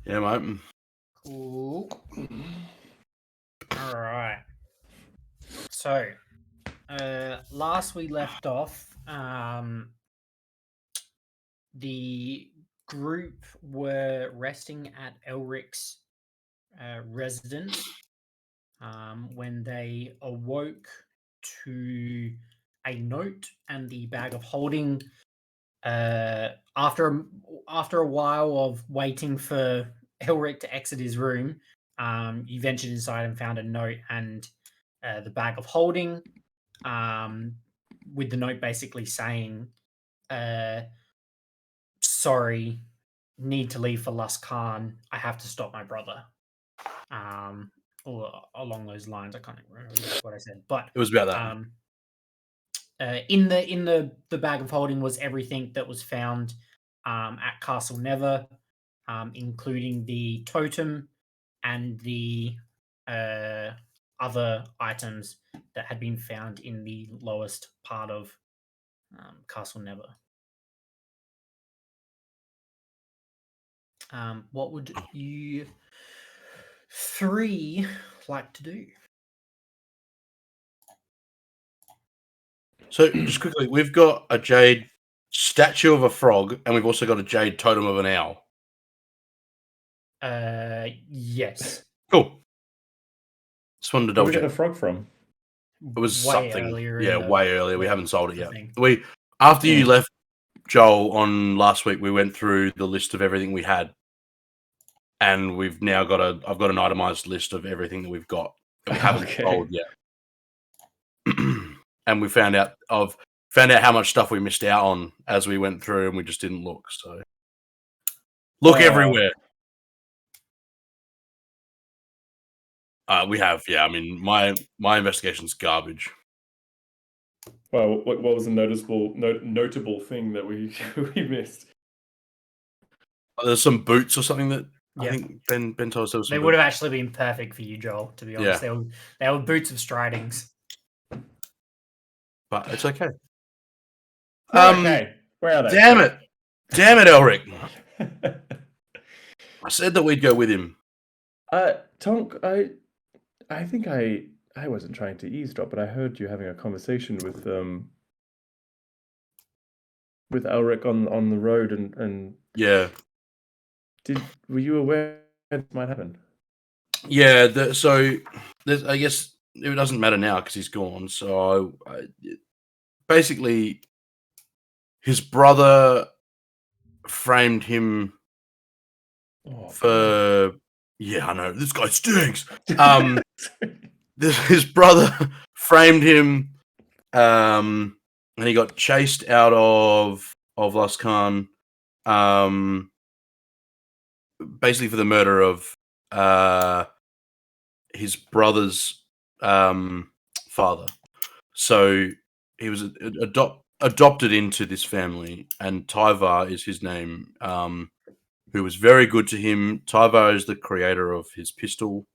Yeah, mate. Cool. All right. So, last we left off, the group were resting at Elric's residence when they awoke to a note and the bag of holding. After a while of waiting for Elric to exit his room, you ventured inside and found a note and the bag of holding, with the note basically saying, "Sorry, need to leave for Luskan. I have to stop my brother." Or along those lines. I can't remember exactly what I said, but It was about that. in the bag of holding was everything that was found at Castle Never, including the totem and the other items that had been found in the lowest part of Castle Never. What would you three like to do? So, just quickly, we've got a jade statue of a frog, and we've also got a jade totem of an owl. Yes. Cool. Just wanted to Where double we get check. the frog from? It was way something. earlier. Yeah, way earlier. We haven't sold it yet. thing. After you left, Joel, on last week, we went through the list of everything we had, and we've now got I've got an itemized list of everything that we've got that we haven't sold yet. And we found out how much stuff we missed out on as we went through, and we just didn't look. So look everywhere. We have, yeah. I mean, my investigation's garbage. Well, what was the notable thing that we missed? There's some boots or something that I think Ben told us there was some They would have actually been perfect for you, Joel, to be honest. Yeah. They were boots of stridings. But it's okay. Okay. Where are they? Damn it, Elric. I said that we'd go with him. Tonk, I think I wasn't trying to eavesdrop, but I heard you having a conversation with Elric on the road, and yeah. Were you aware this might happen? Yeah. So I guess it doesn't matter now because he's gone. So basically, his brother framed him for. Yeah, I know this guy stinks. His brother framed him, and he got chased out of Luskan, basically for the murder of his brother's father. So he was adopted into this family, and Tyvar is his name, who was very good to him. Tyvar is the creator of his pistol.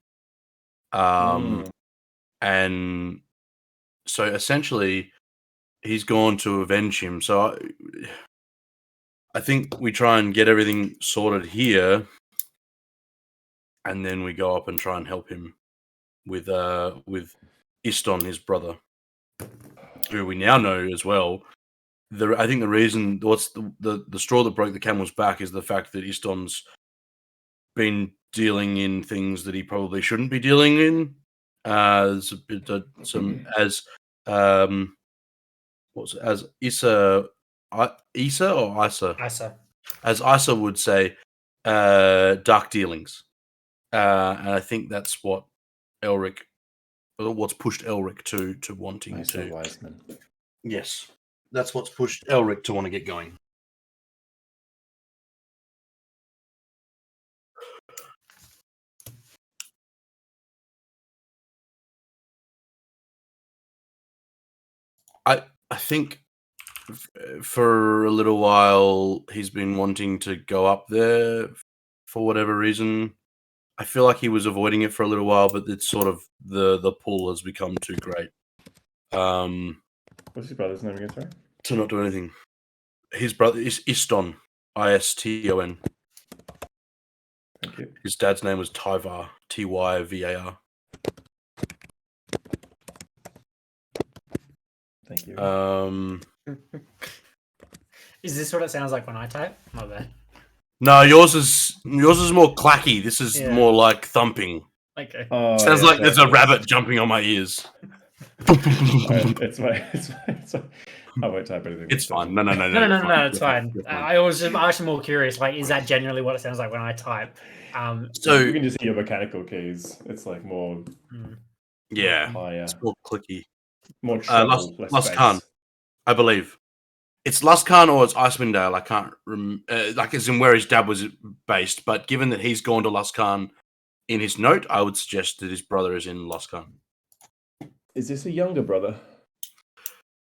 And so essentially he's gone to avenge him. So I think we try and get everything sorted here, and then we go up and try and help him with Iston, his brother, who we now know as well. I think the reason, what's the straw that broke the camel's back, is the fact that Iston's been dealing in things that he probably shouldn't be dealing in. As Issa or Isa? Isa. As Isa would say, dark dealings. And I think that's what what's pushed Elric to wanting to. Wiseman. Yes, that's what's pushed Elric to want to get going. I think for a little while he's been wanting to go up there for whatever reason. I feel like he was avoiding it for a little while, but it's sort of the pull has become too great. What's his brother's name again, sorry? To not do anything. His brother is Iston, Iston. Thank you. His dad's name was Tyvar, Tyvar. Thank you. Is this what it sounds like when I type? My bad. No, yours is more clacky. This is Yeah. more like thumping. Okay. Oh, Sounds yeah, like there's a sorry, rabbit jumping on my ears. It's fine. I won't type anything. It's fine. No. No, it's fine. You're fine. I was actually more curious. Like, is that generally what it sounds like when I type? So you can just hear your mechanical keys. It's like more yeah, higher, it's more clicky. more treble, less Last bass. Khan, I believe. It's Last Khan or it's Icewind Dale. I can't remember. Like, as in where his dad was based. But given that he's gone to Last Khan in his note, I would suggest that his brother is in Last Khan. Is this a younger brother?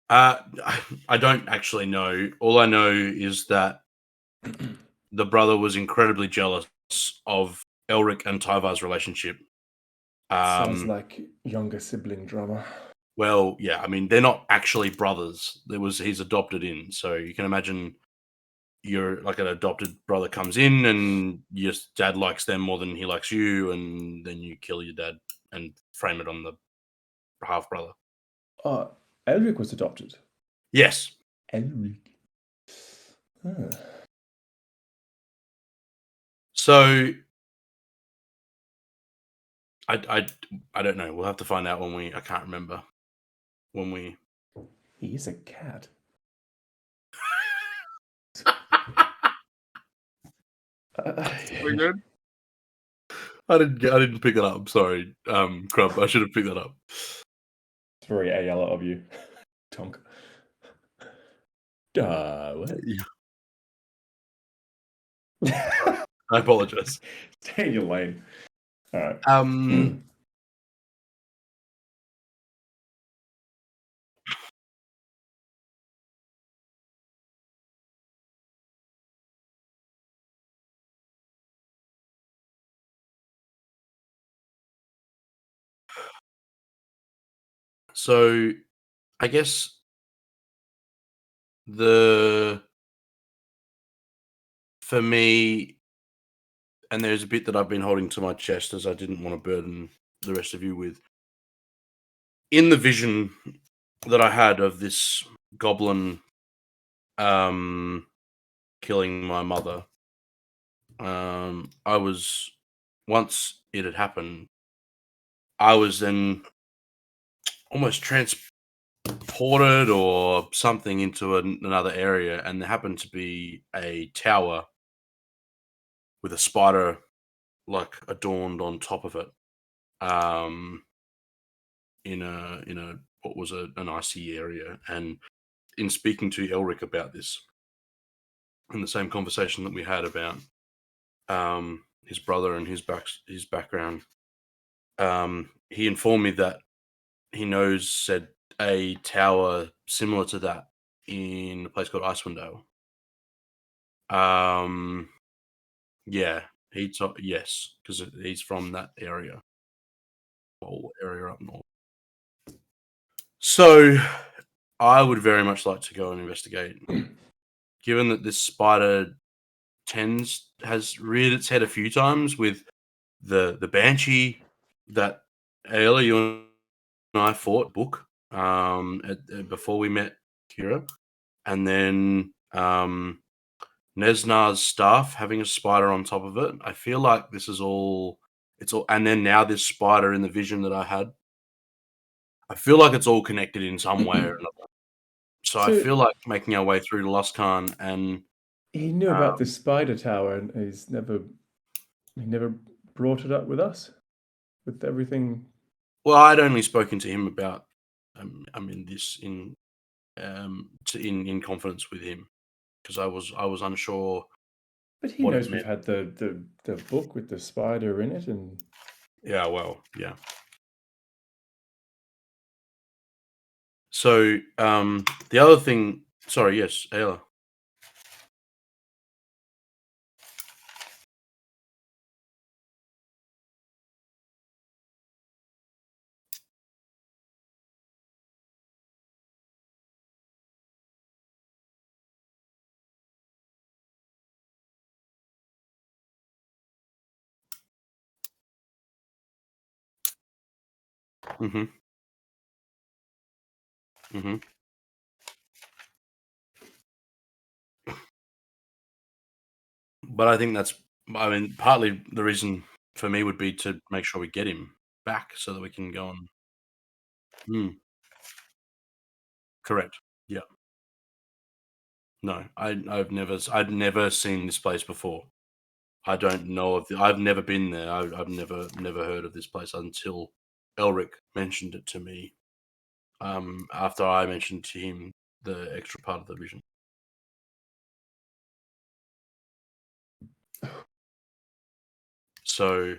I don't actually know. All I know is that the brother was incredibly jealous of Elric and Tyvar's relationship. Sounds like younger sibling drama. Well, yeah, I mean, they're not actually brothers. He's adopted in, so you can imagine you're like an adopted brother comes in and your dad likes them more than he likes you, and then you kill your dad and frame it on the half brother. Elric was adopted. Yes. Elric. So I don't know. We'll have to find out I can't remember when we. He is a cat. We good? I didn't pick it up. I'm sorry, Crump. I should have picked that up. It's very Ayala of you, Tonk. What? I apologize. Stay in your lane. All right. So, I guess for me, and there's a bit that I've been holding to my chest as I didn't want to burden the rest of you with. In the vision that I had of this goblin killing my mother, I was, once it had happened, I was then almost transported or something into another area, and there happened to be a tower with a spider like adorned on top of it, in a what was an icy area. And in speaking to Elric about this, in the same conversation that we had about his brother and his background, he informed me that he knows said a tower similar to that in a place called Icewind Dale. Yeah, yes, because he's from that area, whole area up north. So, I would very much like to go and investigate. Given that this spider has reared its head a few times with the banshee that Ayla, you and I fought book before we met Kira, and then Nesnar's staff having a spider on top of it. I feel like this is all. It's all, and then now this spider in the vision that I had. I feel like it's all connected in some way or another. So I feel like making our way through to Luskan, and he knew about the spider tower, and he never brought it up with us, with everything. well, I'd only spoken to him about this in confidence with him, because I was unsure. But he knows we've had the book with the spider in it, and yeah, well, yeah. So the other thing, sorry, yes, Ayla. Mm-hmm. Mm-hmm. But I think that's, I mean, partly the reason for me would be to make sure we get him back so that we can go on. Correct. Yeah. No, I'd never seen this place before. I don't know of I've never been there. I've never heard of this place until Elric mentioned it to me. After I mentioned to him the extra part of the vision. So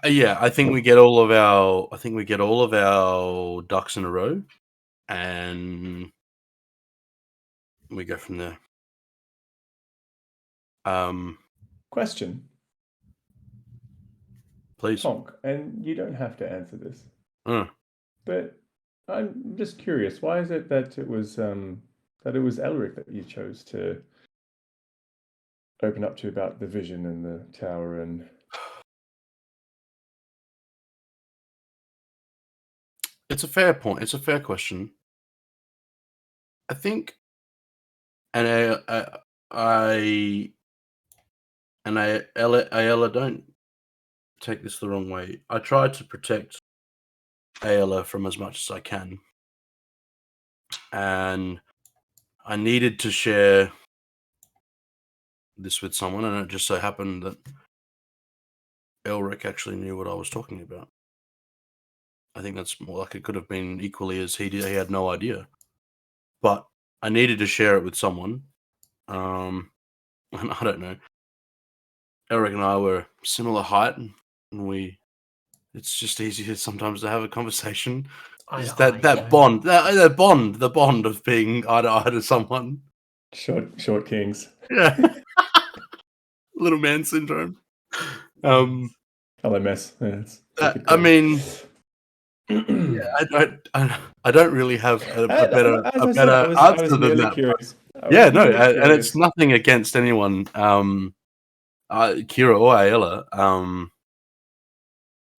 yeah, I think we get all of our ducks in a row, and we go from there. Question, Please. Tonk, and you don't have to answer this, Uh, but I'm just curious. Why is it that it was Elric that you chose to open up to about the vision and the tower and? It's a fair point. It's a fair question. I think, and Ayala, don't take this the wrong way. I try to protect Ayala from as much as I can, and I needed to share this with someone, and it just so happened that Elric actually knew what I was talking about. I think that's more like it could have been equally as he did. He had no idea, but I needed to share it with someone. And I don't know. Elric and I were similar height, and it's just easier sometimes to have a conversation. It's that bond, the bond of being eye to eye to someone. Short kings. Yeah. Little man syndrome. LMS. Yeah, I mean, yeah, I don't really have a better answer than that. Curious. Yeah, no, and it's nothing against anyone, Kira or Ayala.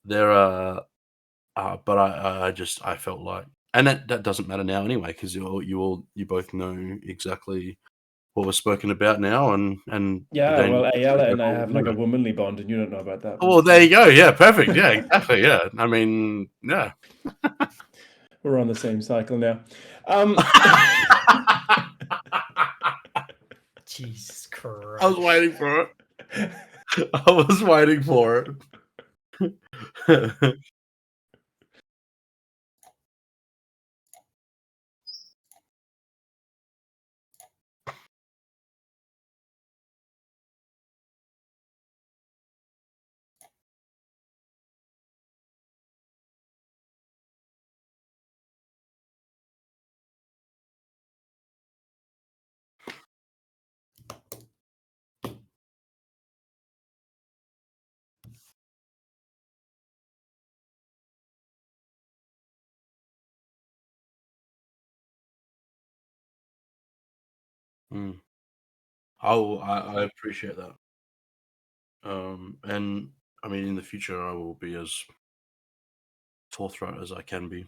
There are, but I felt like, and that doesn't matter now anyway, because you both know exactly what was spoken about now, and yeah, well, Ayala and I have like a womanly bond, and you don't know about that. Oh, there you go. Yeah, perfect. Yeah, exactly. Yeah, I mean, yeah, we're on the same cycle now. Jesus Christ! I was waiting for it. I was waiting for it. I appreciate that. And I mean, in the future, I will be as forthright as I can be.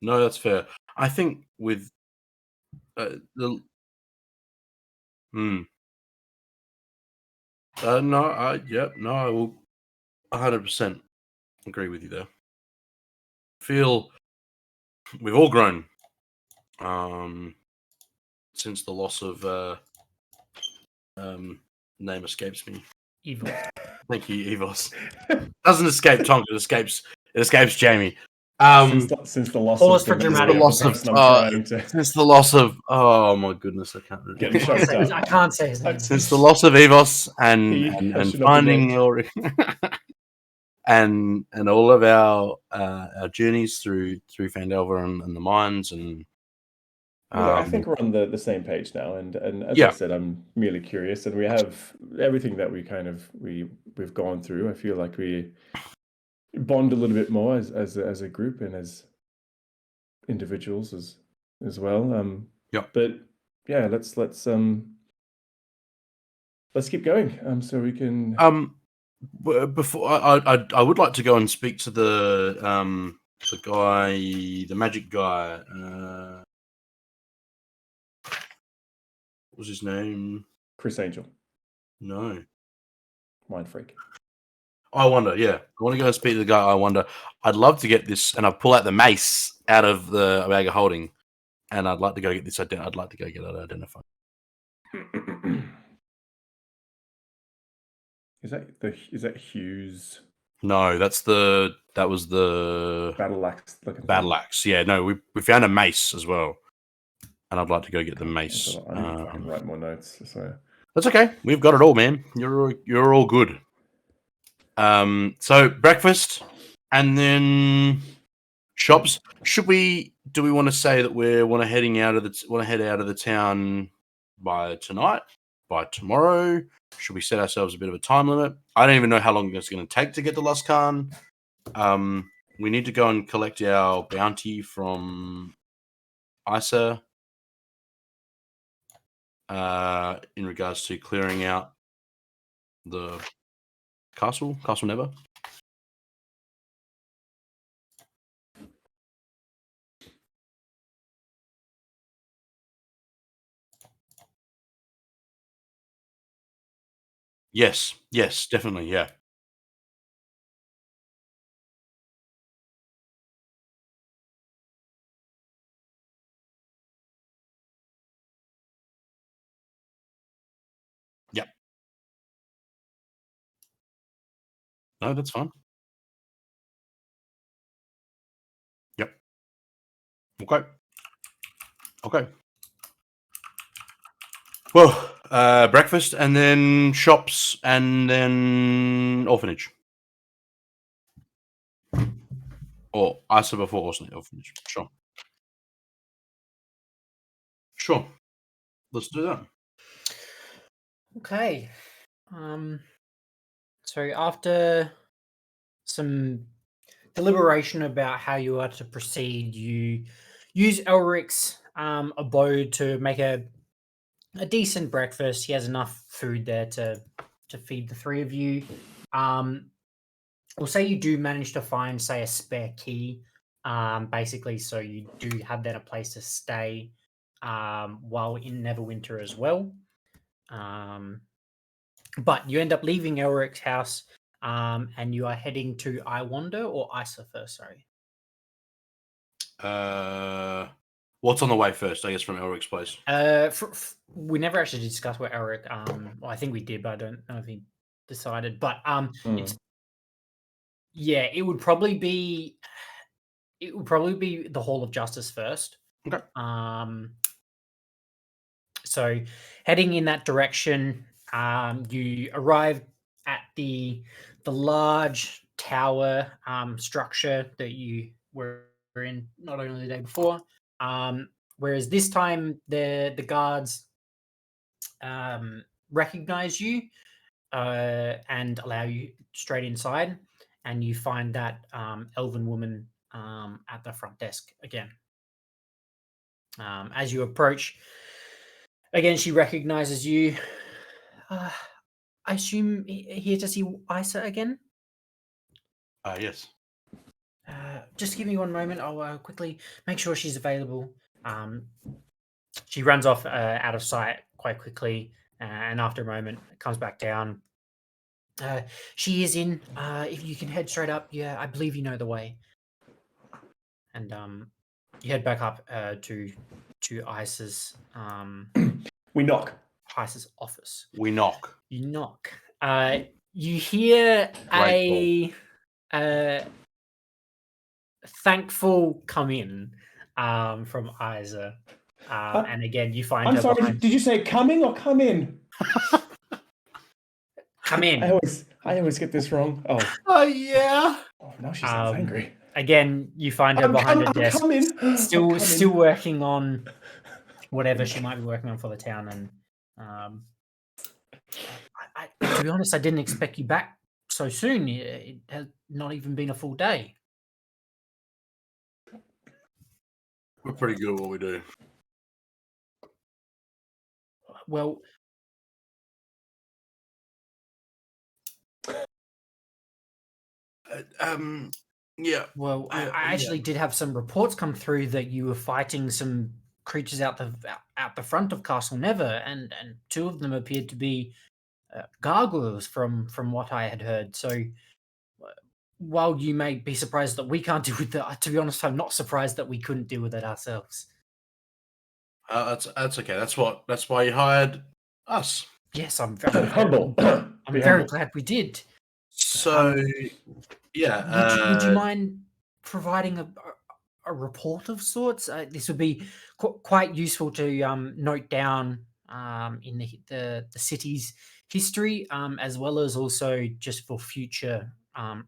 No, that's fair. I think with the no, I will 100% agree with you there. Feel we've all grown since the loss of name escapes me. Evil. Thank you, Evos. Doesn't escape Tonk. It escapes Jamie. Since the loss Pause of for dramatic. Since the loss of oh my goodness, I can't get choked up. I can't say his name. Since the loss of Evos and finding Elric and all of our journeys through Phandelver and the mines and Well, look, I think we're on the same page now, and as I Yeah. said, I'm merely curious, and we have everything that we've gone through. I feel like we bond a little bit more as a group and as individuals as well. Yep. But yeah, let's keep going. So we can. Before I would like to go and speak to the guy, the magic guy. What was his name? Chris Angel, No. Mind Freak. I wonder, yeah. I want to go and speak to the guy. I wonder. I'd love to get this, and I pull out the mace out of the bag of holding, and I'd like to go get this. I'd like to go get it identified. Is that Hughes? No, that was the Battle axe looking battle thing. axe. Yeah, no, we found a mace as well, and I'd like to go get the mace. I need to fucking write more notes. So that's okay. We've got it all, man. You're all good. So breakfast, and then shops. Do we want to say that we want to head out of the town by tonight, by tomorrow? Should we set ourselves a bit of a time limit? I don't even know how long it's going to take to get to Luskan. We need to go and collect our bounty from Isa in regards to clearing out the Castle Never. Yes, definitely, yeah. Yep. No, that's fine. Yep. Okay. Well, breakfast and then shops and then orphanage. Or Isa before orphanage. Sure. Let's do that. Okay. So after some deliberation about how you are to proceed, you use Elric's abode to make a decent breakfast. He has enough food there to feed the three of you. We'll say you do manage to find, say, a spare key, basically, so you do have then a place to stay while in Neverwinter as well. But you end up leaving Elric's house, and you are heading to Iwanda or Isa first. Sorry. What's on the way first? I guess from Elric's place. We never actually discussed where Elric. Well, I think we did, but I don't know if he decided. But it's it would probably be the Hall of Justice first. Okay. So heading in that direction, you arrive at the large tower structure that you were in not only the day before. Whereas this time the guards recognize you and allow you straight inside, and you find that elven woman at the front desk again. As you approach, again, she recognizes you. I assume here to see Isa again? Yes. Just give me one moment. I'll quickly make sure she's available. She runs off out of sight quite quickly, and after a moment, comes back down. She is in. If you can head straight up, yeah, I believe you know the way. And you head back up to Isa's. We knock. Isa's office. We knock. You knock. You hear a thankful come in from Isa. And again, you find I'm her sorry, behind... did you say coming or come in? Come in. I always get this wrong. Oh yeah. Oh, now she sounds angry. Again, you find her behind a desk, still working on whatever she might be working on for the town. And to be honest, I didn't expect you back so soon. It has not even been a full day. We're pretty good at what we do. Well, yeah. Well, I actually did have some reports come through that you were fighting some creatures out the front of Castle Never, and two of them appeared to be gargoyles from what I had heard. So, while you may be surprised that we can't deal with that, to be honest, I'm not surprised that we couldn't deal with it ourselves. That's okay. That's why you hired us. Yes, I'm humble. I'm Be very humble. glad we did. So, yeah. Would you mind providing a report of sorts? This would be quite useful to note down in the city's history, as well as also just for future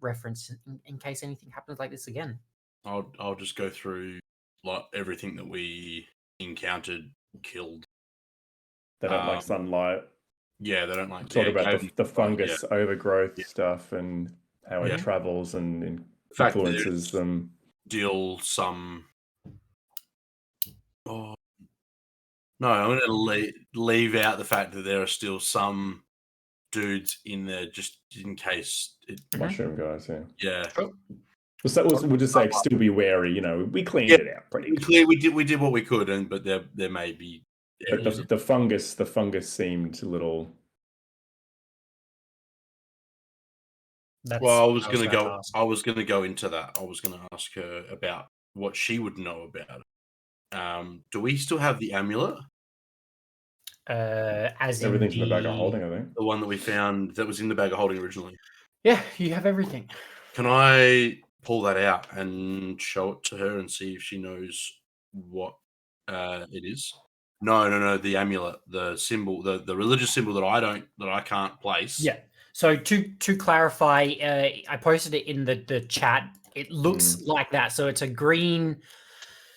reference in case anything happens like this again. I'll just go through like everything that we encountered, killed. They don't like sunlight. Yeah, they don't like. Talk Yeah, about the fungus overgrowth Yeah. stuff and how it travels and fact that influences them. Still some. Oh no, I'm going to leave out the fact that there are still some dudes in there just in case. Mushroom guys, yeah. Yeah. Sure. We'll just say still be wary. You know, we cleaned it out pretty good. We did what we could, but there may be. But the fungus seemed a little. Well, I was going to go into that. I was going to ask her about what she would know about it. Do we still have the amulet? As everything's in the bag of holding, I think. The one that we found that was in the bag of holding originally. Yeah, you have everything. Can I pull that out and show it to her and see if she knows what it is? No, the amulet, the symbol, the religious symbol that I can't place. Yeah. So to clarify, I posted it in the chat. It looks like that. So it's a green.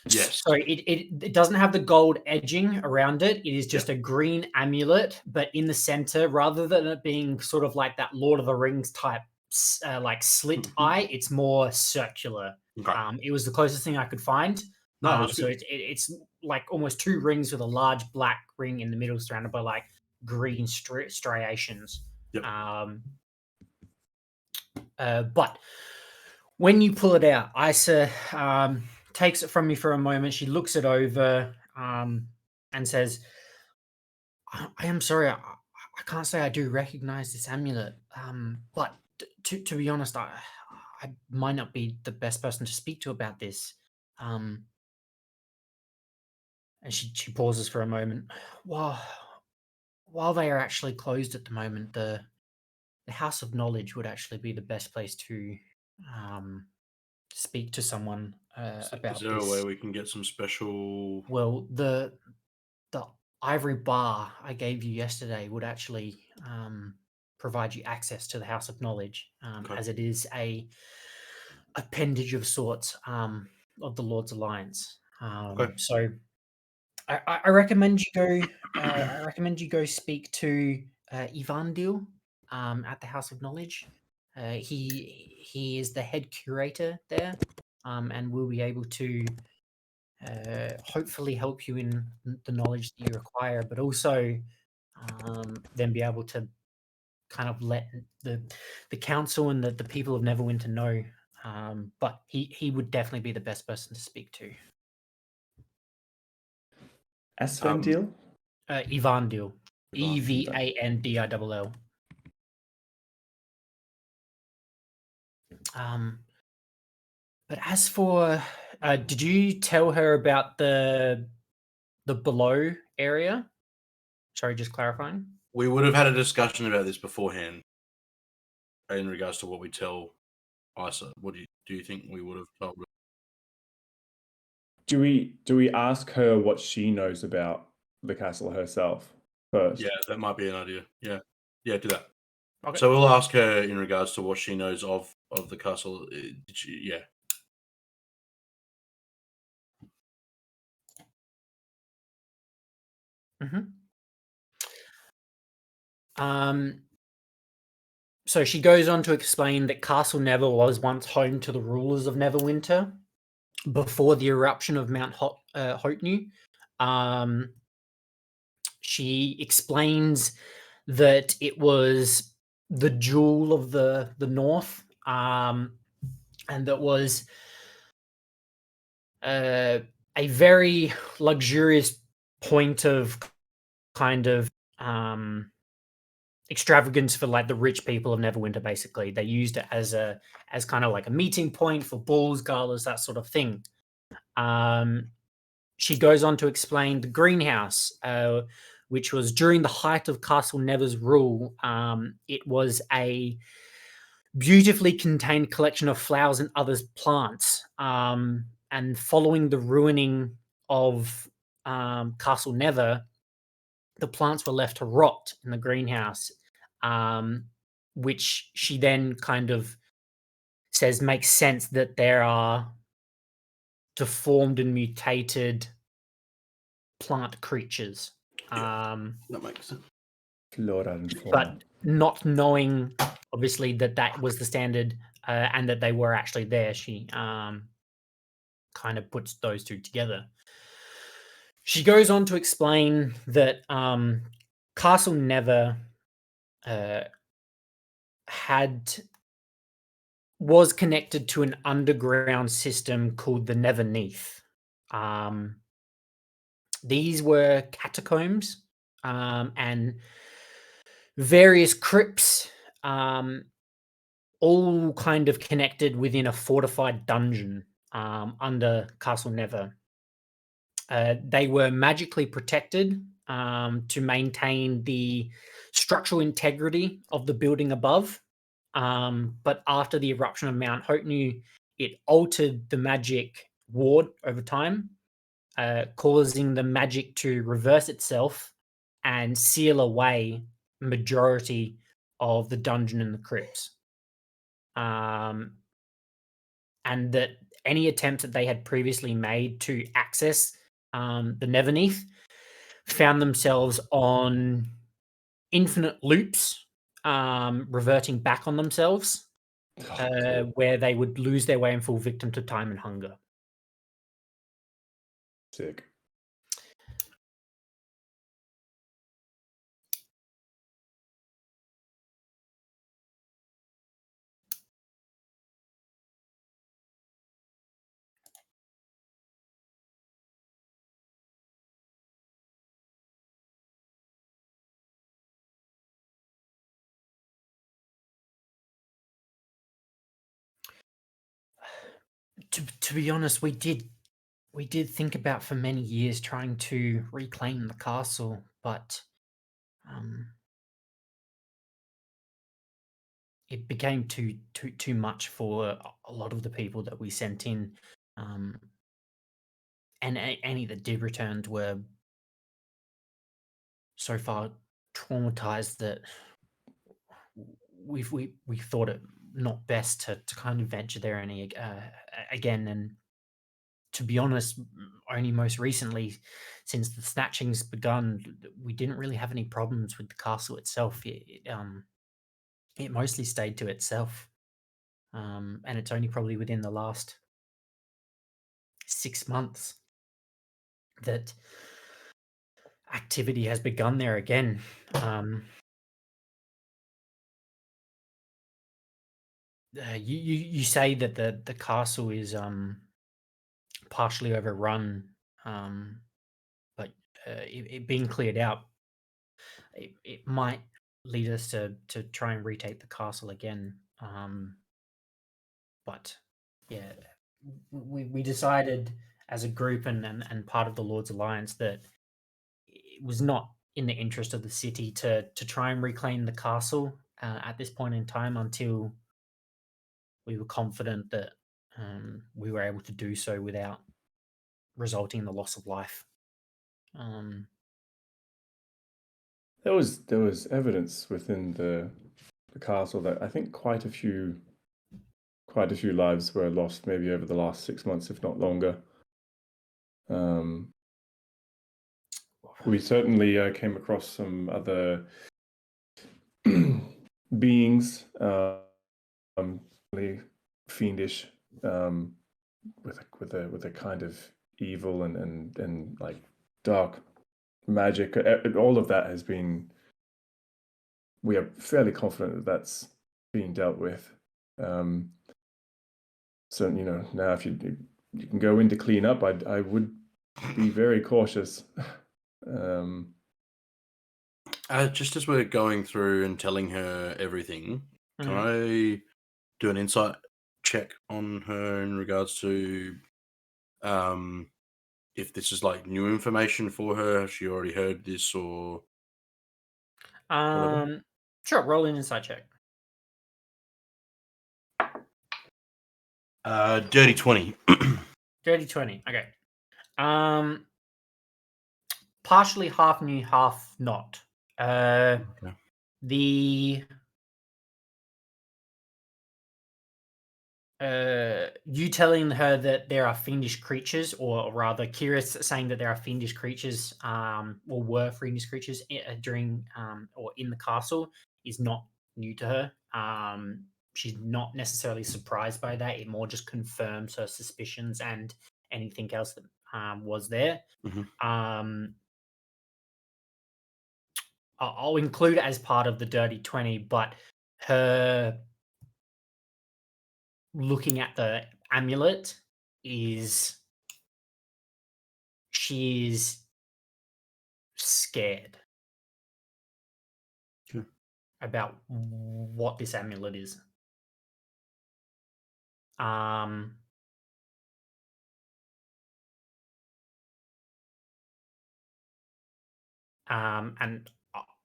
Yes. So it doesn't have the gold edging around it. It is just a green amulet, but in the center, rather than it being sort of like that Lord of the Rings type like slit eye, it's more circular. Okay. It was the closest thing I could find. No, so it's like almost two rings with a large black ring in the middle, surrounded by like green striations. Yep. But when you pull it out, Isa takes it from me for a moment. She looks it over and says, I am sorry. I can't say I do recognize this amulet. But to be honest, I might not be the best person to speak to about this. And she pauses for a moment. While they are actually closed at the moment, the House of Knowledge would actually be the best place to speak to someone about this. Is there a way we can get some special? Well, the ivory bar I gave you yesterday would actually provide you access to the House of Knowledge, as it is a appendage of sorts of the Lord's Alliance. So I recommend you go. I recommend you go speak to Ivandil at the House of Knowledge. He is the head curator there, and will be able to hopefully help you in the knowledge that you require, but also then be able to kind of let the council and the people of Neverwinter know. But he would definitely be the best person to speak to. Asvendil? Ivandil. Evandill. But as for, did you tell her about the below area? Sorry, just clarifying. We would have had a discussion about this beforehand in regards to what we tell Isa. What do you think we would have told her? Do we ask her what she knows about the castle herself first? Yeah, that might be an idea. Yeah, do that. Okay. So we'll ask her in regards to what she knows of the castle. Yeah. So she goes on to explain that Castle Never was once home to the rulers of Neverwinter before the eruption of Mount Hotnu. She explains that it was the jewel of the north, and that was a very luxurious point of kind of extravagance for like the rich people of Neverwinter. Basically, they used it as kind of like a meeting point for balls, galas, that sort of thing. She goes on to explain the greenhouse, which was during the height of Castle Never's rule. It was a beautifully contained collection of flowers and other plants. And following the ruining of Castle Never, the plants were left to rot in the greenhouse, which she then kind of says makes sense that there are deformed and mutated plant creatures. That makes sense. Flora and fauna. But not knowing, obviously, that was the standard and that they were actually there, she kind of puts those two together. She goes on to explain that Castle Never was connected to an underground system called the Neverneath. These were catacombs and various crypts, all kind of connected within a fortified dungeon under Castle Never. They were magically protected to maintain the structural integrity of the building above. But after the eruption of Mount Hotnu, it altered the magic ward over time, causing the magic to reverse itself and seal away majority of the dungeon and the crypts. And that any attempts that they had previously made to access the Neverneath found themselves on infinite loops, reverting back on themselves, Cool. where they would lose their way and fall victim to time and hunger. Sick. To be honest, we did think about for many years trying to reclaim the castle, but it became too much for a lot of the people that we sent in, and any that did return were so far traumatized that we thought it not best to kind of venture there any again. And to be honest, only most recently, since the snatching's begun, we didn't really have any problems with the castle itself. It mostly stayed to itself, and it's only probably within the last 6 months that activity has begun there again. You say that the castle is partially overrun, but it being cleared out, it might lead us to try and retake the castle again. But yeah, we decided as a group and part of the Lord's Alliance that it was not in the interest of the city to try and reclaim the castle at this point in time until we were confident that we were able to do so without resulting in the loss of life. There was evidence within the castle that I think quite a few lives were lost, maybe over the last 6 months, if not longer. We certainly came across some other beings, really fiendish, with a kind of evil and like dark magic. All of that has been. We are fairly confident that that's being dealt with. So now if you can go in to clean up, I would be very cautious. Just as we're going through and telling her everything, can Mhm. I do an insight check on her in regards to if this is like new information for her? Has she already heard this or whatever? Sure. Roll an insight check. Dirty 20. Dirty 20. Okay. Partially half new, half not. Okay. The you telling her that there are fiendish creatures, or rather, Kyrus saying that there are fiendish creatures, or were fiendish creatures during or in the castle, is not new to her. She's not necessarily surprised by that. It more just confirms her suspicions and anything else that was there. Mhm. I'll include it as part of the dirty 20, but her looking at the amulet is she's scared Okay. about what this amulet is. Um and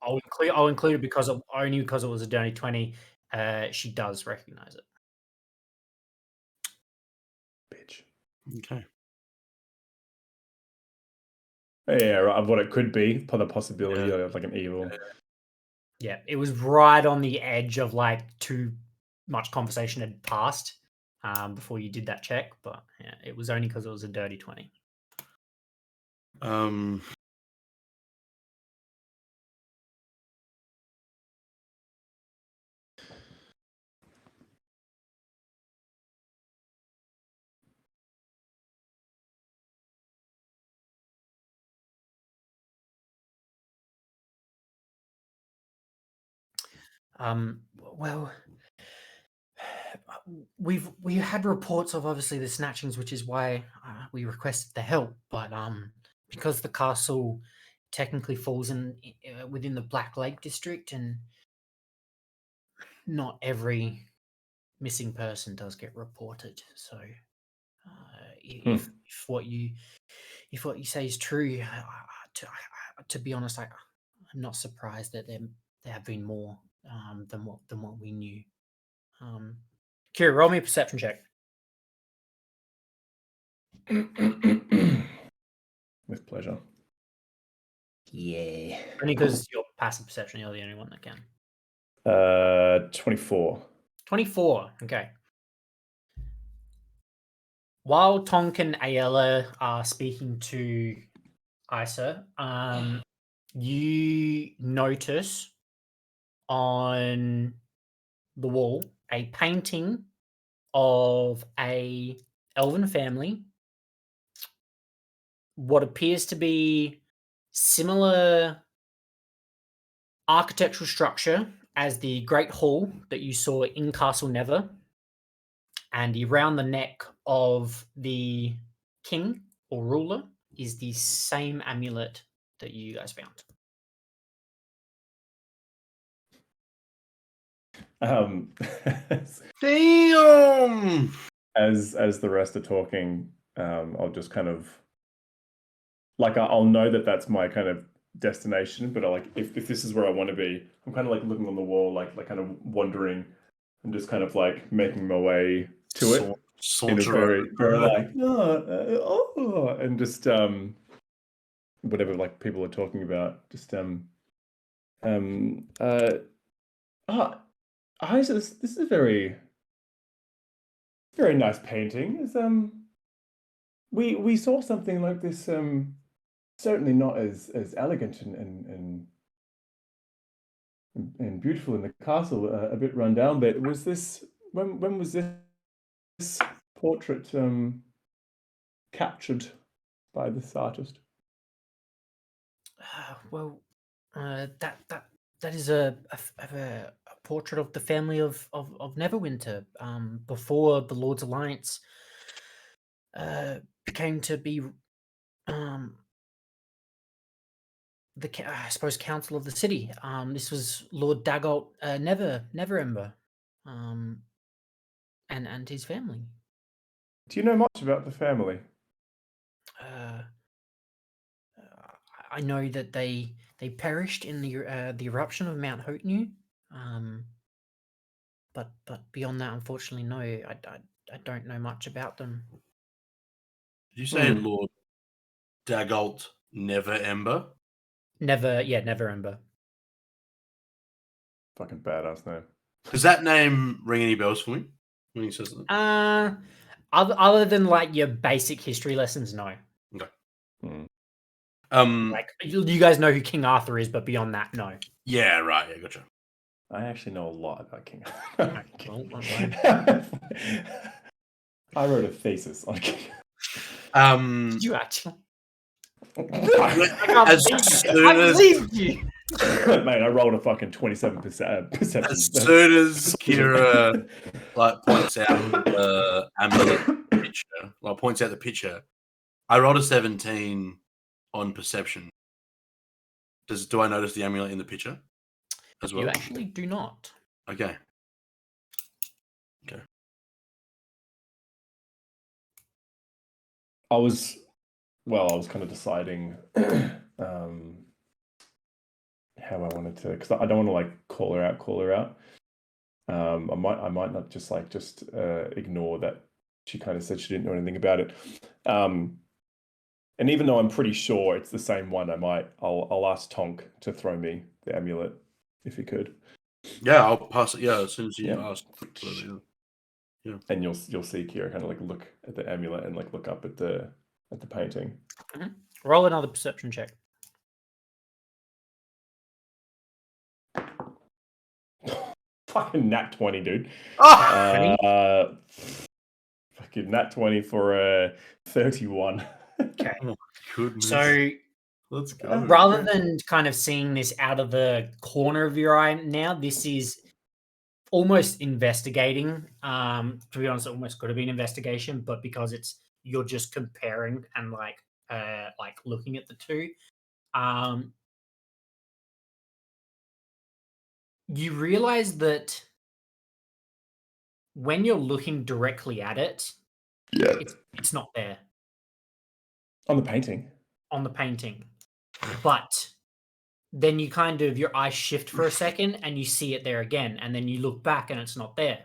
I'll include it because only because it was a dirty 20. She does recognize it. Bitch. Okay. Yeah, right, of what it could be, for the possibility Yeah. of like an evil. Yeah, it was right on the edge of like too much conversation had passed before you did that check, but yeah, it was only because it was a dirty 20. Well, we had reports of obviously the snatchings, which is why we requested the help. But because the castle technically falls in within the Black Lake district, and not every missing person does get reported. So if what you say is true, to be honest, I'm not surprised that there have been more than what we knew. Kira, roll me a perception check. With pleasure. Yeah. Only because your passive perception, you're the only one that can. 24. 24. Okay. While Tonk and Ayala are speaking to Isa, you notice on the wall a painting of a elven family, what appears to be similar architectural structure as the Great Hall that you saw in Castle Never, and around the neck of the king or ruler is the same amulet that you guys found. Damn! As the rest are talking, I'll just kind of like I'll know that that's my kind of destination, but if this is where I want to be, I'm kind of like looking on the wall, like kind of wandering and just kind of like making my way to it in a very like and just whatever like people are talking about, just this is a very nice painting. Is we saw something like this certainly not as elegant and beautiful in the castle. A bit run down. But was this when was this portrait captured by this artist? Well, that is a portrait of the family of Neverwinter. Before the Lord's Alliance became to be I suppose council of the city. This was Lord Daggalt Neverember, and his family. Do you know much about the family? I know that they perished in the eruption of Mount Hotenu. But beyond that, unfortunately, no, I don't know much about them. Did you say Lord Daggalt Neverember? Neverember. Fucking badass name. Does that name ring any bells for me when he says that? Other than like your basic history lessons, no. Okay. Like you guys know who King Arthur is, but beyond that, no. Yeah, right. Yeah, gotcha. I actually know a lot about King Arthur. I wrote a thesis on King. Did you actually? I believe you. Mate, I rolled a fucking 27% perception. As soon as Kira points out the amulet picture, points out the picture, I rolled a 17 on perception. Do I notice the amulet in the picture as well? You actually do not. Okay. I was kind of deciding how I wanted to, because I don't want to call her out. I might not just ignore that she kind of said she didn't know anything about it. And even though I'm pretty sure it's the same one, I'll ask Tonk to throw me the amulet if he could. Yeah, I'll pass it. Yeah, as soon as you ask. Yeah. And you'll see Kira kind of look at the amulet and look up at the painting. Mm-hmm. Roll another perception check. Fucking nat 20, dude. Oh! Fucking nat 20 for 31. Okay. Oh, goodness. So let's go. Rather than kind of seeing this out of the corner of your eye now, this is almost investigating. To be honest, it almost could have been investigation, but because you're just comparing and looking at the two. You realize that when you're looking directly at it, it's not there. On the painting? On the painting. But then you kind of, your eyes shift for a second and you see it there again. And then you look back and it's not there.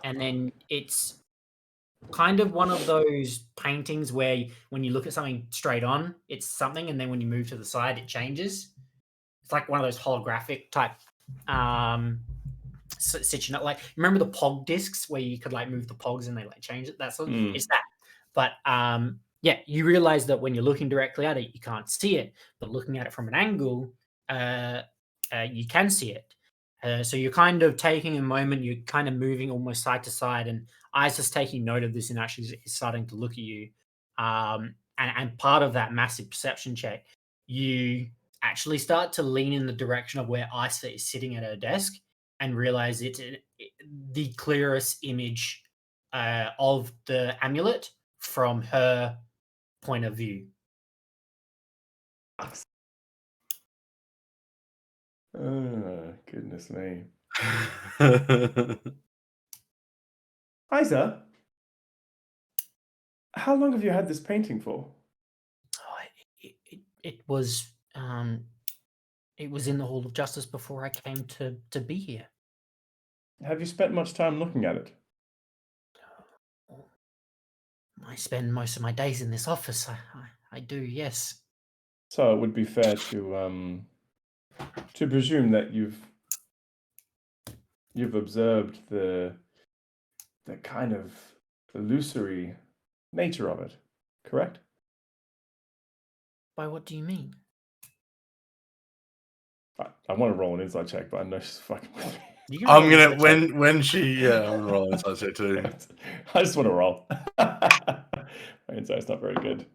And then it's kind of one of those paintings where when you look at something straight on, it's something. And then when you move to the side, it changes. It's like one of those holographic type situation. Like, remember the Pog discs where you could move the Pogs and they change it? That's it's that. But yeah, you realize that when you're looking directly at it, you can't see it. But looking at it from an angle, you can see it. So you're kind of taking a moment, you're kind of moving almost side to side, and eyes just taking note of this and actually is starting to look at you. And part of that massive perception check, you actually start to lean in the direction of where Isa is sitting at her desk and realize it's the clearest image of the amulet from her point of view. Oh, goodness me. Isa, how long have you had this painting for? It was in the Hall of Justice before I came to be here. Have you spent much time looking at it? I spend most of my days in this office. I do, yes. So it would be fair to presume that you've observed the kind of illusory nature of it, correct? By what do you mean? I want to roll an insight check, but I know she's fucking with me. You can I'm roll gonna insight check. when she I'm gonna roll inside check too. I just want to roll. My insight's not very good.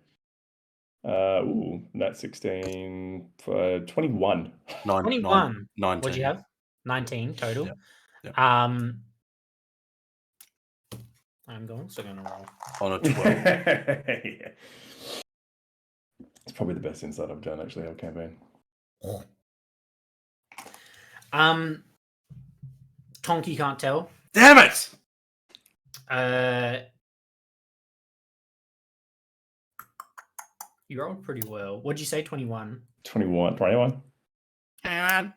Nat 16 for 21. 21. 19. What'd you have? 19 total. Yep. I'm also gonna roll. On a 12. Yeah. It's probably the best insight I've done actually our campaign. Tonk, you can't tell. Damn it! You rolled pretty well. What'd you say? 21. 21. And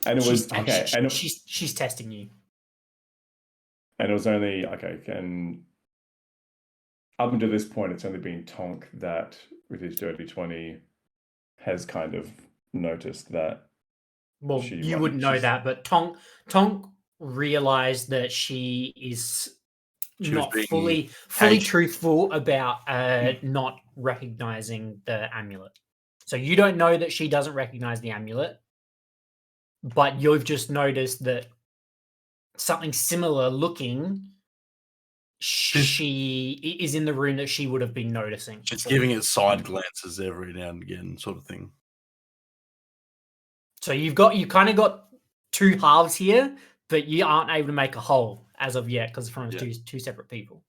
it was okay. And she's testing you. And it was only okay. And up until this point, it's only been Tonk that, with his dirty 20, has kind of noticed that. Well, you wouldn't know that, but Tonk realized that she is not fully truthful about not recognizing the amulet. So you don't know that she doesn't recognize the amulet, but you've just noticed that something similar looking she is in the room that she would have been noticing. She's giving it side glances every now and again, sort of thing. So you kind of got two halves here, but you aren't able to make a whole as of yet because it's from two separate people.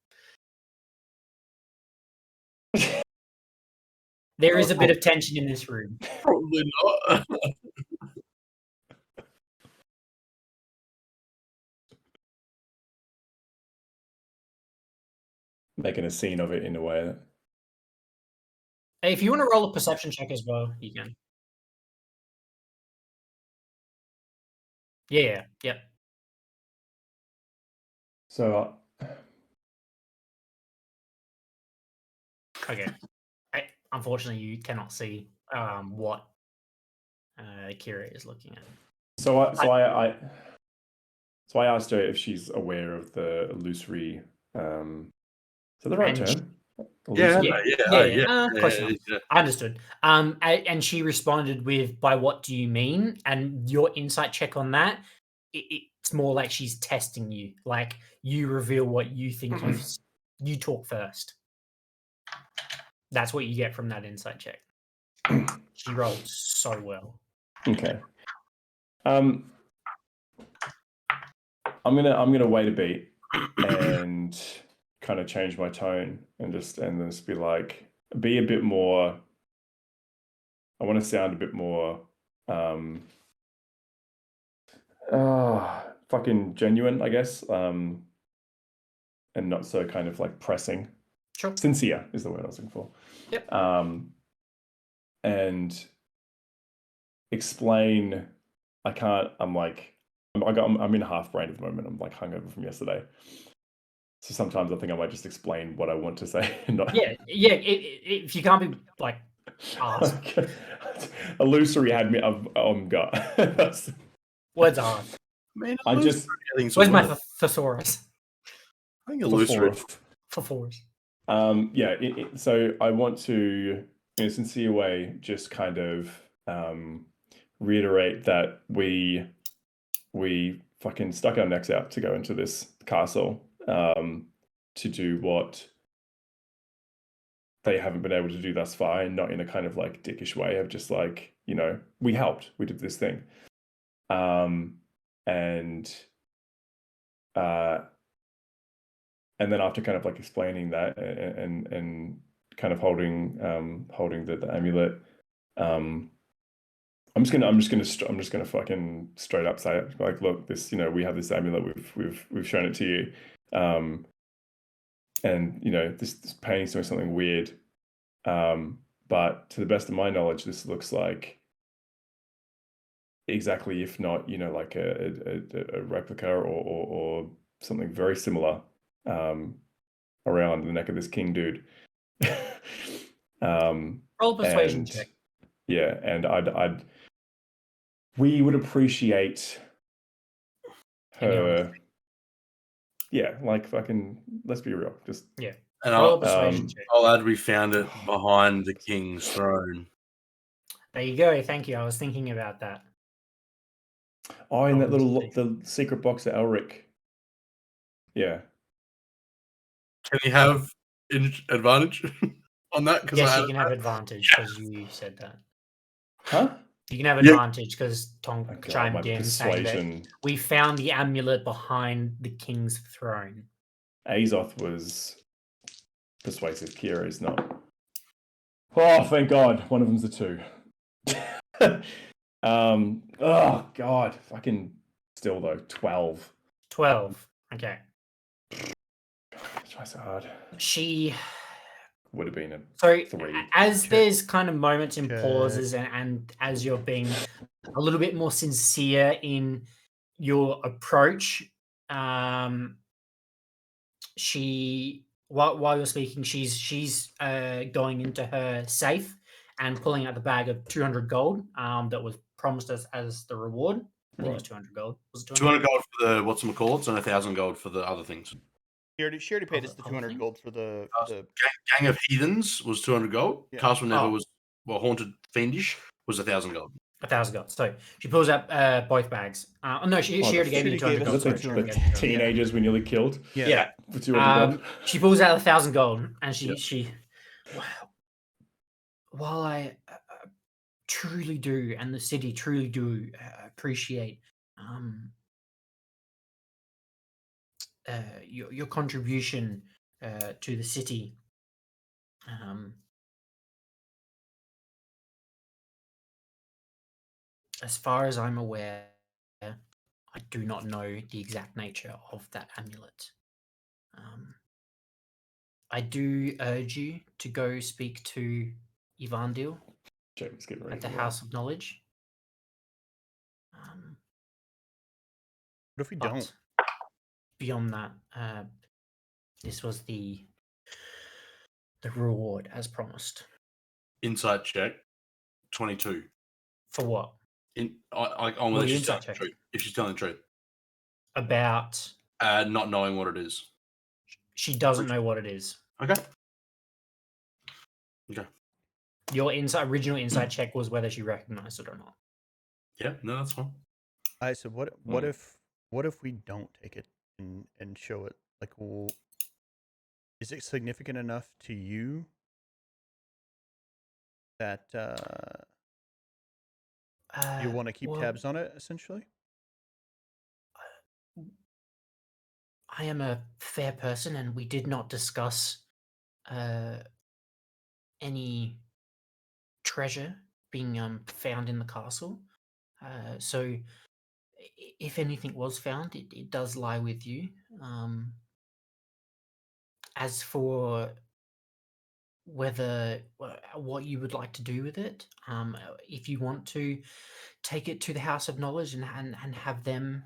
There is a bit of tension in this room. Probably not. Making a scene of it in a way. Hey, if you want to roll a perception check as well, you can. Yeah. So. Okay. Unfortunately, you cannot see what Kira is looking at. So I asked her if she's aware of the illusory. Is that the right term? Yeah. Close enough. I understood. And she responded with, "By what do you mean?" And your insight check on that, it's more like she's testing you. Like you reveal what you think you talk first. That's what you get from that insight check. She rolled so well. Okay. I'm gonna wait a bit and kind of change my tone and just be like, be a bit more. I want to sound a bit more fucking genuine, I guess. And not so kind of like pressing. Sure. Sincere is the word I was looking for. Yep. And explain. I'm in a half brain at the moment. I'm like hungover from yesterday. So sometimes I think I might just explain what I want to say. If you can't be like asked. Illusory had me. Got. Words are hard. Man, where's my thesaurus? I think illusory. Thesaurus. So I want to, in a sincere way, just kind of reiterate that we fucking stuck our necks out to go into this castle to do what they haven't been able to do thus far, and not in a kind of like dickish way of just like, we helped, we did this thing. And then after kind of like explaining that and kind of holding the amulet, I'm just gonna fucking straight up say it. Like, look, this, we have this amulet, we've shown it to you, and this painting's doing something weird, but to the best of my knowledge, this looks like exactly, if not, like a replica or something very similar around the neck of this king dude. Roll persuasion check. Yeah, and we would appreciate her. Yeah, like fucking. Let's be real. Just And Roll a I'll, persuasion check. I'll add we found it behind the king's throne. There you go. Thank you. I was thinking about that. Oh, in that little Obviously. the secret box at Elric. Yeah. Can you have advantage on that? Yes, you can have advantage because you said that. Huh? You can have Yeah. advantage because Tonk Oh, God, my chimed in saying that persuasion. we found the amulet behind the king's throne. Azoth was persuasive. Kira's not. Oh, thank God. One of them's a 2. Oh, God. Fucking still, though. 12. 12. Okay. Try so hard. She... Would have been a So 3. as there's kind of moments and Okay. pauses and as you're being a little bit more sincere in your approach, she while you're speaking, she's going into her safe and pulling out the bag of 200 gold that was promised as the reward. I think it was 200 gold. Was it 200 gold for the whatchamacallits and 1,000 gold for the other things. She already paid Other- us the other 200 things? gold for the Gang of Heathens was 200 gold. Yeah. Castle Never Oh. was Haunted Fiendish was 1,000 gold. 1,000 gold. So she pulls out both bags. No, she Oh, already gave me she 200 gave gold. us Was Sorry, it she already gave me the 200 gold. teenagers we nearly killed Yeah. for 200 gold? She pulls out 1,000 gold and Yep. she wow. While I truly do, and the city truly do appreciate your contribution to the city. As far as I'm aware, I do not know the exact nature of that amulet. I do urge you to go speak to Ivandil James getting ready at the for House of Knowledge. What if we But don't? beyond that, this was the reward as promised. Insight check 22. For what? I'm What gonna do you she's telling insight the check? truth. If she's telling the truth, About not knowing what it is. she doesn't know what it is. Okay. Your original insight check was whether she recognized it or not. Yeah. No, that's fine. I said, what if we don't take it and show it? Like, is it significant enough to you that you want to keep well, tabs on it? Essentially, I am a fair person, and we did not discuss any treasure being found in the castle. So, if anything was found, it does lie with you. As for whether what you would like to do with it, if you want to take it to the House of Knowledge and have them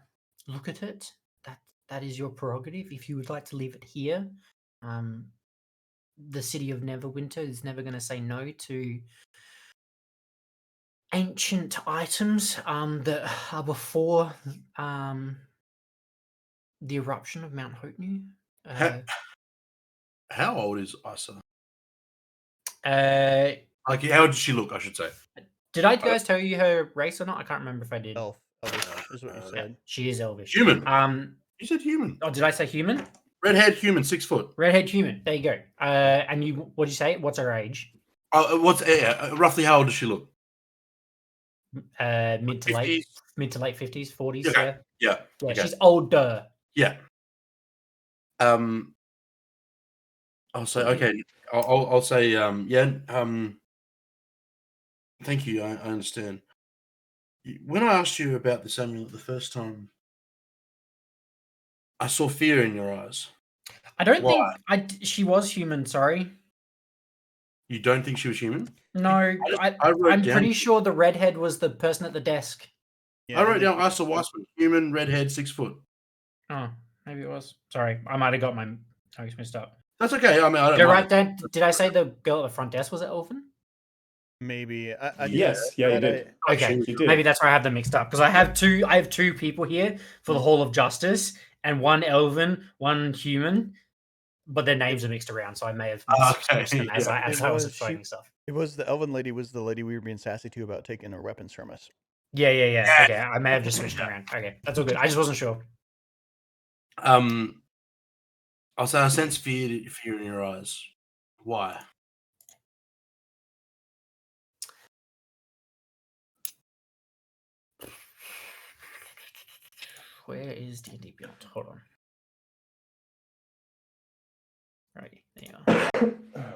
look at it, that is your prerogative. If you would like to leave it here, the city of Neverwinter is never going to say no to ancient items that are before the eruption of Mount Hotnu. How old is Isa? Like, how old does she look? I should say. Did I guys tell you her race or not? I can't remember if I did. elvish is what you Yeah. said. She is elvish. Human. You said human. Oh, did I say human? Red-haired human, 6 foot. Redhead human. There you go. And you, what did you say? What's her age? What's roughly how old does she look? Mid to late 50s, 40s. Yeah. Yeah. Yeah. Okay. She's older. Yeah. I'll say okay. I'll say yeah. Thank you. I understand. When I asked you about this amulet the first time, I saw fear in your eyes. I don't Why? think she was human. Sorry. You don't think she was human? No, I wrote I'm down- pretty sure the redhead was the person at the desk. Yeah, I wrote down Isa Weissman, human, redhead, 6 foot. Oh, maybe it was. Sorry, I might have got my notes mixed up. That's okay. I mean, I don't Did I mind. write down? Did I say the girl at the front desk was it Elfin? Maybe. Yes, yeah, you did. Okay, You did. maybe that's where I have them mixed up because I have two people here for the Hall of Justice and one elven, one human. but their names are mixed around, so I may have Okay, mixed them as yeah. I was explaining stuff. It was the elven lady was the lady we were being sassy to about taking our weapons from us. Yeah. Yeah. Okay, I may have just switched them around. Okay, that's all good. I just wasn't sure. I'll say I sense fear in your eyes. Why? Where is D&D Beyond? Hold on. Right, there you are.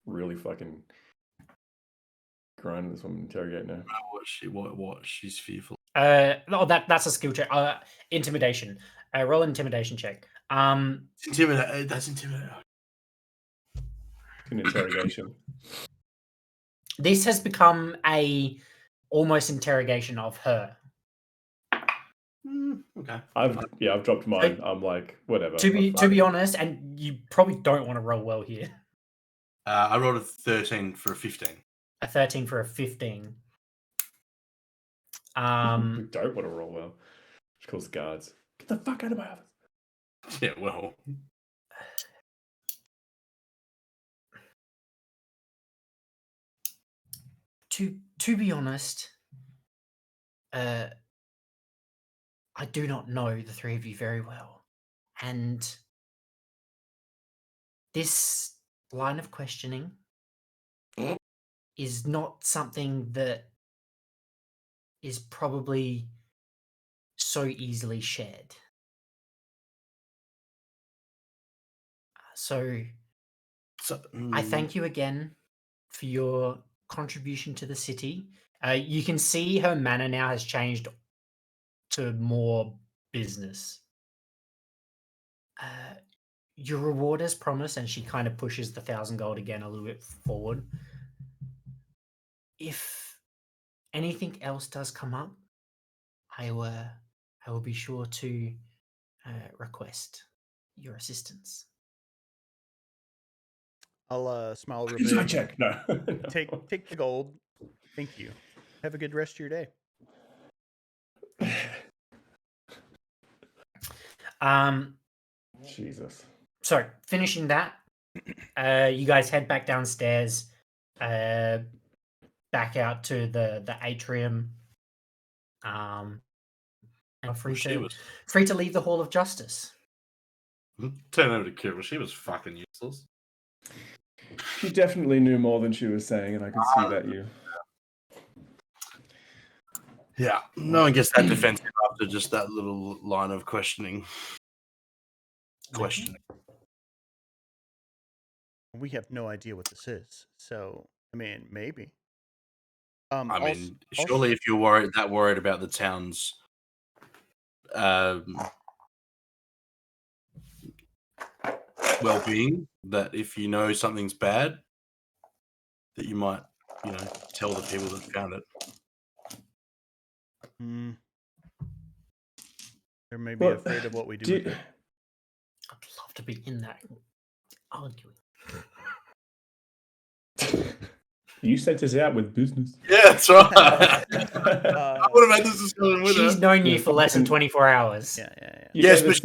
Really fucking grinding this woman interrogate now. What she's fearful. That's a skill check. Intimidation. Roll an intimidation check. Intimidate. That's intimidate. An interrogation. This has become a almost interrogation of her. Okay. I've dropped mine. I'm like, whatever. To be honest, and you probably don't want to roll well here. I rolled a 13 for a 15. A 13 for a 15. We don't want to roll well. She calls the guards. Get the fuck out of my office. Yeah, well. To be honest, I do not know the three of you very well, and this line of questioning is not something that is probably so easily shared. So I thank you again for your contribution to the city. You can see her manner now has changed to more business. Your reward as promised, and she kind of pushes the 1,000 gold again a little bit forward. If anything else does come up, I will be sure to request your assistance. I'll smile a Use my bit. check. No. Take the gold. Thank you. Have a good rest of your day. Jesus. So finishing that, you guys head back downstairs, back out to the atrium. And free to leave the Hall of Justice. Turn over to Kira. She was fucking useless. She definitely knew more than she was saying, and I could see that you. Yeah, no one gets that defensive after just that little line of questioning. We have no idea what this is, so I mean, maybe. Surely if you're worried about the town's well-being, that if you know something's bad, that you might, tell the people that found it. They may be afraid of what we do. I'd love to be in that arguing. You sent us out with business. Yeah, that's right. I would have had this discussion with her. She's known you for less than 24 hours. Yeah. Yes, but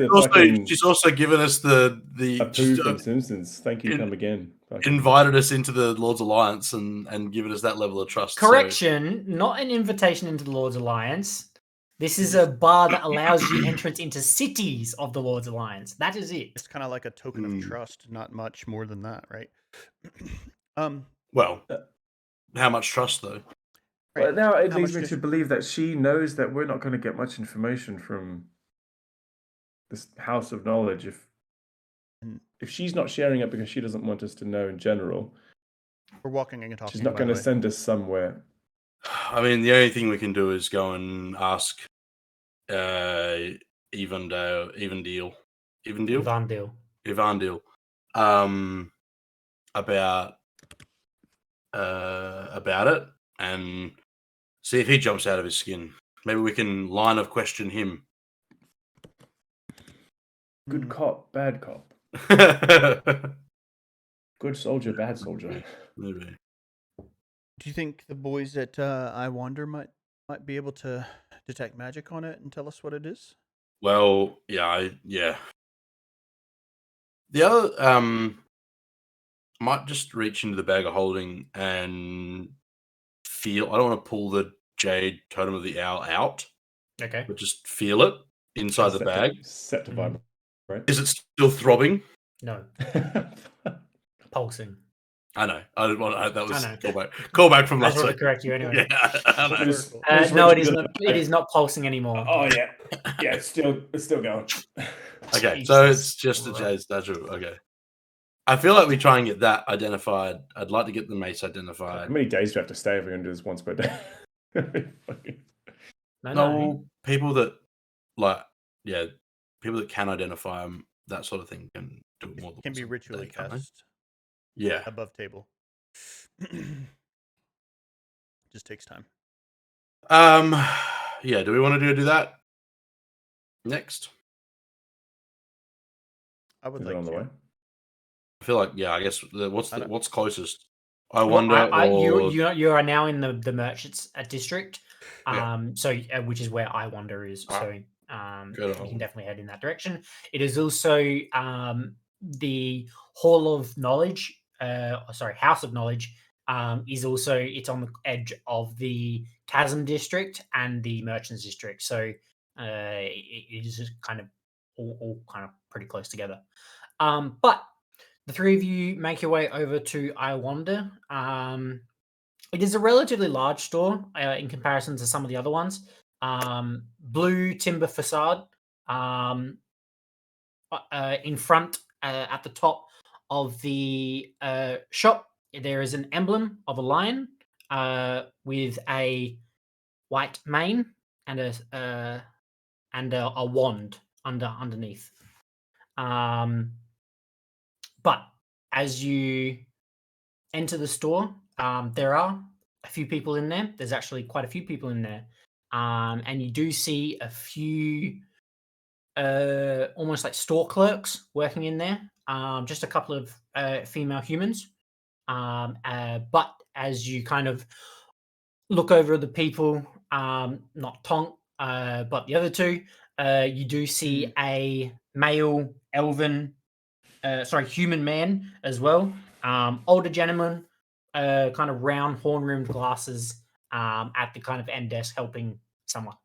she's also given us the approved from Simpsons. Thank you. Come again. Invited us into the Lord's Alliance and given us that level of trust. Correction, not an invitation into the Lord's Alliance. This is a bar that allows you entrance into cities of the Lord's Alliance. That is it. It's kind of like a token of trust, not much more than that, right? Well, how much trust though? Well, now it leads me to believe that she knows that we're not going to get much information from this house of knowledge. If she's not sharing it because she doesn't want us to know in general, we're walking and talking. She's not going to send us somewhere. I mean, the only thing we can do is go and ask Evandil about it and see if he jumps out of his skin. Maybe we can line of question him. Good cop, bad cop. Good soldier, bad soldier. Maybe. Do you think the boys at I Wander might be able to detect magic on it and tell us what it is? Well, yeah. The other, might just reach into the bag of holding and feel. I don't want to pull the jade totem of the owl out, Okay. but just feel it inside the bag. Set to vibrate, right? Is it still throbbing? No. Pulsing. I know. That was I know. callback from I just last want to week. correct you anyway. Yeah, I know. No, it is not. It is not pulsing anymore. Oh yeah, yeah. It's still going. Okay, so Jesus it's just a Christ. jade statue. Okay. I feel like we try and get that identified. I'd like to get the mace How identified. many days do we have to stay if we're going to do this once per day? No. People that people that can identify them, that sort of thing, can do it more than Can be once a ritually day, can't they? cast Yeah. above table. Just takes time. Yeah. Do we want to do that next? I would Is like it on the to. way? I feel like I guess what's closest? I Well, wonder. you are now in the merchants district, Yeah. so which is where I Wonder is. Alright. So Good you on. can definitely head in that direction. It is also the Hall of Knowledge. House of Knowledge. Is also it's on the edge of the Chasm district and the Merchants district. So it is just kind of all kind of pretty close together. But the three of you make your way over to I Wonder. It is a relatively large store in comparison to some of the other ones. Blue timber facade. In front, at the top of the shop, there is an emblem of a lion with a white mane and a wand underneath. But as you enter the store, there are a few people in there. There's actually quite a few people in there. And you do see a few almost like store clerks working in there. Just a couple of female humans. But as you kind of look over the people, not Tonk, but the other two, you do see a male elven human man as well. Older gentleman, kind of round horn rimmed glasses, at the kind of end desk helping someone.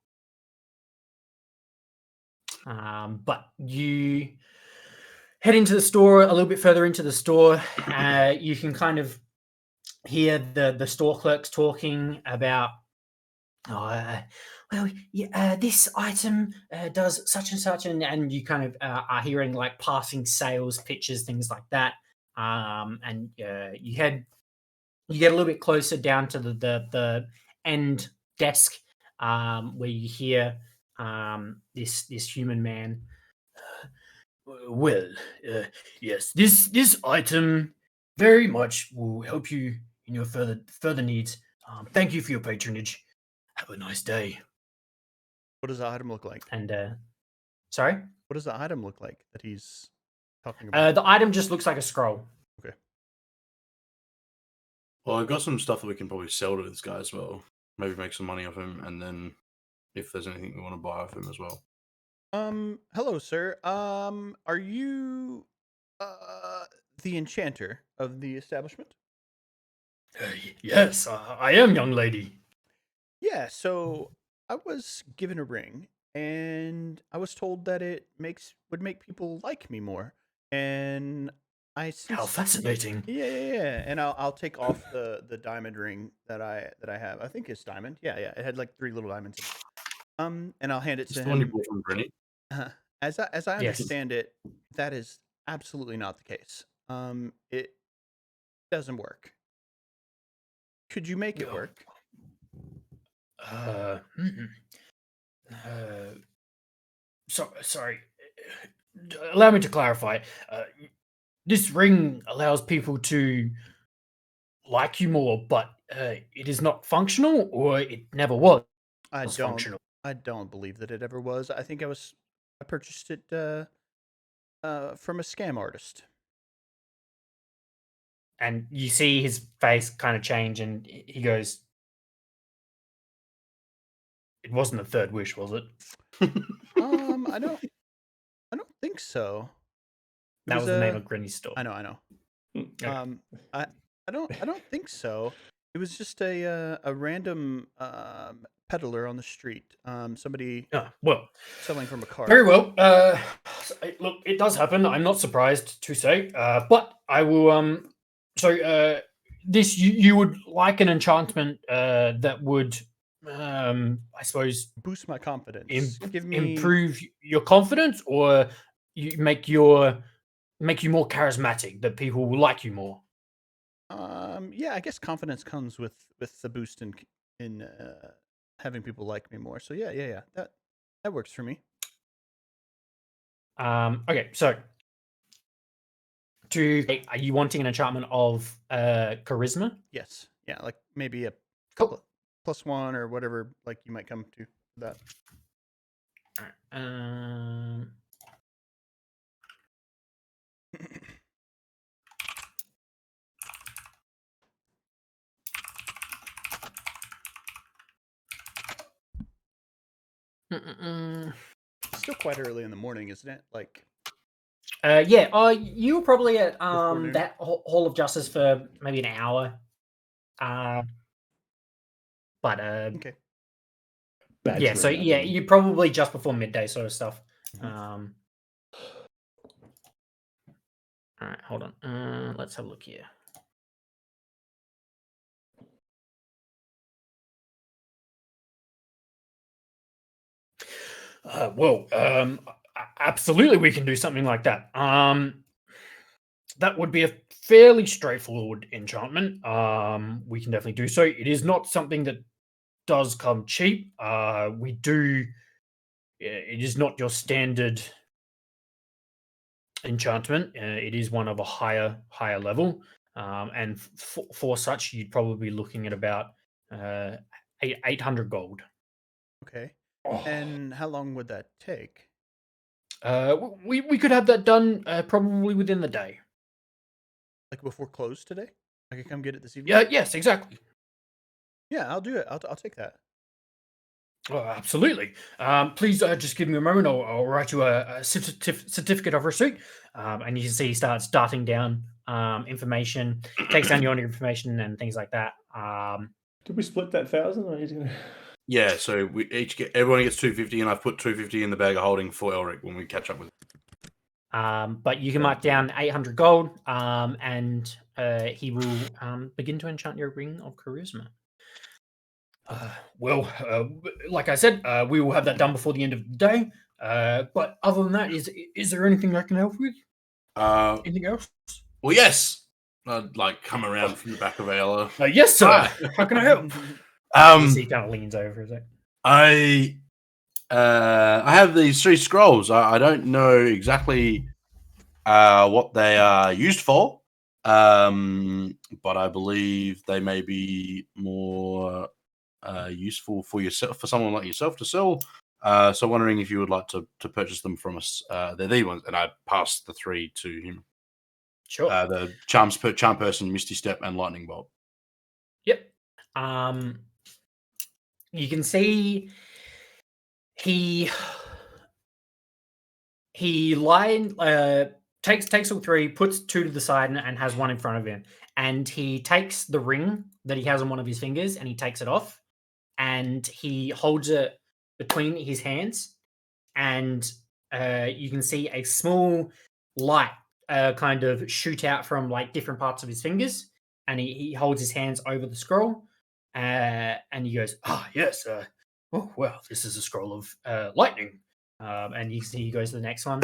But you head into the store a little bit further into the store. You can kind of hear the store clerks talking about, this item does such and such, and you kind of are hearing like passing sales pitches, things like that. And you get a little bit closer down to the end desk, where you hear this human man. Well, yes, this item very much will help you in your further needs. Thank you for your patronage. Have a nice day. What does the item look like? And sorry, What does the item look like that he's talking about? the item just looks like a scroll. Okay. Well, I've got some stuff that we can probably sell to this guy as well. Maybe make some money off him, and then if there's anything we want to buy off him as well. Hello, sir. Are you the enchanter of the establishment? Yes, I am, young lady. Yeah, so I was given a ring, and I was told that it would make people like me more. And I How fascinating. Yeah. And I'll take off the diamond ring that I have. I think it's diamond. Yeah. It had like 3 little diamonds. And I'll hand it It's to the one you him. bought from Brenny. As I Yes. understand it, that is absolutely not the case. It doesn't work. Could you make it No. work? Sorry. Allow me to clarify. This ring allows people to like you more, but it is not functional, or it never was functional. I don't believe that it ever was. I think I purchased it from a scam artist. And you see his face kind of change, and he goes, "It wasn't a third wish, was it?" I don't think so. That was the name of Grinny's store. I know. Okay. I don't think so. It was just a random peddler on the street. Somebody Well, selling from a cart. very well. Look, it does happen. I'm not surprised to say. But I will. This you would like an enchantment that would, I suppose, Boost my confidence. Give me improve your confidence, or you make you more charismatic, that people will like you more. Yeah, I guess confidence comes with the boost in having people like me more. So yeah. That works for me. Okay, so are you wanting an enchantment of charisma? Yes. Yeah, like maybe a Cool. +1 or whatever like you might come to that. All right. It's still quite early in the morning, isn't it? Like Yeah. You were probably at Before noon? that Hall of Justice for maybe an hour. But okay. yeah. So Badgering yeah, everyone. you're probably just before midday sort of stuff. Mhm. All right. Hold on. Let's have a look here. Absolutely, we can do something like that. That would be a fairly straightforward enchantment. We can definitely do so. It is not something that does come cheap. We do. It is not your standard enchantment. It is one of a higher level, and for such, you'd probably be looking at about 800 gold. Okay. Oh, And how long would that take? We could have that done probably within the day. Like before close today? I could come get it this evening? Yeah. Yes. Exactly. Yeah, I'll do it. I'll take that. Oh, absolutely. Please just give me a moment. I'll write you a certificate of receipt. And you can see he starts darting down information, takes down your information and things like that. did we split that 1,000? Or he's gonna... Yeah, so we everyone gets 250, and I've put 250 in the bag of holding for Elric when we catch up with him. But you can mark down 800 gold, and he will begin to enchant your ring of charisma. Like I said, we will have that done before the end of the day. But other than that, is there anything I can help with? Anything else? Well, yes. I'd like come around from the back of Ayla. Yes, sir. Hi. How can I help? He kind of leans over for a sec. I have these 3 scrolls. I don't know exactly what they are used for, but I believe they may be more useful for yourself, for someone like yourself to sell. So wondering if you would like to purchase them from us. They're the ones, and I passed the 3 to him. Sure. The charm person, Misty Step, and Lightning Bolt. Yep. You can see he takes all 3, puts 2 to the side, and has 1 in front of him. And he takes the ring that he has on one of his fingers, and he takes it off, and he holds it between his hands, and you can see a small light kind of shoot out from like different parts of his fingers, and he holds his hands over the scroll, and he goes, yes, oh well, this is a scroll of lightning. And you can see he goes to the next one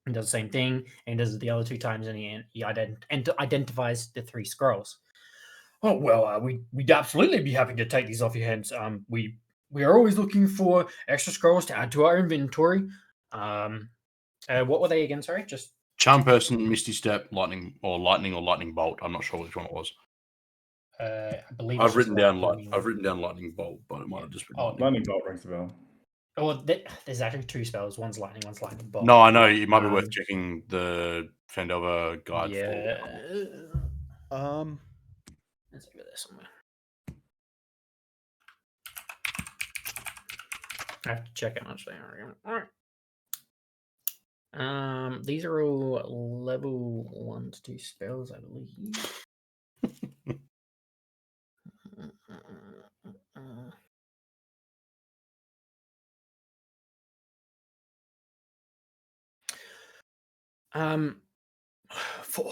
and does the same thing, and does it the other 2 times, and he identifies the 3 scrolls. Oh well, we'd absolutely be happy to take these off your hands. We are always looking for extra scrolls to add to our inventory. What were they again? Sorry, just Charm person, Misty Step, lightning or lightning bolt. I'm not sure which one it was. I believe I've written down lightning bolt, but it might have just been lightning. Lightning bolt rings the bell. Oh, there's actually 2 spells. One's lightning bolt. No, I know. It might be worth checking the Fandelver guide. Yeah. Let's go there somewhere. I have to check how much they are. All right. These are all level 1 to 2 spells, I believe.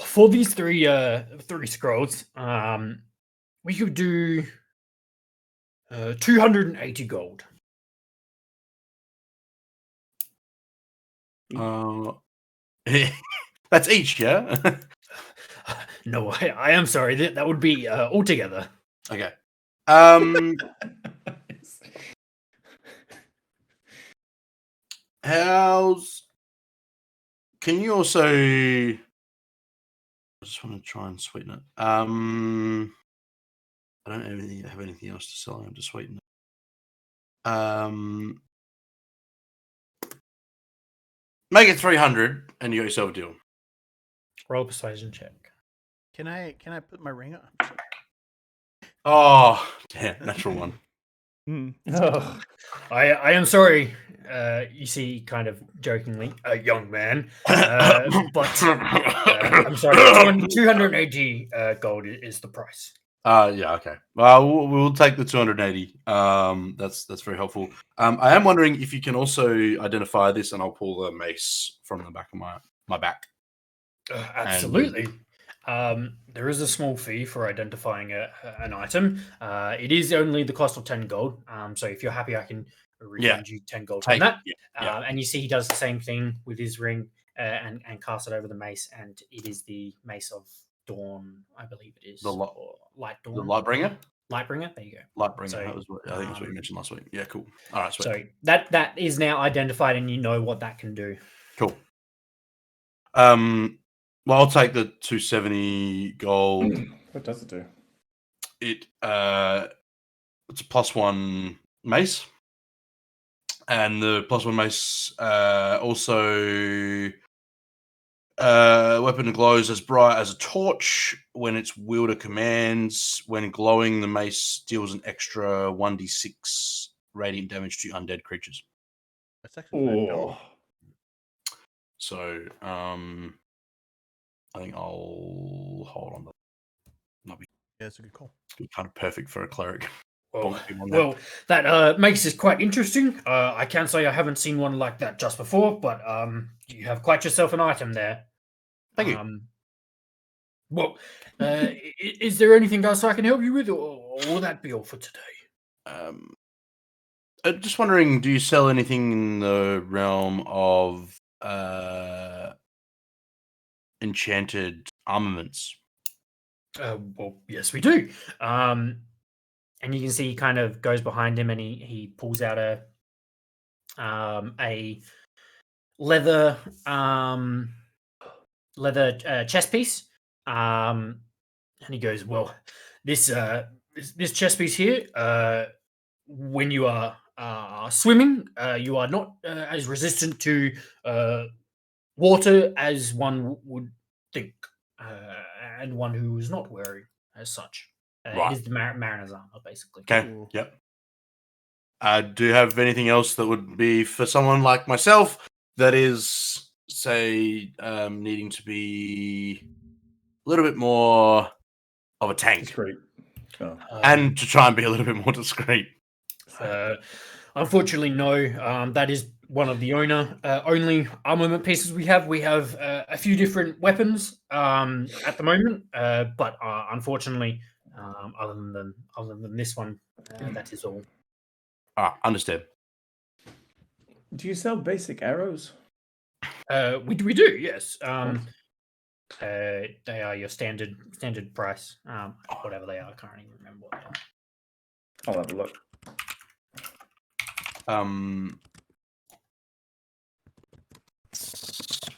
For these three scrolls, we could do 280 gold. That's each, yeah? No, I am sorry. That would be altogether. Okay. Can you also... I just want to try and sweeten it. I don't have anything else to sell. I have to sweeten it. Make it 300 and you got yourself a deal. Roll a persuasion check. Can I put my ring on? Oh, damn, natural one. Oh. I am sorry. You see, kind of jokingly, a young man. But I'm sorry. 280 gold is the price. Yeah, okay. Well, we'll take the 280. That's very helpful. I am wondering if you can also identify this, and I'll pull the mace from the back of my back. Absolutely. There is a small fee for identifying an item. It is only the cost of 10 gold. So if you're happy, I can refund you 10 gold on that. Yeah. And you see he does the same thing with his ring and cast it over the mace, and it is the Mace of Dawn, I believe it is. Or Light Dawn. The Lightbringer? Lightbringer, there you go. Lightbringer, So, I think that's what you mentioned last week. Yeah, cool. All right, sweet. So that is now identified, and you know what that can do. Cool. Well, I'll take the 270 gold. What does it do? It's a +1 mace, and the +1 mace also weapon glows as bright as a torch when its wielder commands. When glowing, the mace deals an extra 1d6 radiant damage to undead creatures. That's actually Oh. So, I think I'll hold on. Might be it's a good call. kind of perfect for a cleric. That makes it quite interesting. I can say I haven't seen one like that just before, but you have quite yourself an item there. Thank you. Well, is there anything else I can help you with, or will that be all for today? Just wondering, do you sell anything in the realm of enchanted armaments? Well, yes, we do. And you can see he kind of goes behind him, and he pulls out a leather chess piece, and he goes, "Well, this chess piece here, when you are swimming, you are not as resistant to water as one would think, and one who is not wearing as such. Right. It is the mariner's armor, basically." Okay. Ooh. Yep. Do you have anything else that would be for someone like myself that is, say, needing to be a little bit more of a tank? Discreet. Oh. And to try and be a little bit more discreet. Unfortunately, no. That is one of the only armament pieces we have. We have a few different weapons at the moment, but unfortunately, other than this one, that is all. Understand. Do you sell basic arrows? We do, yes. They are your standard price, whatever they are. I can't even remember what they are. I'll have a look.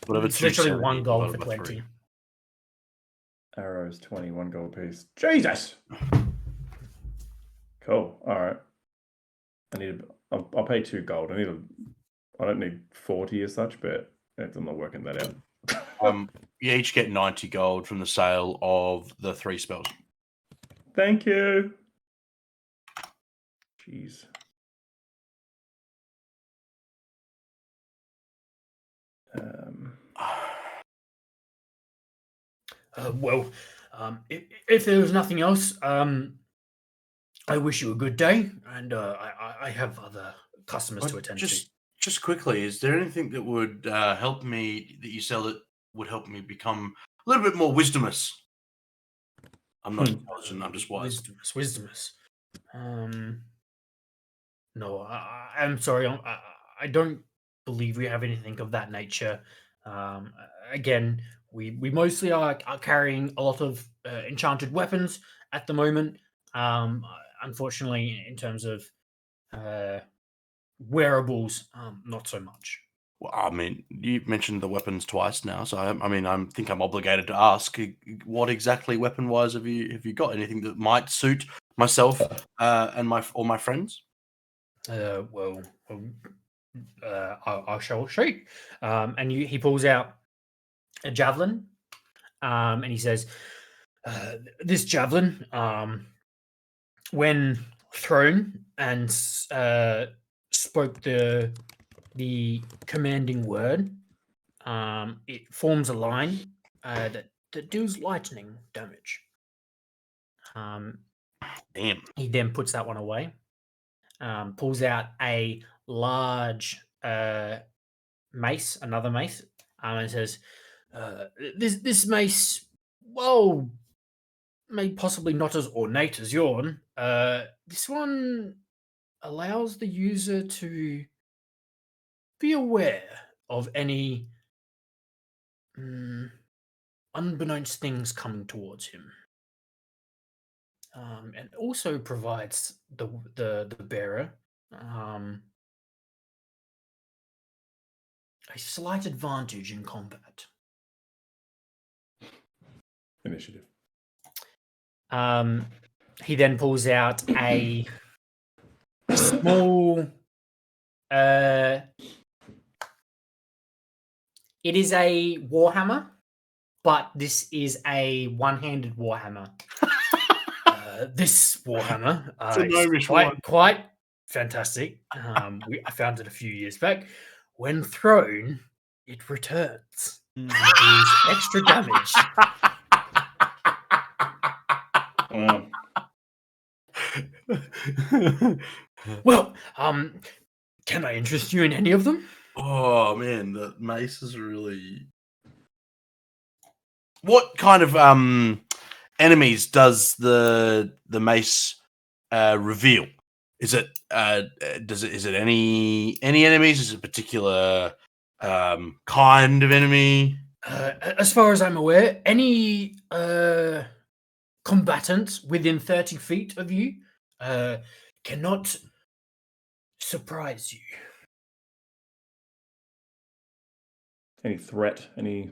Whatever. It's literally 270 1 gold for divided by 20. 3. Arrows, 21 gold piece. Jesus. Cool. All right. I'll pay 2 gold. I don't need 40 as such, but I'm not working that out. You each get 90 gold from the sale of the 3 spells. Thank you. Jeez. If there was nothing else, I wish you a good day, and I have other customers to attend to. Just quickly, is there anything that would help me that you sell that would help me become a little bit more wisdomous? I'm not intelligent. I'm just wise. Wisdomous. No, I'm sorry. I don't believe we have anything of that nature. Again, we mostly are carrying a lot of enchanted weapons at the moment. Unfortunately, in terms of wearables, not so much. Well, I mean, you mentioned the weapons twice now, so I think I'm obligated to ask, what exactly weapon-wise have you got? Anything that might suit myself and my friends? I shall show you. And he pulls out a javelin, and he says, "This javelin, when thrown and spoke the commanding word, it forms a line that deals lightning damage." Damn. He then puts that one away, pulls out a large mace, another mace, and says, "This mace, well, may possibly not as ornate as yours. This one allows the user to be aware of any unbeknownst things coming towards him, and also provides the bearer a slight advantage in combat." Initiative. He then pulls out a small. It is a warhammer, but this is a one-handed warhammer. This warhammer is quite fantastic. I found it a few years back. When thrown, it returns and deals extra damage. Well, can I interest you in any of them? Oh man, the mace is really. What kind of enemies does the mace reveal? Is it is it any enemies? Is it a particular kind of enemy? As far as I'm aware, any combatant within 30 feet of you cannot surprise you. Any threat? Any?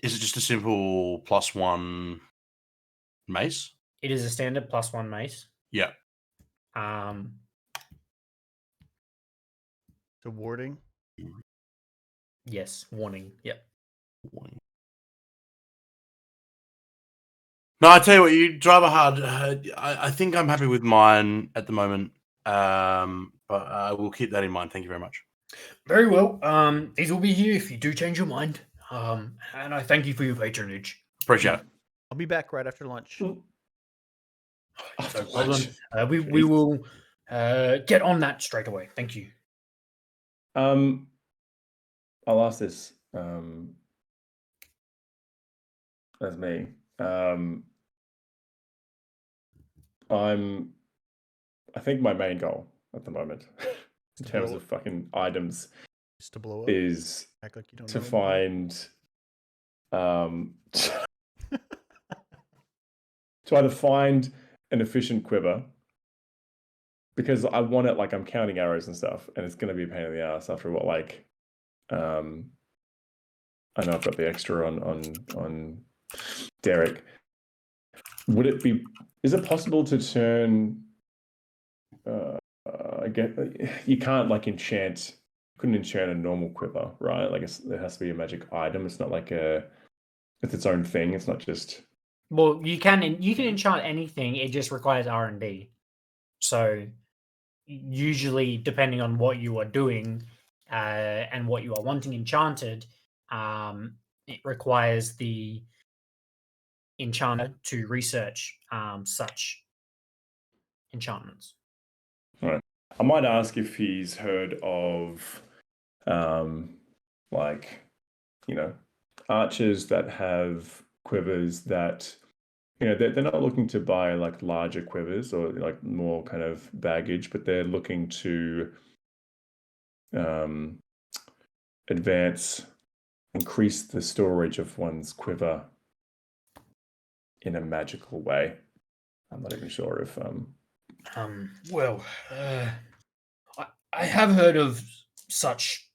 Is it just a simple +1 mace? It is a standard +1 mace. Yeah. So warding? Yes, warning. Yep. Warning. No, I tell you what, you drive a hard. I think I'm happy with mine at the moment, but I will keep that in mind. Thank you very much. Very well. These will be here if you do change your mind. And I thank you for your patronage. Appreciate it. I'll be back right after lunch. No problem. We will get on that straight away. Thank you. I'll ask this as me. I think my main goal at the moment, in terms of fucking items, is to blow up. Is act like you don't to know find to either find an efficient quiver, because I want it like I'm counting arrows and stuff, and it's going to be a pain in the ass after what, like, I know I've got the extra on Derek. Is it possible to turn? You can't couldn't enchant a normal quiver, right? Like there has to be a magic item. It's not like it's its own thing. It's not just. Well, you can enchant anything. It just requires R&D. So usually, depending on what you are doing and what you are wanting enchanted, it requires the enchanter to research such enchantments. All right. I might ask if he's heard of, like, archers that have quivers that, they're not looking to buy like larger quivers or like more kind of baggage, but they're looking to increase the storage of one's quiver in a magical way. I'm not even sure if Well, I have heard of such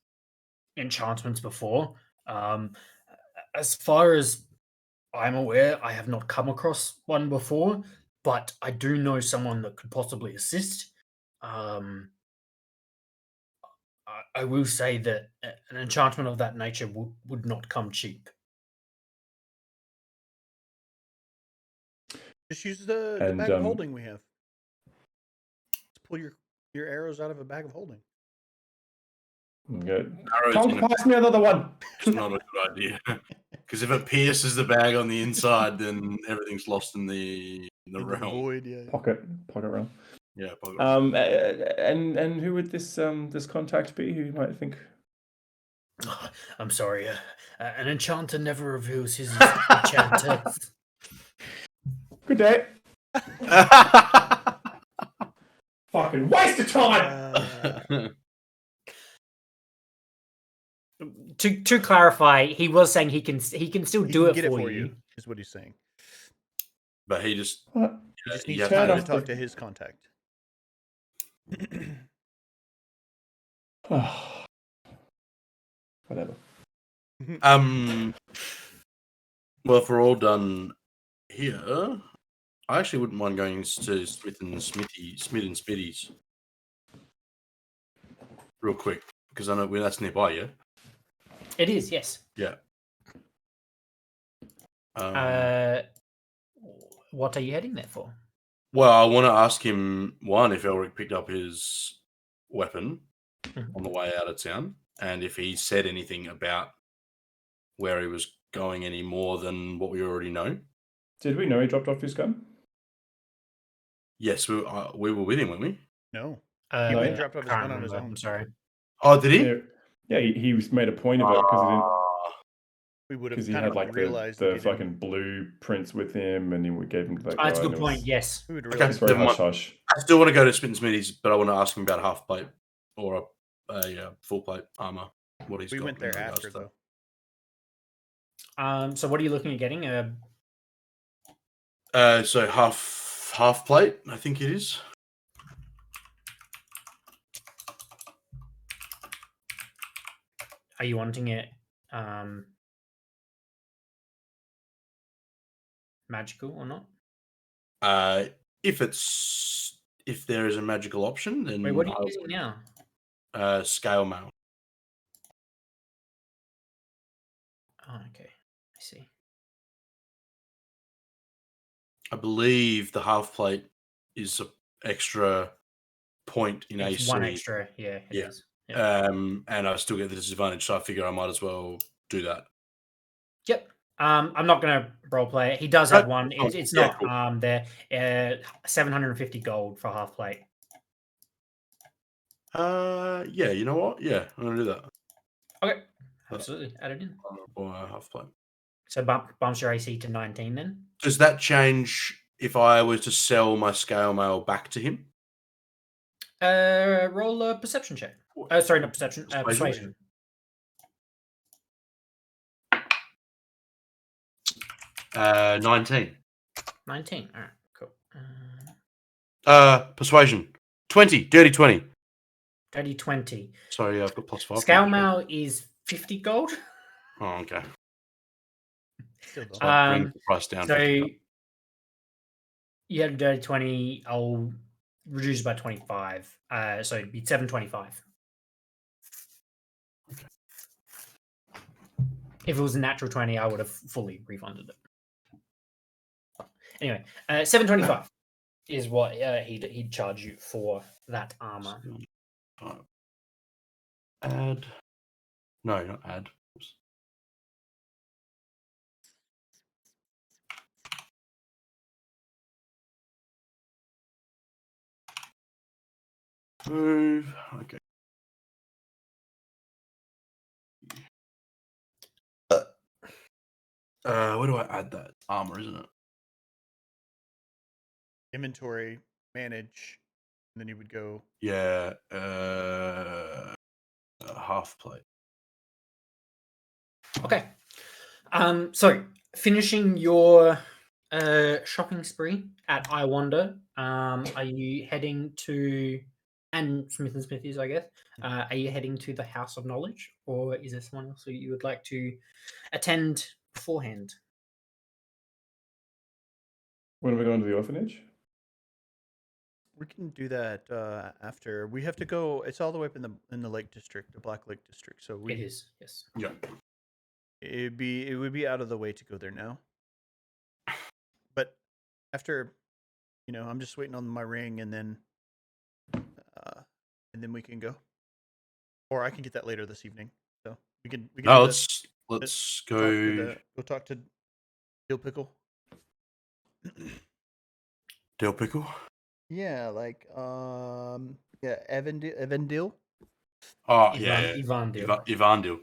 enchantments before. As far as I'm aware, I have not come across one before, but I do know someone that could possibly assist. I will say that an enchantment of that nature would not come cheap. Just use the And, bag of holding we have. Let's pull your arrows out of a bag of holding. good. Arrows Tom, in a- pass me another one. It's not a good idea. Because if it pierces the bag on the inside, then everything's lost in the In the realm. void, yeah. Pocket realm. Yeah. And who would this contact be? Who you might think? I'm sorry, an enchanter never reveals his enchanters. Good day. Fucking waste of time. To clarify, he was saying he can still do it get for you. is what he's saying. But he just What? He just you needs have time to- to talk to his contact. Whatever. Well, if we're all done here, I actually wouldn't mind going to Smith and Smitty's real quick because I know that's nearby. Yeah. It is, yes. Yeah. What are you heading there for? Well, I want to ask him one if Elric picked up his weapon on the way out of town, and if he said anything about where he was going any more than what we already know. Did we know he dropped off his gun? Yes, we were with him, weren't we? No. No, He yeah. dropped off his Can't gun on his remember, own. I'm sorry. Oh, did he? Yeah, he made a point of it We would because have he kind had of like realized the he didn't. fucking blueprints with him, and we gave him that. Oh, that's a guy, good and it point. was- Yes. We would Okay. It's very Never hush mind. hush. I still want to go to Smith and Smitty's, but I want to ask him about a half plate or a full plate armor. What he's We got went there in regards after to that. though. So what are you looking at getting? So half plate, I think it is. Are you wanting it magical or not? If there is a magical option, then Wait, what are you using now? Scale mail. Oh, okay. I see. I believe the half plate is an extra point in It's AC. one extra. Yeah, it Yeah. is. Yep. And I still get the disadvantage, so I figure I might as well do that. Yep. I'm not going to role play it. He does have one. It's Yeah, not cool. there. 750 gold for half plate. Yeah, you know what? Yeah, I'm gonna do that. Okay. Absolutely. Add it in. Or half plate. So bumps your AC to 19 then? Does that change if I was to sell my scale mail back to him? Roll a perception check. Sorry, not perception. Persuasion. 19. 19. All right, cool. Persuasion. 20. Dirty 20. Dirty 20. Sorry, I've got +5. Scale mail is 50 gold. Oh, okay. Still though. So I bring the price down. So 50. you had a dirty 20. I'll reduce by 25. So it'd be 725. Okay. If it was a natural 20, I would have fully refunded it. Anyway, 725 is what he'd charge you for that armor. Add. No, not add. Oops. Move. Okay. Where do I add that? Armor, isn't it? Inventory, manage, and then you would go. Yeah. Half plate. Okay. So finishing your shopping spree at I Wonder, are you heading to and Smith and Smithies, I guess? Are you heading to the House of Knowledge, or is there someone else who you would like to attend beforehand? When are we going to the orphanage? We can do that after. We have to go. It's all the way up in the Lake District, the Black Lake District. So It is, yes. Yeah. it would be out of the way to go there now. But after, I'm just waiting on my ring, and then we can go. Or I can get that later this evening. So we can. No, do that. let's Go go. talk to Dill Pickle. Dill pickle. Yeah, like Evan Dill. Oh Ivan Dill. Ivandil.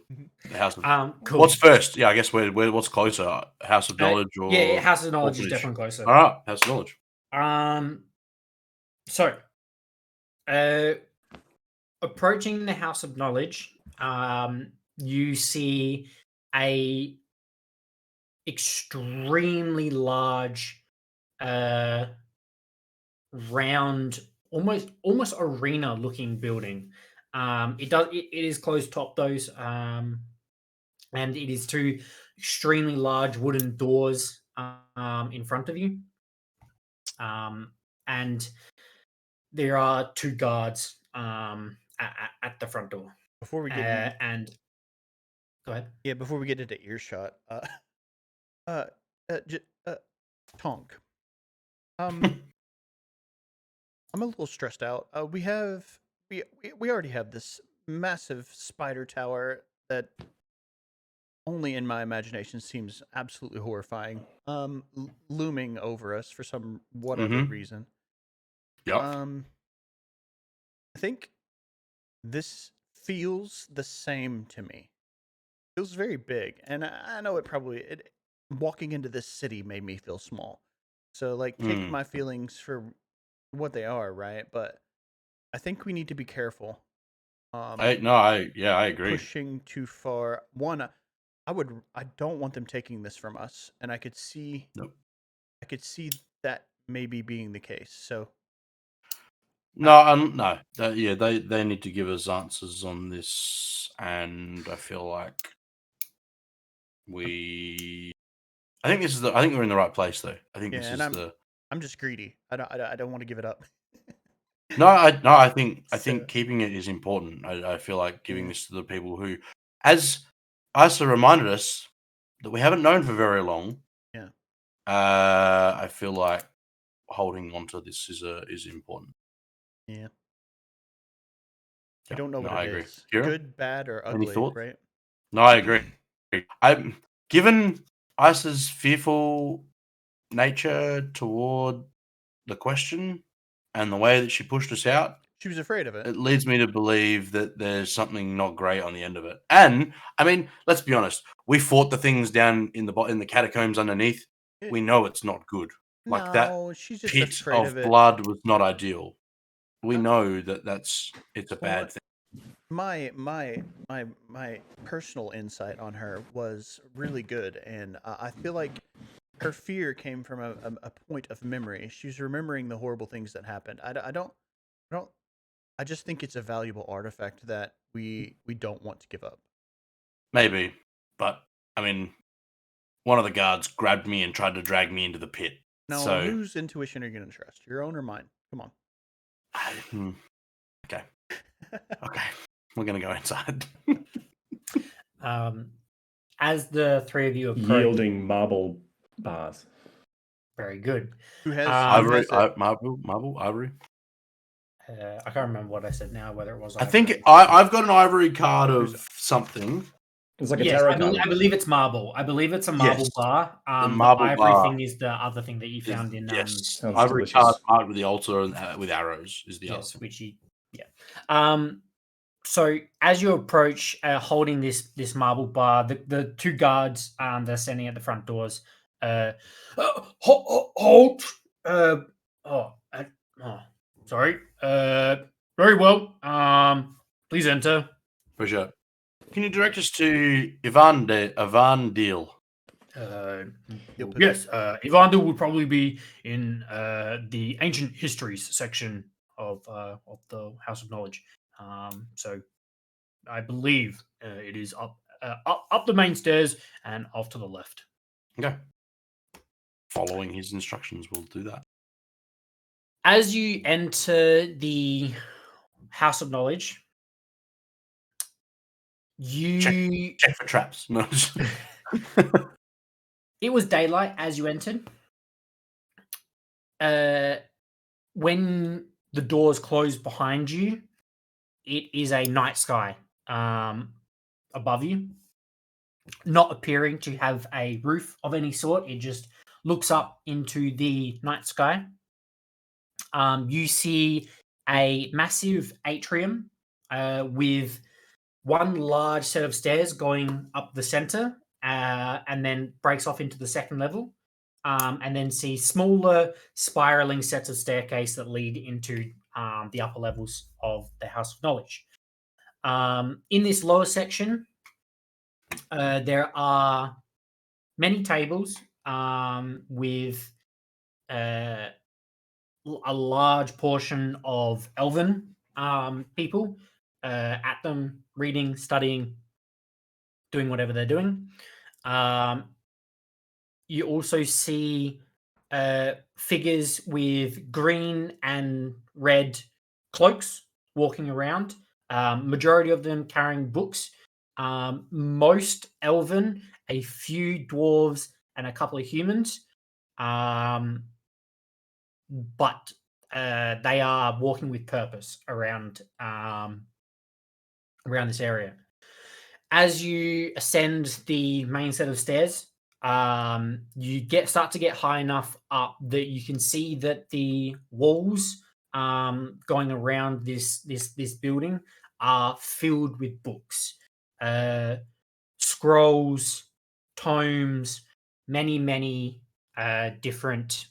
The House of. Cool. What's first? Yeah, I guess what's closer? House of Knowledge or yeah, House of Knowledge is Orphanage? definitely closer. All right, House of Knowledge. So, approaching the House of Knowledge, you see a extremely large, round, almost arena-looking building. It is closed top though, and it is two extremely large wooden doors in front of you. And there are two guards at the front door. Before we get and go ahead. Yeah, before we get into earshot, Tonk. I'm a little stressed out. We already have this massive spider tower that only in my imagination seems absolutely horrifying. Looming over us for some whatever reason. Yep. I think this feels the same to me. Feels very big, and I know walking into this city made me feel small. So take my feelings for what they are, right? But I think we need to be careful. I agree. Pushing too far. One, I don't want them taking this from us, and I could see that maybe being the case. So no. They need to give us answers on this, and I feel like I think we're in the right place though. I think I'm just greedy. I don't want to give it up. I think keeping it is important. I feel like giving this to the people who, as Isa reminded us, that we haven't known for very long. Yeah. I feel like holding on to this is important. Yeah. I don't know what I it agree. is. Kira? Good, bad, or ugly, Any thoughts? right? No, I agree. Given Isa's fearful nature toward the question and the way that she pushed us out, she was afraid of it. It leads me to believe that there's something not great on the end of it. And I mean, let's be honest. We fought the things down in the catacombs underneath. We know it's not good. Like that she's just pit afraid of it. blood was not ideal. We know it's a bad thing. My personal insight on her was really good, and I feel like her fear came from a point of memory. She's remembering the horrible things that happened. I just think it's a valuable artifact that we don't want to give up. Maybe, but I mean, one of the guards grabbed me and tried to drag me into the pit. Now, whose intuition are you going to trust? Your own or mine? Come on. Okay. Okay. We're going to go inside. As the three of you approach, Yielding marble bars. very good. Who has Ivory, marble, ivory. I can't remember what I said now, whether it was. I think I've got an ivory card of something. It's like a Yes, tarot I card. believe it's marble. I believe it's a marble Yes, bar. the The marble ivory bar thing is the other thing that you found in. Yes, Sounds ivory delicious. card marked with the altar and with arrows is the other. Yes, which you, yeah. So as you approach, holding this marble bar, the two guards that are standing at the front doors, halt. Sorry. Very well. Please enter. For sure. Can you direct us to Ivandil? Yes, Evander would probably be in the ancient histories section of the House of Knowledge. So I believe it is up the main stairs and off to the left. Okay. Following his instructions, we'll do that. As you enter the House of Knowledge, you Check for traps. No. it was daylight as you entered. When the doors closed behind you, it is a night sky above you, not appearing to have a roof of any sort. It just looks up into the night sky. You see a massive atrium with one large set of stairs going up the center and then breaks off into the second level. And then see smaller spiraling sets of staircase that lead into the upper levels of the House of Knowledge. In this lower section, there are many tables with a large portion of elven people at them, reading, studying, doing whatever they're doing. You also see figures with green and red cloaks walking around. Majority of them carrying books. Most elven, a few dwarves, and a couple of humans. But they are walking with purpose around this area. As you ascend the main set of stairs, you start to get high enough up that you can see that the walls going around this building are filled with books, scrolls, tomes, many different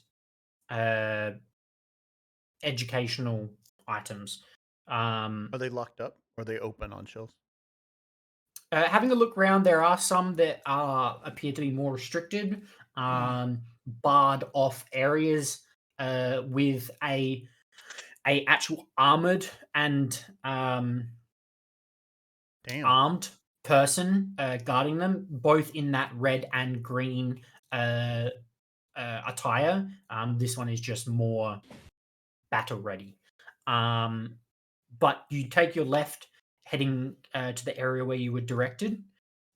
educational items. Are they locked up? Or are they open on shelves? Having a look around, there are some that appear to be more restricted, barred off areas with a actual armored and armed person guarding them, both in that red and green attire. This one is just more battle ready. But you take your left, heading to the area where you were directed,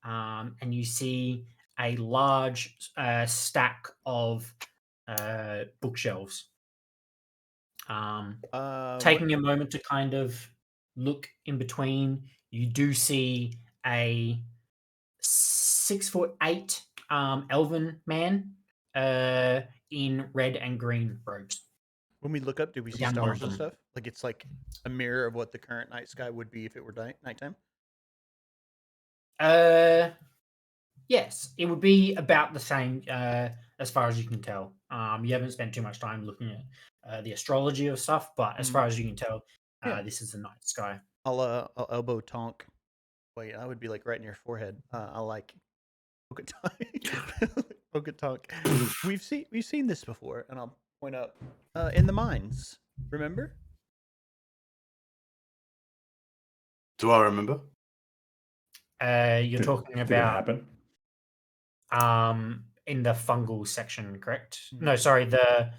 and you see a large stack of bookshelves. Taking a moment to kind of look in between, you do see a 6'8" elven man in red and green robes. When we look up, do we see Down one of stars and them. stuff? Like it's like a mirror of what the current night sky would be if it were nighttime? Yes, it would be about the same as far as you can tell. You haven't spent too much time looking at the astrology of stuff, but as far as you can tell, this is the night sky. I'll elbow Tonk. Wait, I would be like right in your forehead. I'll like poke a Tonk. We've seen this before, and I'll point out in the mines. Remember? Do I remember? You're talking Did it about happen? in the fungal section, correct? No, sorry, the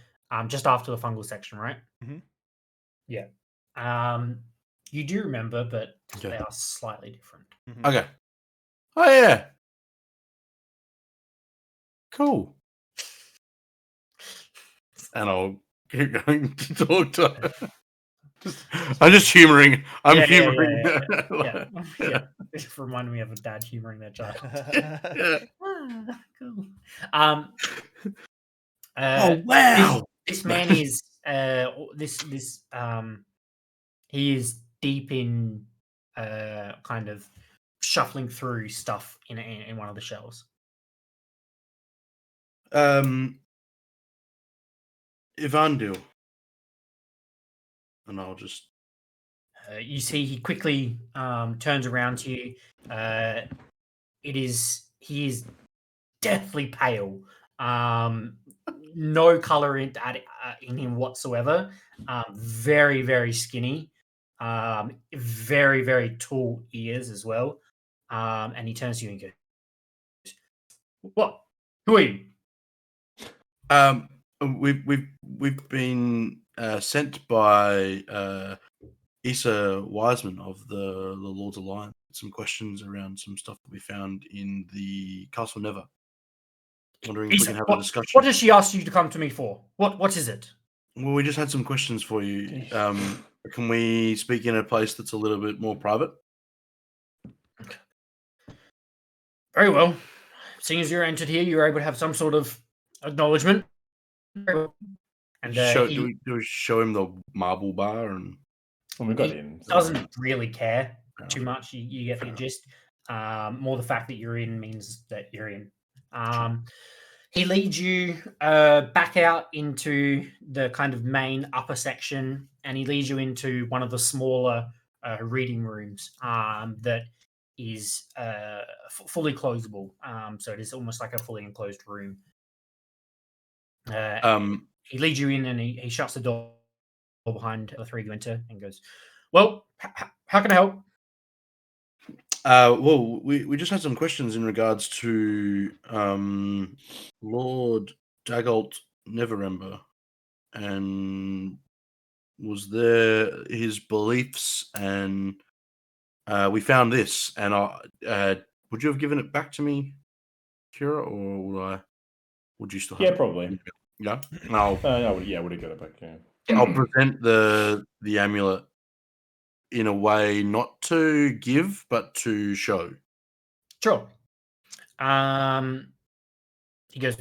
just after the fungal section, right? Mhm. Yeah. You do remember, but Okay. they are slightly different. Okay. Oh yeah. Cool. And I'll keep going to talk to her. I'm just humoring. I'm Yeah, humoring. Yeah. It reminded me of a dad humoring their child. Yeah. Cool. Oh wow! This man is he is deep in kind of shuffling through stuff in one of the shelves. Ivandil, and I'll just. You see, he quickly turns around to you. He is deathly pale. No color in him whatsoever. Very, very skinny. Very, very tall ears as well. And he turns to you and goes, "What? Who are you?" We've been sent by Issa Wiseman of the Lord's Alliance. Some questions around some stuff that we found in the Castle Never. Wondering if we can have a discussion. What does she ask you to come to me for? What is it? Well, we just had some questions for you. Can we speak in a place that's a little bit more private? Very well. Seeing as you're entered here, you're able to have some sort of acknowledgement. And do we show him the marble bar and? When we got he in, doesn't really care too Okay. much. You get the gist. More the fact that you're in means that you're in. He leads you back out into the kind of main upper section, and he leads you into one of the smaller reading rooms that is fully closable. So it is almost like a fully enclosed room. He leads you in, and he shuts the door behind the three of you enter and goes, "Well, how can I help?" Well, we just had some questions in regards to Lord Dagult Neverember, and was there his beliefs, and we found this, and would you have given it back to me, Kira, or would you still have Yeah, it? probably. Yeah, and I'll I would have got it back. Yeah. I'll present the amulet in a way not to give but to show. Sure. He goes,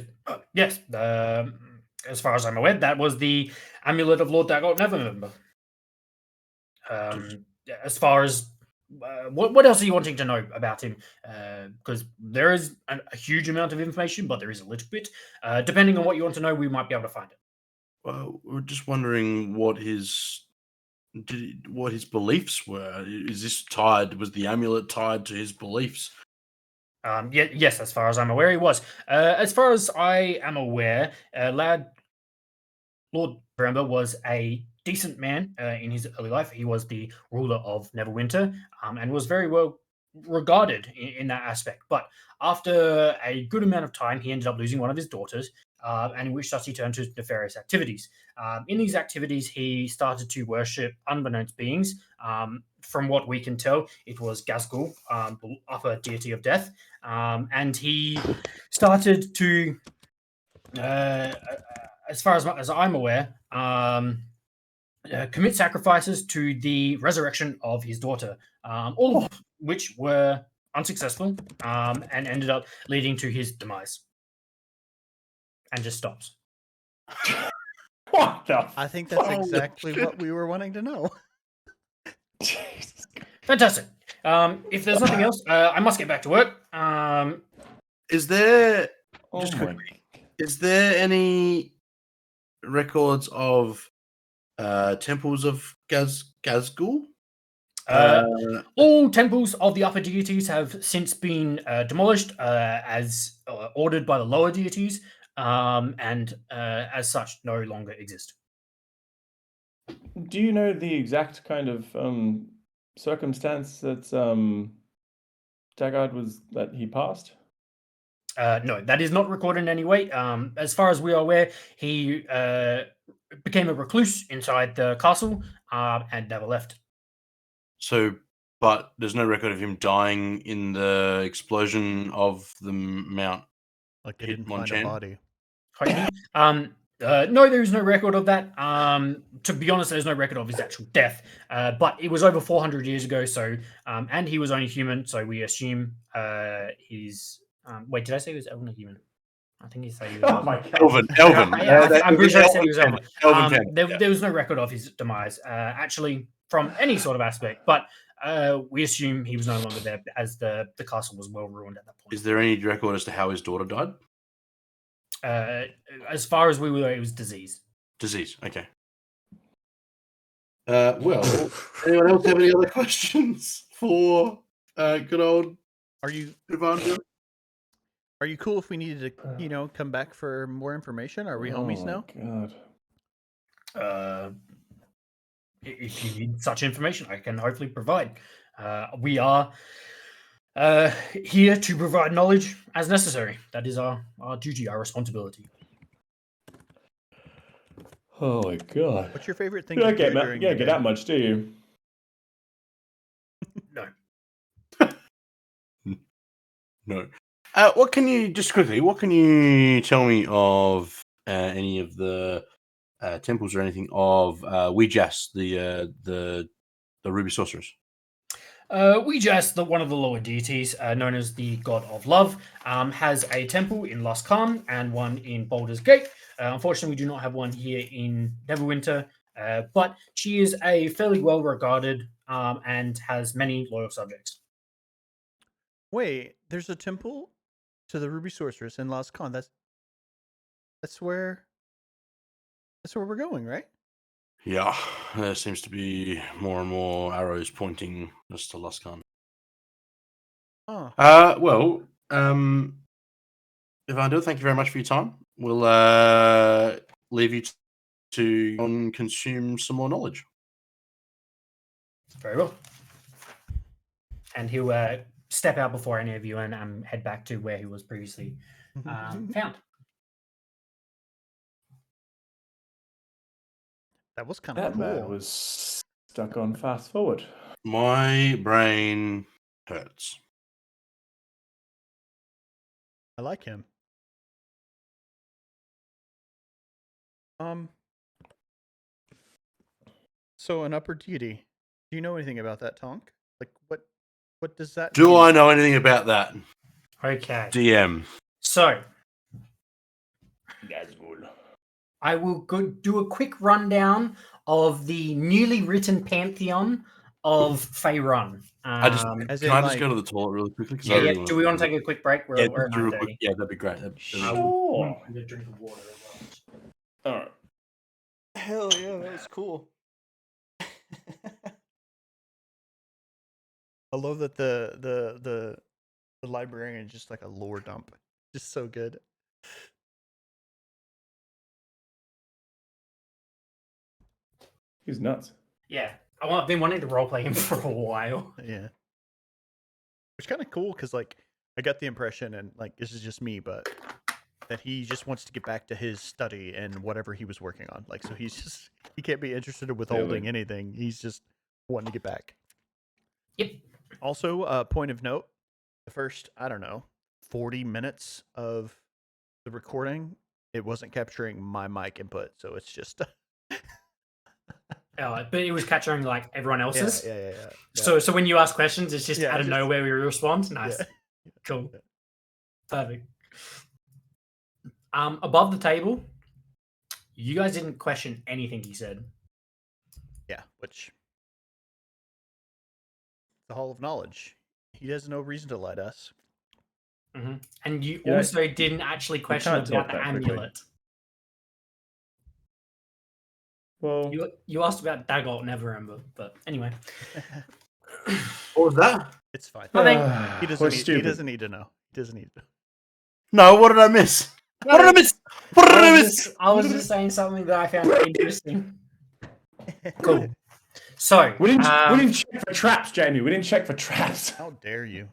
"Yes. As far as I'm aware, that was the amulet of Lord Dagot Neverember. As far as what else are you wanting to know about him? Because there is a huge amount of information, but there is a little bit. Depending on what you want to know, we might be able to find it." Well, we're just wondering what his beliefs were. Is this tied? Was the amulet tied to his beliefs? Yes, as far as I'm aware, he was. As far as I am aware, Lord Neverember was a decent man in his early life. He was the ruler of Neverwinter and was very well regarded in that aspect. But after a good amount of time, he ended up losing one of his daughters, and in which thus he turned to nefarious activities. In these activities, he started to worship unbeknownst beings. From what we can tell, it was Gazgul, the upper deity of death, and he started to as far as I'm aware, commit sacrifices to the resurrection of his daughter, all of which were unsuccessful and ended up leading to his demise. And just stops. What the? I think that's Holy exactly shit. what we were wanting to know. Jesus. Fantastic. If there's nothing else, I must get back to work. Is there Oh Just my. is there any records of temples of Gazgul? All temples of the upper deities have since been demolished as ordered by the lower deities, and as such, no longer exist. Do you know the exact kind of circumstance that Dagard was that he passed? No, that is not recorded in any way. As far as we are aware, he became a recluse inside the castle and never left. So, but there's no record of him dying in the explosion of the Mount. Like they Hit didn't find a Monchan? body. Pardon me? No, there is no record of that. To be honest, there's no record of his actual death. But it was over 400 years ago. So, and he was only human. So we assume he's. Wait, did I say he was elven or human? I think he said he was. Oh my god. Elven. Yeah, I'm pretty sure I said he was elven. Elven. There was no record of his demise, actually, from any sort of aspect. But we assume he was no longer there, as the castle was well ruined at that point. Is there any record as to how his daughter died? As far as we were, it was disease. Disease. Okay. Well, anyone else have any other questions for good old Are you Evander? Are you cool if we needed to, come back for more information? Are we homies now? God. If you need such information, I can hopefully provide. We are here to provide knowledge as necessary. That is our duty, our responsibility. Oh my god. What's your favorite thing You to don't do get, during you the don't get day? that much, do you? No. What can you tell me of any of the temples or anything of Ouijas, the ruby sorceress? Ouijas, one of the lower deities, known as the god of love, has a temple in Lost Khan and one in Baldur's Gate. Unfortunately, we do not have one here in Neverwinter, but she is a fairly well regarded and has many loyal subjects. Wait, there's a temple to the Ruby Sorceress in Lost Khan. That's where we're going, right? Yeah, there seems to be more and more arrows pointing us to Luskan. Oh, Well, Evander, thank you very much for your time. We'll leave you to go and consume some more knowledge. Very well. And he'll step out before any of you and head back to where he was previously found. that was kind of That cool. man was stuck on fast forward. My brain hurts. I like him. So an upper deity. Do you know anything about that, Tonk? Like what does that Do mean? I know anything about that? Okay. DM. So That's good. I will do a quick rundown of the newly written pantheon of Faerun. I just As can in, I just like- go to the toilet really quickly? 'Cause I Yeah, really yeah. wanna- Do we want to take a quick break? We're Yeah, at just real 9:30. quick. Yeah, that'd be great. That'd be Sure. I'm gonna drink of water as All right. Hell yeah, that was cool. I love that the librarian is just like a lore dump. Just so good. He's nuts. Yeah, I've been wanting to roleplay him for a while. Yeah. It's kind of cool because like I got the impression, and like this is just me, but that he just wants to get back to his study and whatever he was working on. Like, so he can't be interested in withholding Clearly. anything. He's just wanting to get back. Yep. Also, point of note, the first, 40 minutes of the recording, it wasn't capturing my mic input. So it's just. But it was capturing like everyone else's. Yeah. So when you ask questions, it's just out of just- nowhere we respond. Nice. Yeah. Cool. Perfect. Above the table, you guys didn't question anything he said. Yeah, which. The Hall of Knowledge. He has no reason to lie to us. Mm-hmm. And you Yeah, also didn't actually question can't about talk the that quickly. amulet. Well, You asked about Daggett, never remember. But anyway, What was that? It's fine. I think He we're doesn't stupid. need to know. He doesn't need to. No, what did I miss? What did I miss? What did I miss? I was just saying something that I found interesting. Cool. So we didn't check for traps, Jamie. We didn't check for traps. How dare you?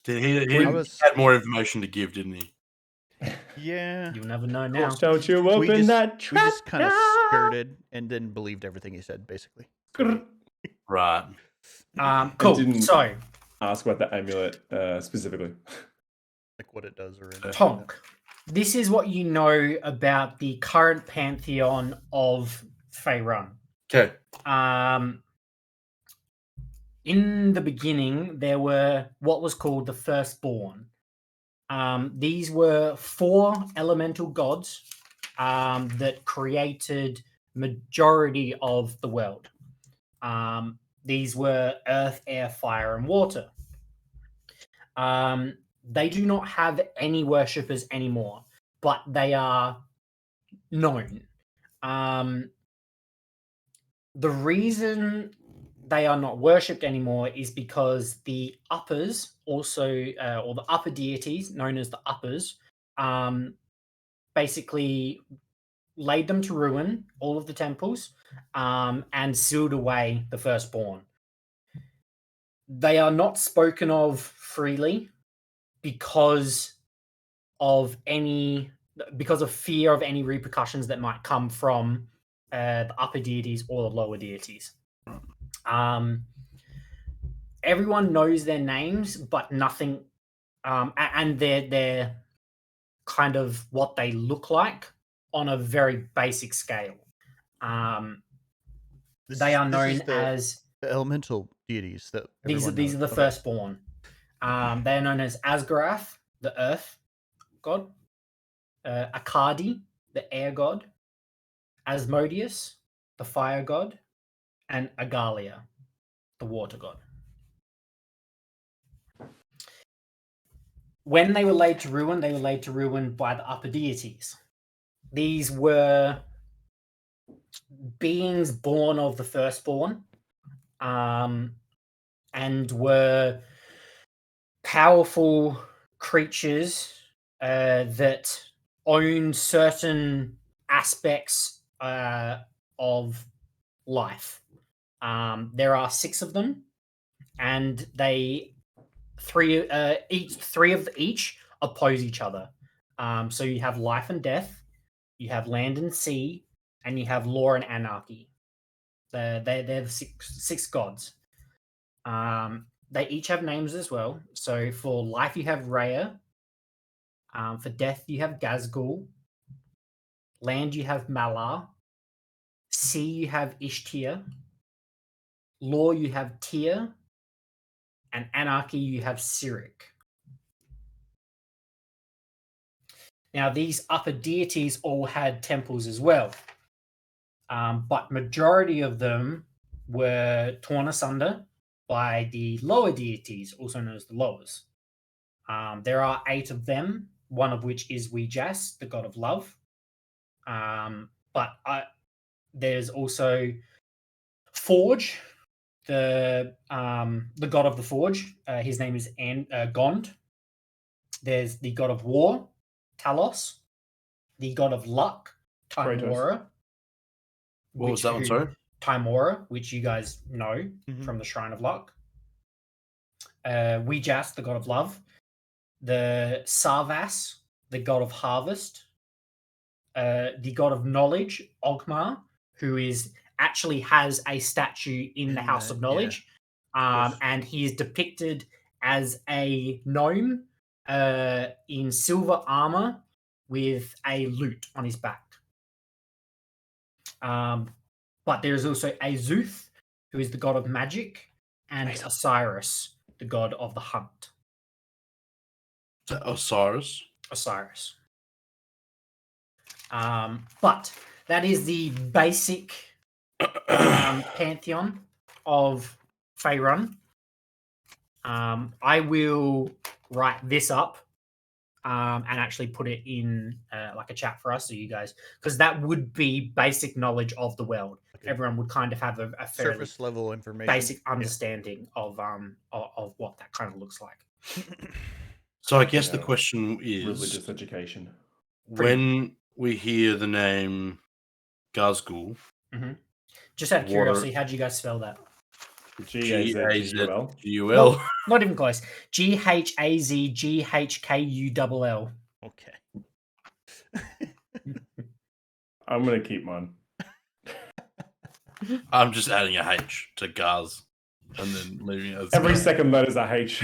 He I was- had more information to give, didn't he? Yeah. you'll never know now. Don't you open that We trap? just kind of skirted and then believed everything he said, basically. Right. Cool. didn't- So Ask about the amulet specifically. Like what it does or anything. Tonk, this is what you know about the current pantheon of Faerun. Okay. In the beginning, there were what was called the Firstborn. These were 4 elemental gods that created majority of the world. These were earth, air, fire, and water. They do not have any worshippers anymore, but they are known. The reason they are not worshipped anymore is because the uppers also, or the upper deities known as the uppers, basically laid them to ruin, all of the temples, and sealed away the firstborn. They are not spoken of freely because of fear of any repercussions that might come from the upper deities or the lower deities. Everyone knows their names, but nothing, and they're kind of what they look like on a very basic scale. They are known as the elemental deities that these are the Okay. firstborn. They are known as Asgarath, the earth god, Akkadi, the air god, Asmodeus, the fire god, and Agalia, the water god. When they were laid to ruin, they were laid to ruin by the upper deities. These were beings born of the firstborn, and were powerful creatures that own certain aspects of life. There are 6 of them, and they three of each oppose each other. So you have life and death, you have land and sea, and you have law and anarchy. They're the six gods. They each have names as well. So for life, you have Rhea. For death, you have Gazgul. Land, you have Malar. Sea, you have Ishtir. Law, you have Tyr. And anarchy, you have Cyric. Now, these upper deities all had temples as well. But majority of them were torn asunder by the lower deities, also known as the lowers. There are 8 of them, one of which is Weejas, the god of love. But there's also Forge, the god of the Forge. His name is Gond. There's the god of war, Talos. The god of luck, Timora. What was that one, sorry? Timora, which you guys know from the Shrine of Luck. Weejas, the god of love. The Sarvas, the god of harvest. The god of knowledge, Ogmar, who actually has a statue in the House of Knowledge. And he is depicted as a gnome in silver armor with a lute on his back. But there is also Azuth, who is the god of magic, and Osiris, the god of the hunt. Is that Osiris? Osiris. But that is the basic pantheon of Faerun. I will write this up and actually put it in like a chat for us, so you guys, because that would be basic knowledge of the world. Okay. Everyone would kind of have a fairly surface level information, basic understanding of what that kind of looks like. So I guess the question is religious education. When we hear the name Gazgul, just out of curiosity, how do you guys spell that? G-A-Z-G-U-L. No, not even close. G-H-A-Z-G-H-K-U-L-L. Okay. I'm going to keep mine. I'm just adding a H to Gaz and then leaving it as Every Gaz. second letter is a H.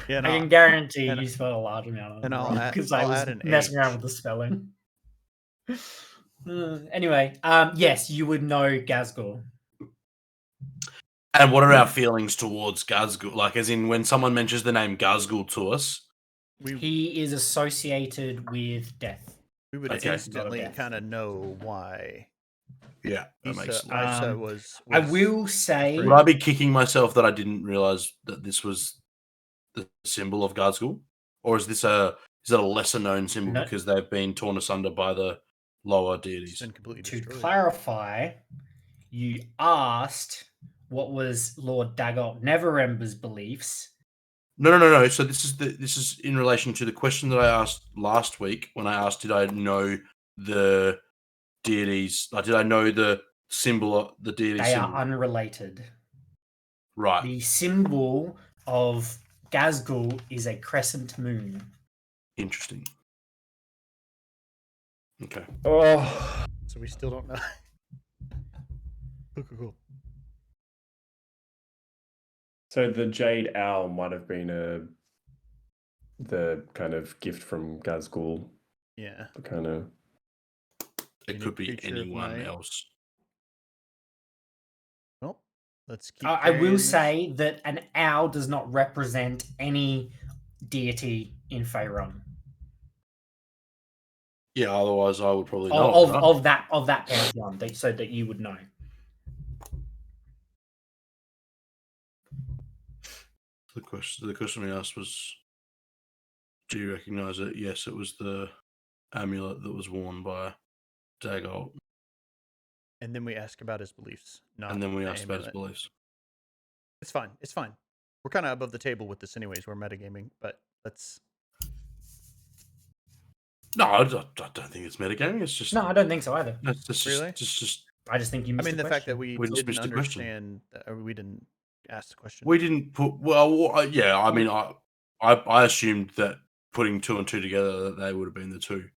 Yeah, I can no, guarantee and- you spelled a large amount of and them I'll wrong add- because I I'll was add an messing around H. with the spelling. Anyway, yes, you would know Gazgul. And what are our feelings towards Gazgul? Like, as in, when someone mentions the name Gazgul to us, He is associated with death. we would Okay. instantly Death. kind of know why yeah, that Issa, makes. Um, was. I will say, Would I be kicking myself that I didn't realize that this was the symbol of Gazgul, or is that a lesser known symbol No. because they've been torn asunder by the lower it's deities? been completely to destroyed. clarify, you asked what was Lord Daggett Neverember's beliefs. No. So this is in relation to the question that I asked last week when I asked, did I know the deities? Like, did I know the symbol of the deity They symbol? are unrelated. Right. The symbol of Gazgul is a crescent moon. Interesting. Okay. Oh, So we still don't know. Cool. so the jade owl might have been the kind of gift from Gazgul. Yeah. The kind of It Unique could be creature of anyone night. else. Well, let's keep. I carrying will this. say that an owl does not represent any deity in Faerun. Yeah, otherwise I would probably know. Of, Right? of that pantheon, so that you would know. The question we asked was, do you recognize it? Yes, it was the amulet that was worn by Daggett. And then we ask about his beliefs. Not And then we the asked about his amulet. beliefs. It's fine. It's fine. We're kind of above the table with this, anyways. We're metagaming, but let's. No, I don't think it's metagaming. It's just No, I don't think so either. Really? just I just think you I missed mean, the fact that question. we just didn't missed the question. understand, we didn't ask the question. we didn't put. Well, yeah. I mean, I assumed that putting two and two together that they would have been the two.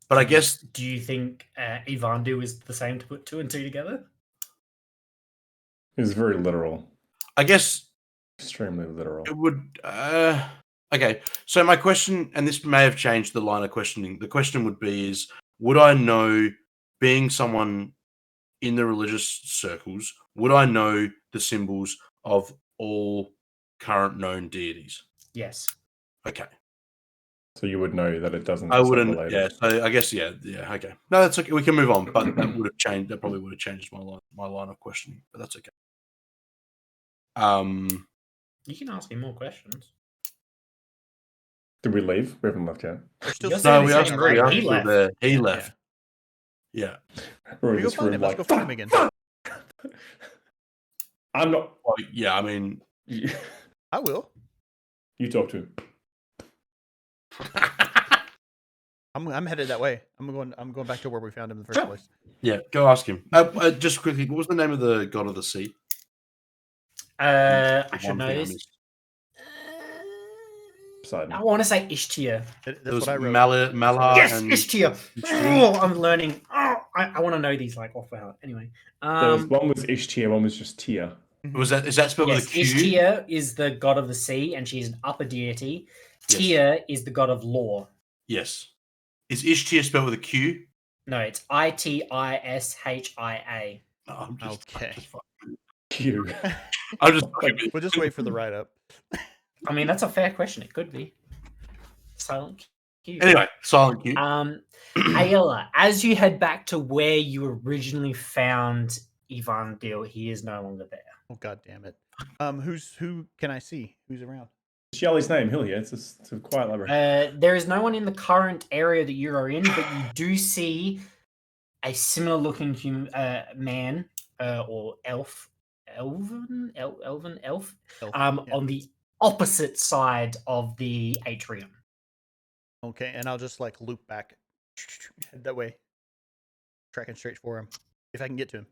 But I guess Do you think Ivandu is the same to put two and two together? is very literal, I guess extremely literal. it would. Okay, so my question, and this may have changed the line of questioning. The question would be: is would I know, being someone in the religious circles, would I know the symbols of all current known deities? Yes. Okay, So you would know that it doesn't. I it's not wouldn't. related. Yeah, so I guess yeah. Okay, no, that's okay. We can move on. But that would have changed. That probably would have changed my line of questioning. But that's okay. You can ask me more questions. Did we leave? We haven't left yet. We're still You're sitting No, saying in the the same, same right? room, He still left. there. He Yeah, left. Yeah. We're in We go this find room him. Let's like, go find him again. I'm not. Well, yeah. I mean, I will. You talk to him. I'm headed that way. I'm going back to where we found him in the first place. yeah. Go ask him. Just quickly, what was the name of the god of the sea? I The should one know thing I this. missed. Poseidon. I want to say Ishtir. It That's was what I wrote. Malar Yes, and Ishtir. Oh, I'm learning. Oh, I want to know these like off by heart. Anyway, There was one was Ishtir, one was just Tyr. is that spelled yes, with a Q? Ishtir is the god of the sea, and she's an upper deity. Yes. Tyr is the god of law. Yes. Is Ishtir spelled with a Q? No, it's Itishia. No, I'm just Okay. Q. I'm just We'll just wait for the write up. I mean, that's a fair question. It could be silent Q. Anyway, silent Q. Ayla, as you head back to where you originally found Ivan Deal, he is no longer there. Oh god damn it. Who can I see? Who's around? Shelly's name, Hillier. It's a quiet library. There is no one in the current area that you are in, but you do see a similar looking man or elf, Elf, yeah. on the opposite side of the atrium. Okay, and I'll just like loop back head that way, tracking straight for him if I can get to him.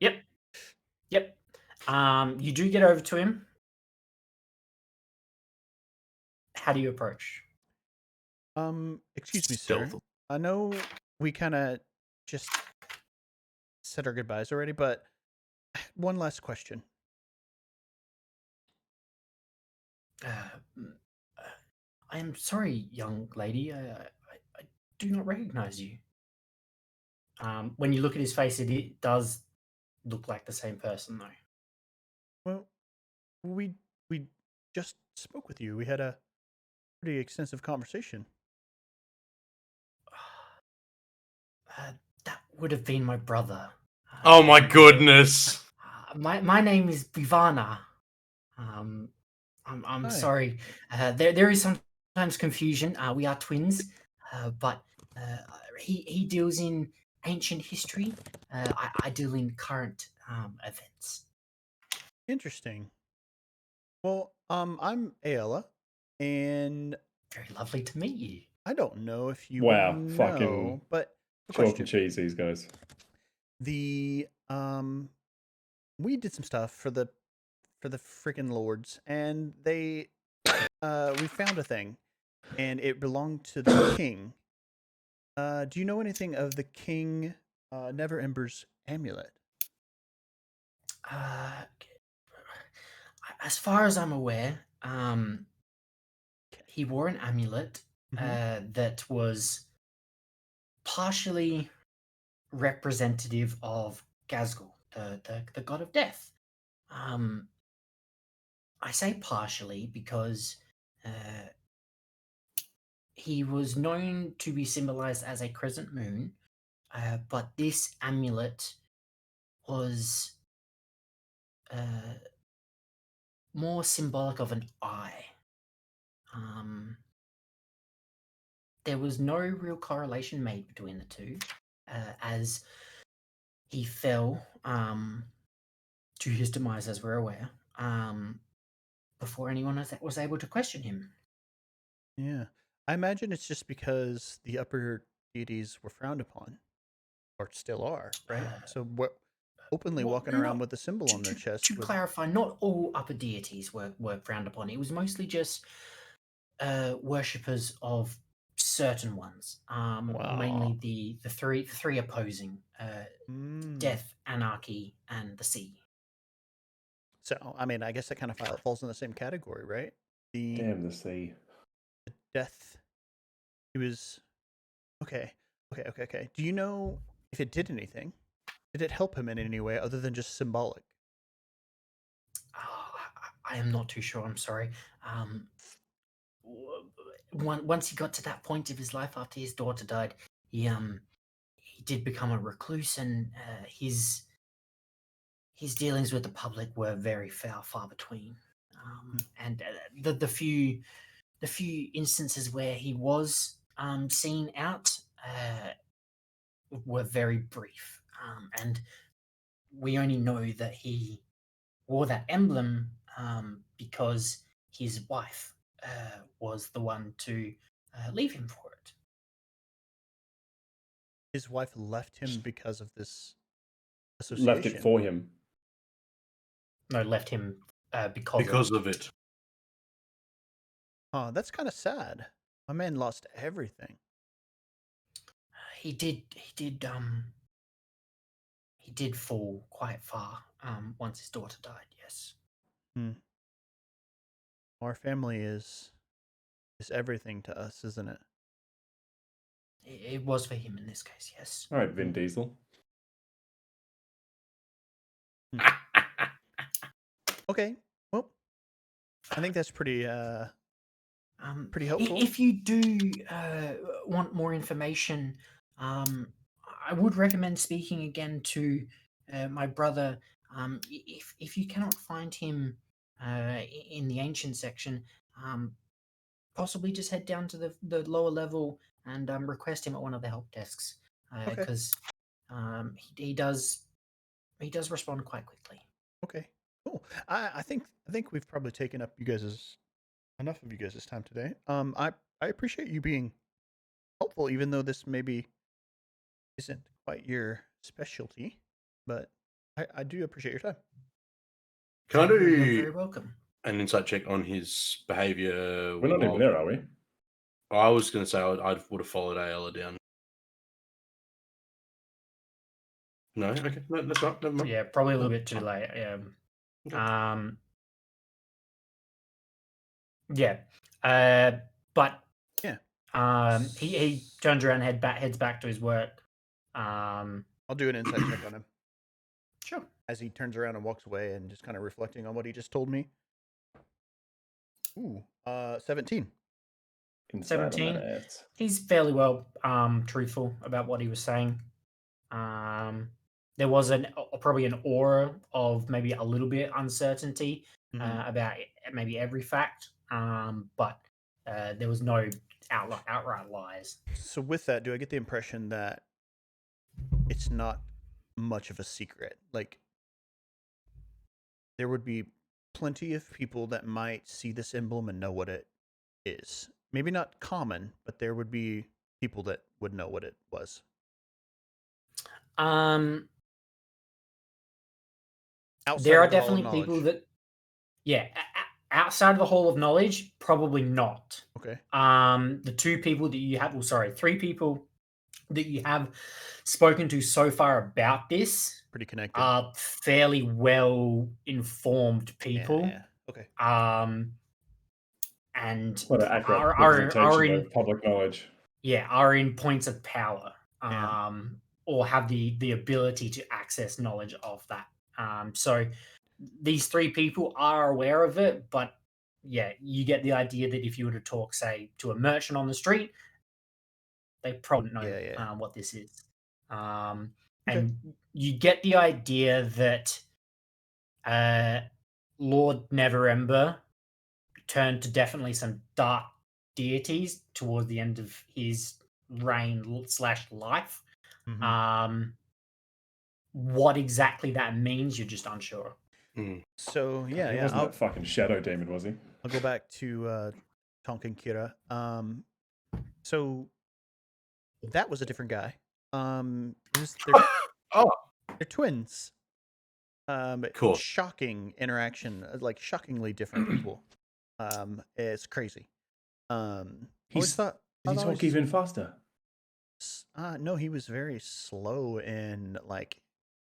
Yep. You do get over to him. How do you approach? Excuse me, sir. Stealth. I know we kind of just said our goodbyes already, but one last question. I am sorry, young lady. I do not recognize you. When you look at his face, it does look like the same person, though. Well, we just spoke with you. We had a pretty extensive conversation. That would have been my brother. Oh my goodness. My name is Vivana. I'm Hi. sorry. There is sometimes confusion. We are twins, but he deals in ancient history. I deal in current events. Interesting. Well, I'm Ayala, and Very lovely to meet you. I don't know if you Wow, know, fucking but a Chalk and question. cheese, these guys. The we did some stuff for the freaking lords, and they we found a thing, and it belonged to the king. Do you know anything of the King Never Ember's amulet? As far as I'm aware, he wore an amulet that was partially representative of Gazgul, the god of death. I say partially because he was known to be symbolized as a crescent moon, but this amulet was more symbolic of an eye. There was no real correlation made between the two, as he fell to his demise, as we're aware, before anyone was able to question him. Yeah, I imagine it's just because the upper deities were frowned upon, or still are, right? So what? Openly Well, walking around not- with a symbol on their chest. To with... clarify, not all upper deities were frowned upon. It was mostly just worshippers of certain ones. Mainly the three opposing: death, anarchy, and the sea. So, I mean, I guess that kind of falls in the same category, right? Damn the sea. The death. It was okay. Do you know if it did anything? Did it help him in any way other than just symbolic? I am not too sure. I'm sorry. Once he got to that point of his life after his daughter died, he did become a recluse, and his dealings with the public were very far between. And the few instances where he was seen out were very brief, and we only know that he wore that emblem because his wife was the one to leave him for it. His wife left him because of this association. Left it for him. No, left him because of it. Oh, that's kind of sad. My man lost everything. He did fall quite far once his daughter died. Yes. Our family is everything to us, isn't it? It was for him in this case. Yes. All right, Vin Diesel. Okay. Well, I think that's pretty helpful. If you do want more information, I would recommend speaking again to my brother. If you cannot find him in the ancient section, possibly just head down to the lower level and request him at one of the help desks, because he does respond quite quickly. Okay, cool. I think we've probably taken up enough of you guys' time today. I appreciate you being helpful, even though this maybe isn't quite your specialty, but I do appreciate your time. Can I You're do very welcome. an insight check on his behavior? We're not even there, are we? I was going to say I would have followed Ayala down. No? Okay. No, that's right. Never mind. Yeah, probably a little bit too late. Okay. Yeah. But Yeah. he turns around, heads back to his work. I'll do an insight check on him Sure. as he turns around and walks away and just kind of reflecting on what he just told me. Ooh, 17. Inside on 17. that ass. He's fairly well truthful about what he was saying. There was probably an aura of maybe a little bit uncertainty about maybe every fact, but there was no outright lies. So with that, do I get the impression that it's not much of a secret? Like, there would be plenty of people that might see this emblem and know what it is. Maybe not common, but there would be people that would know what it was. Outside There are of the Hall of definitely people Knowledge. that, yeah, outside of the Hall of Knowledge, probably not. Okay. The two people that you have, well, sorry, three people that you have spoken to so far about this Pretty connected. are fairly well informed people. Yeah. Okay. And What an accurate are representation in, of public knowledge. yeah, are in points of power, Yeah. or have the ability to access knowledge of that. So these three people are aware of it, but yeah, you get the idea that if you were to talk, say, to a merchant on the street, they probably know Yeah. what this is. Okay. And you get the idea that Lord Neverember turned to definitely some dark deities towards the end of his reign / life. What exactly that means, you're just unsure. So He yeah. wasn't that fucking shadow demon, was he? I'll go back to Tonkin Kira. So that was a different guy. It was they're twins. Cool. Shocking interaction, like shockingly different people. It's crazy. He's talk even faster. No, he was very slow and like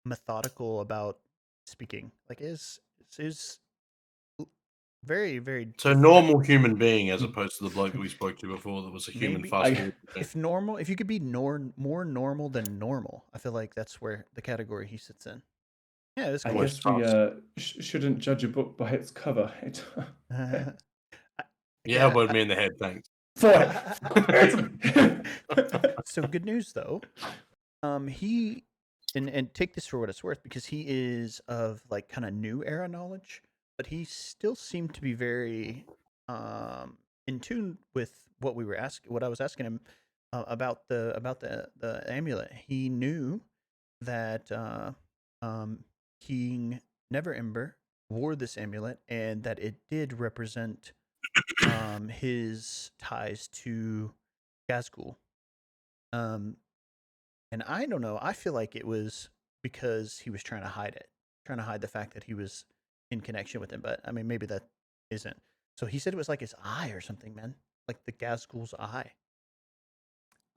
methodical about speaking. Like is very, very. So normal human being as opposed to the bloke that we spoke to before that was a human Maybe fast food. if you could be more normal than normal, I feel like that's where the category he sits in. Yeah, it's I cool. guess we shouldn't judge a book by its cover. Yeah, elbowed me in the head, thanks. So good news though. He and take this for what it's worth, because he is of like kind of new era knowledge, but he still seemed to be very in tune with what I was asking him about the amulet. He knew that King Neverember wore this amulet and that it did represent his ties to Gazgul. And I don't know. I feel like it was because he was trying to hide the fact that he was in connection with him. But I mean, maybe that isn't. So he said it was like his eye or something, man, like the Gazgul's eye.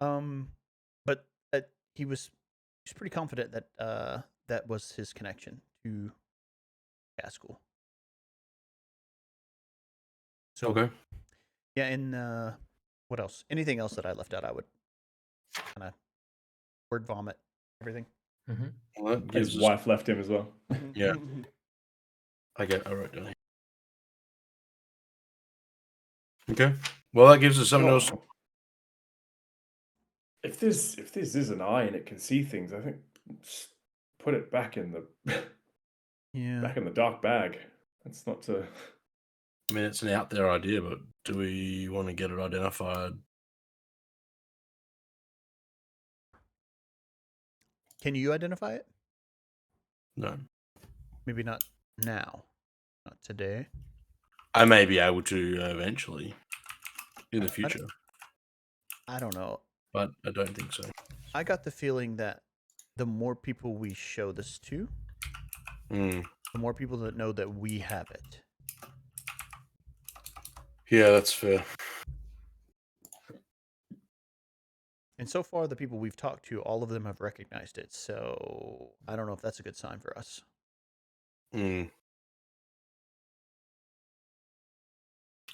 But he's pretty confident that that was his connection to Gazgul. So Okay. yeah, and what else? Anything else that I left out? I would kind of word vomit everything. Well, that gives His us, wife left him as well. yeah. I wrote down. Okay. Well, that gives us something else. If this is an eye and it can see things, I think just put it back in the back in the dark bag. That's not to. I mean, it's an out there idea, but do we want to get it identified? Can you identify it? No. Maybe not now. Not today. I may be able to eventually in the future. I don't know. But I don't think so. I got the feeling that the more people we show this to, the more people that know that we have it. Yeah, that's fair. And so far, the people we've talked to, all of them have recognized it. So I don't know if that's a good sign for us. All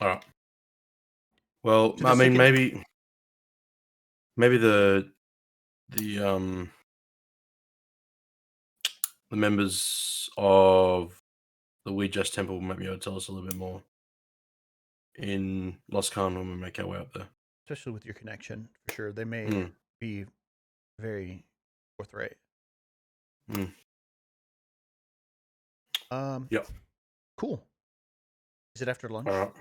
right. Well, To I the mean, second- maybe the members of the Ouija's temple might be able to tell us a little bit more in Lost Khan when we make our way up there. Especially with your connection, for sure. They may Mm. be very forthright. Mm. Yep. Cool. Is it after lunch? All right.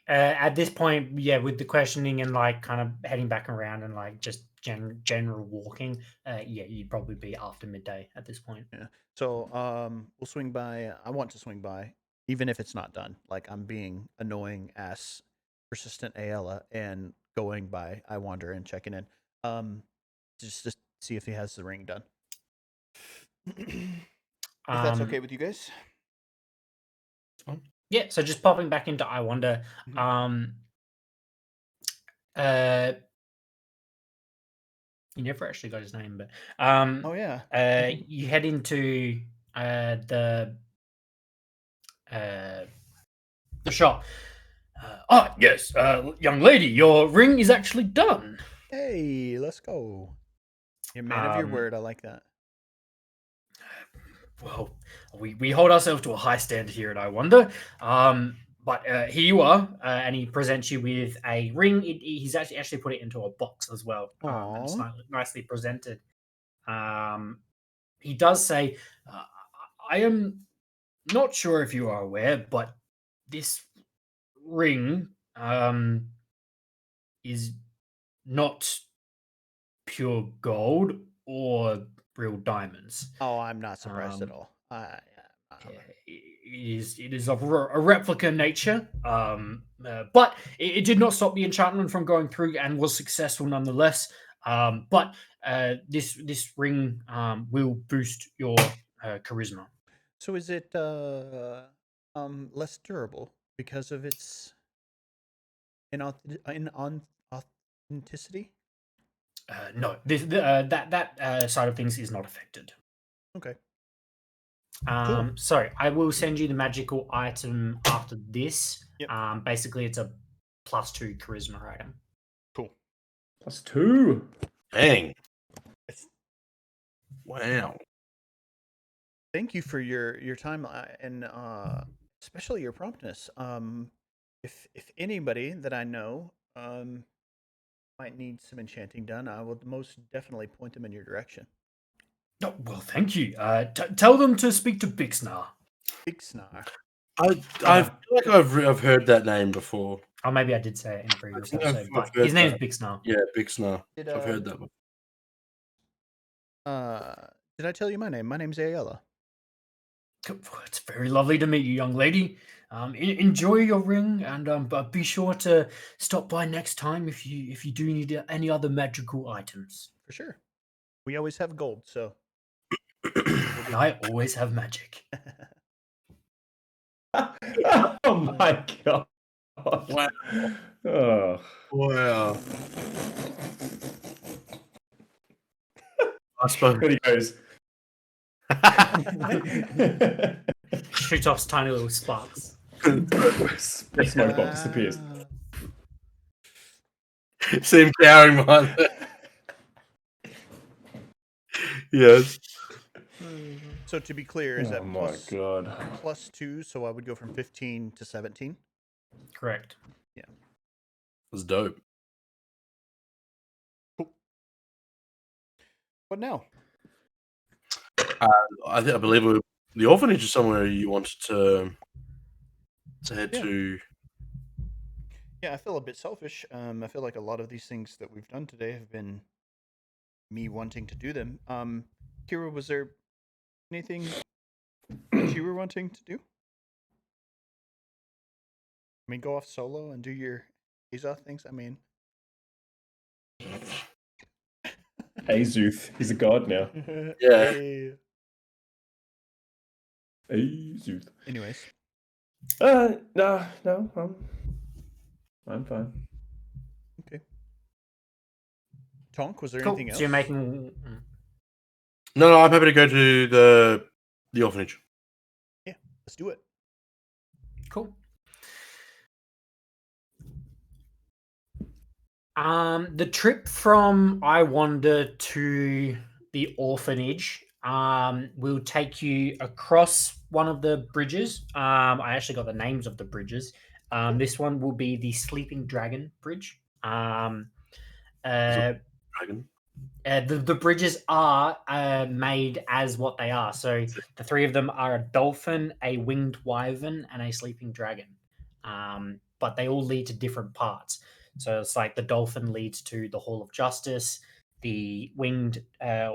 At this point, yeah, with the questioning and like kind of heading back around and like just general walking, yeah, you'd probably be after midday at this point. Yeah. So we'll swing by. I want to swing by, even if it's not done. Like I'm being annoying ass persistent Ayala and going by I wander and checking in. Just to see if he has the ring done. If that's okay with you guys. Yeah, so just popping back into I Wonder. Mhm. You never actually got his name, but Oh yeah. you head into the shop. Yes, young lady, your ring is actually done. Hey, let's go. You're a man of your word. I like that. Well, we hold ourselves to a high standard here at I Wonder. But here you are, and he presents you with a ring. He's actually put it into a box as well. And it's Aw. nicely presented. He does say, I am not sure if you are aware, but this ring is not pure gold or real diamonds. Oh, I'm not surprised at Um, all. It is of a replica nature, but it did not stop the enchantment from going through and was successful nonetheless. But this ring will boost your charisma. So is it less durable because of its authenticity? No, that side of things is not affected. Okay. Cool. Sorry, I will send you the magical item after this. Yep. Basically, it's a +2 charisma item. Cool. +2. Dang. Wow. Thank you for your time and especially your promptness. If anybody that I know might need some enchanting done, I will most definitely point them in your direction. Oh, well, thank you. Tell them to speak to Bixnar. Big Snar. I feel like I've heard that name before. Or maybe I did say it in a previous think I've episode, but heard his name's that. Bixnar. Yeah, Bixnar. Did, I've heard that before. Did I tell you my name? My name's Ayala. It's very lovely to meet you, young lady. Enjoy your ring, and but be sure to stop by next time if you do need any other magical items. For sure. We always have gold, so. And I always have magic. Oh my god. Wow. Oh. Wow. I suppose. Good he goes. Shoots off tiny little sparks. The smoke bomb disappears. See him cowering behind it. Yes. So to be clear, is Oh that my god. +2? So I would go from 15 to 17. Correct. That's dope. What now? I believe the orphanage is somewhere you wanted to head Yeah. to. Yeah, I feel a bit selfish. I feel like a lot of these things that we've done today have been me wanting to do them. Kira, was there anything that you were wanting to do? I mean, go off solo and do your Azoth things? I mean... Azuth. He's a god now. Yeah. Hey. Azuth. Anyways. No, I'm fine. Okay. Tonk, was there Cool. anything else? So you're making. No, I'm happy to go to the orphanage. Yeah, let's do it. Cool. The trip from I Wander to the orphanage will take you across one of the bridges. I actually got the names of the bridges. This one will be the Sleeping Dragon Bridge. Dragon. The bridges are made as what they are. So the three of them are a dolphin, a winged wyvern, and a sleeping dragon. But they all lead to different parts. So it's like the dolphin leads to the Hall of Justice, the winged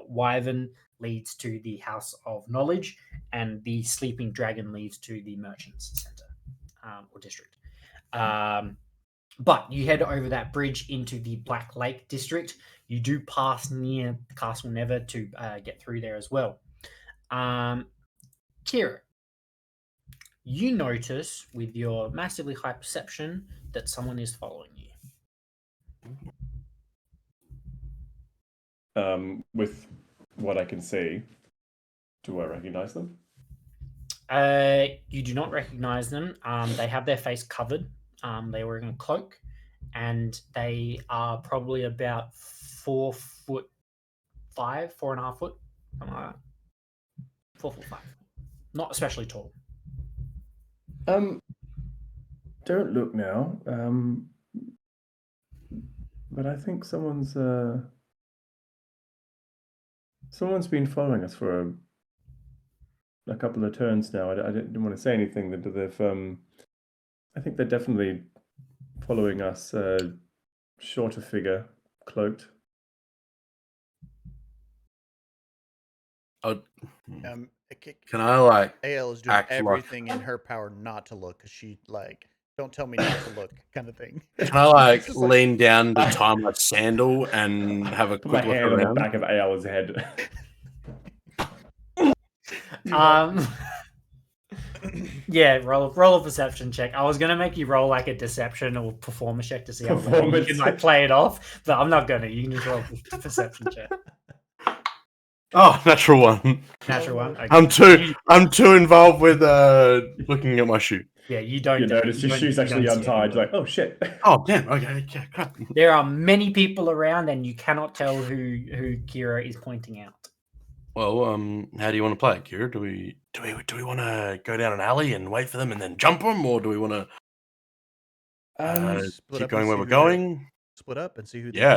wyvern leads to the House of Knowledge, and the sleeping dragon leads to the Merchants Center or district. But you head over that bridge into the Black Lake district. You do pass near Castle Never to get through there as well. Kira, you notice with your massively high perception that someone is following you. With what I can see, do I recognize them? You do not recognize them. They have their face covered. They're wearing a cloak, and they are probably about 4'5", 4.5 foot, something like that. 4'5". Not especially tall. Don't look now. But I think someone's been following us for a couple of turns now. I didn't want to say anything. That they've I think they're definitely following us. Shorter figure, cloaked. Oh, Can I like AL is doing act like- everything in her power not to look because she don't tell me not to look kind of thing. Can I like It's just like- lean down to tie my sandal and have a Put my quick look hand on the around? back of AL's head. Yeah, roll a perception check. I was gonna make you roll like a deception or performance check to see how well you can like play it off, but I'm not gonna. You can just roll a perception check. Oh, natural one. Natural one. Okay. I'm too involved with looking at my shoe. Yeah, you don't. You notice your shoe's actually don't see untied. You're anyone. like, oh shit. Oh damn. Okay. Yeah. Crap. There are many people around, and you cannot tell who Kira is pointing out. Well, how do you want to play it, Kira? Do we want to go down an alley and wait for them and then jump them, or do we want to Split keep up going and where see we're who they're- going? Split up and see who. Yeah.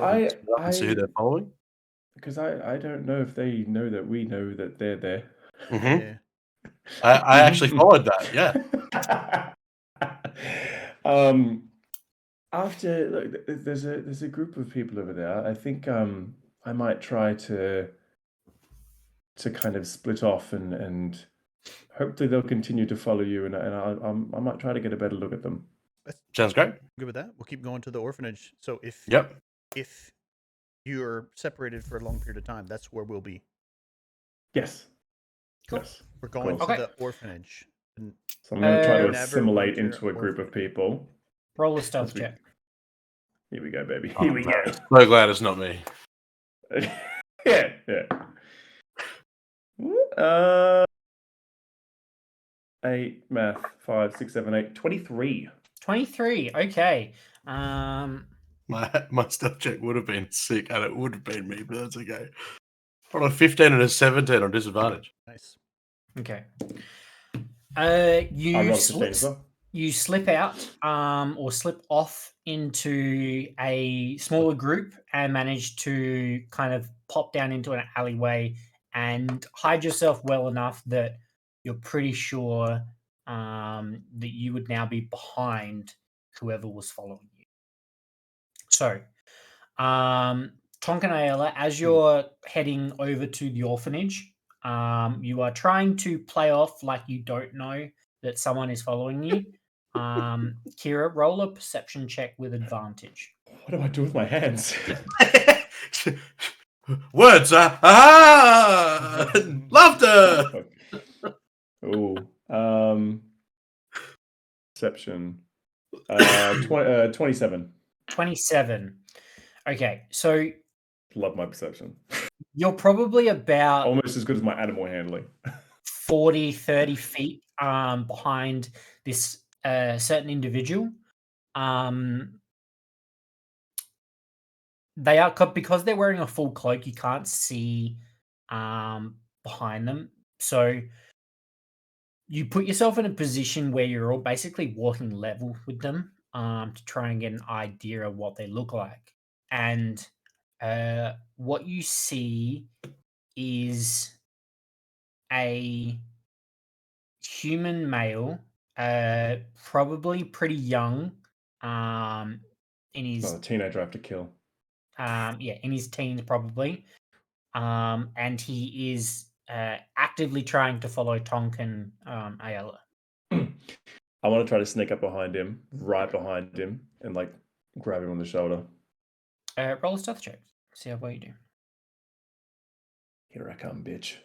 I Split up and see who they're following. because I don't know if they know that we know that they're there. Mm-hmm. Yeah. I actually followed that. Yeah. After look, there's a group of people over there. I think I might try to kind of split off and hopefully they'll continue to follow you, and I might try to get a better look at them. Sounds great. Good with that. We'll keep going to the orphanage. So if you're separated for a long period of time, that's where we'll be. Yes. Cool. Yes. We're going Cool. to Okay. the orphanage. And So I'm going to try to Never assimilate went to into a group of people. Roll a stealth As we- check. Here we go, baby. Oh, Here we no. go. So glad it's not me. Yeah. 8 math 5 6 7 8 23. 23. Okay. My stealth check would have been sick, and it would have been me, but that's okay. On a 15 and a 17 on disadvantage. nice. Okay. I You rolled 15 as well. you slip out or slip off into a smaller group and manage to kind of pop down into an alleyway and hide yourself well enough that you're pretty sure that you would now be behind whoever was following you. So, Tonk and Ayla, as you're heading over to the orphanage, you are trying to play off like you don't know that someone is following you. Kira, roll a perception check with advantage. What do I do with my hands? Words, laughter. Oh, perception. 27. 27. Okay, so Love my perception. you're probably about Almost as good as my animal handling. 40, 30 feet behind this certain individual. They are because they're wearing a full cloak. You can't see behind them, so you put yourself in a position where you're all basically walking level with them to try and get an idea of what they look like. And what you see is a human male, probably pretty young, in his Not a teenager I have to kill. in his teens probably, and he is actively trying to follow Tonkin Ayala. I want to try to sneak up behind him, right behind him, and like grab him on the shoulder. Roll a stealth check. See how well you do. Here I come, bitch.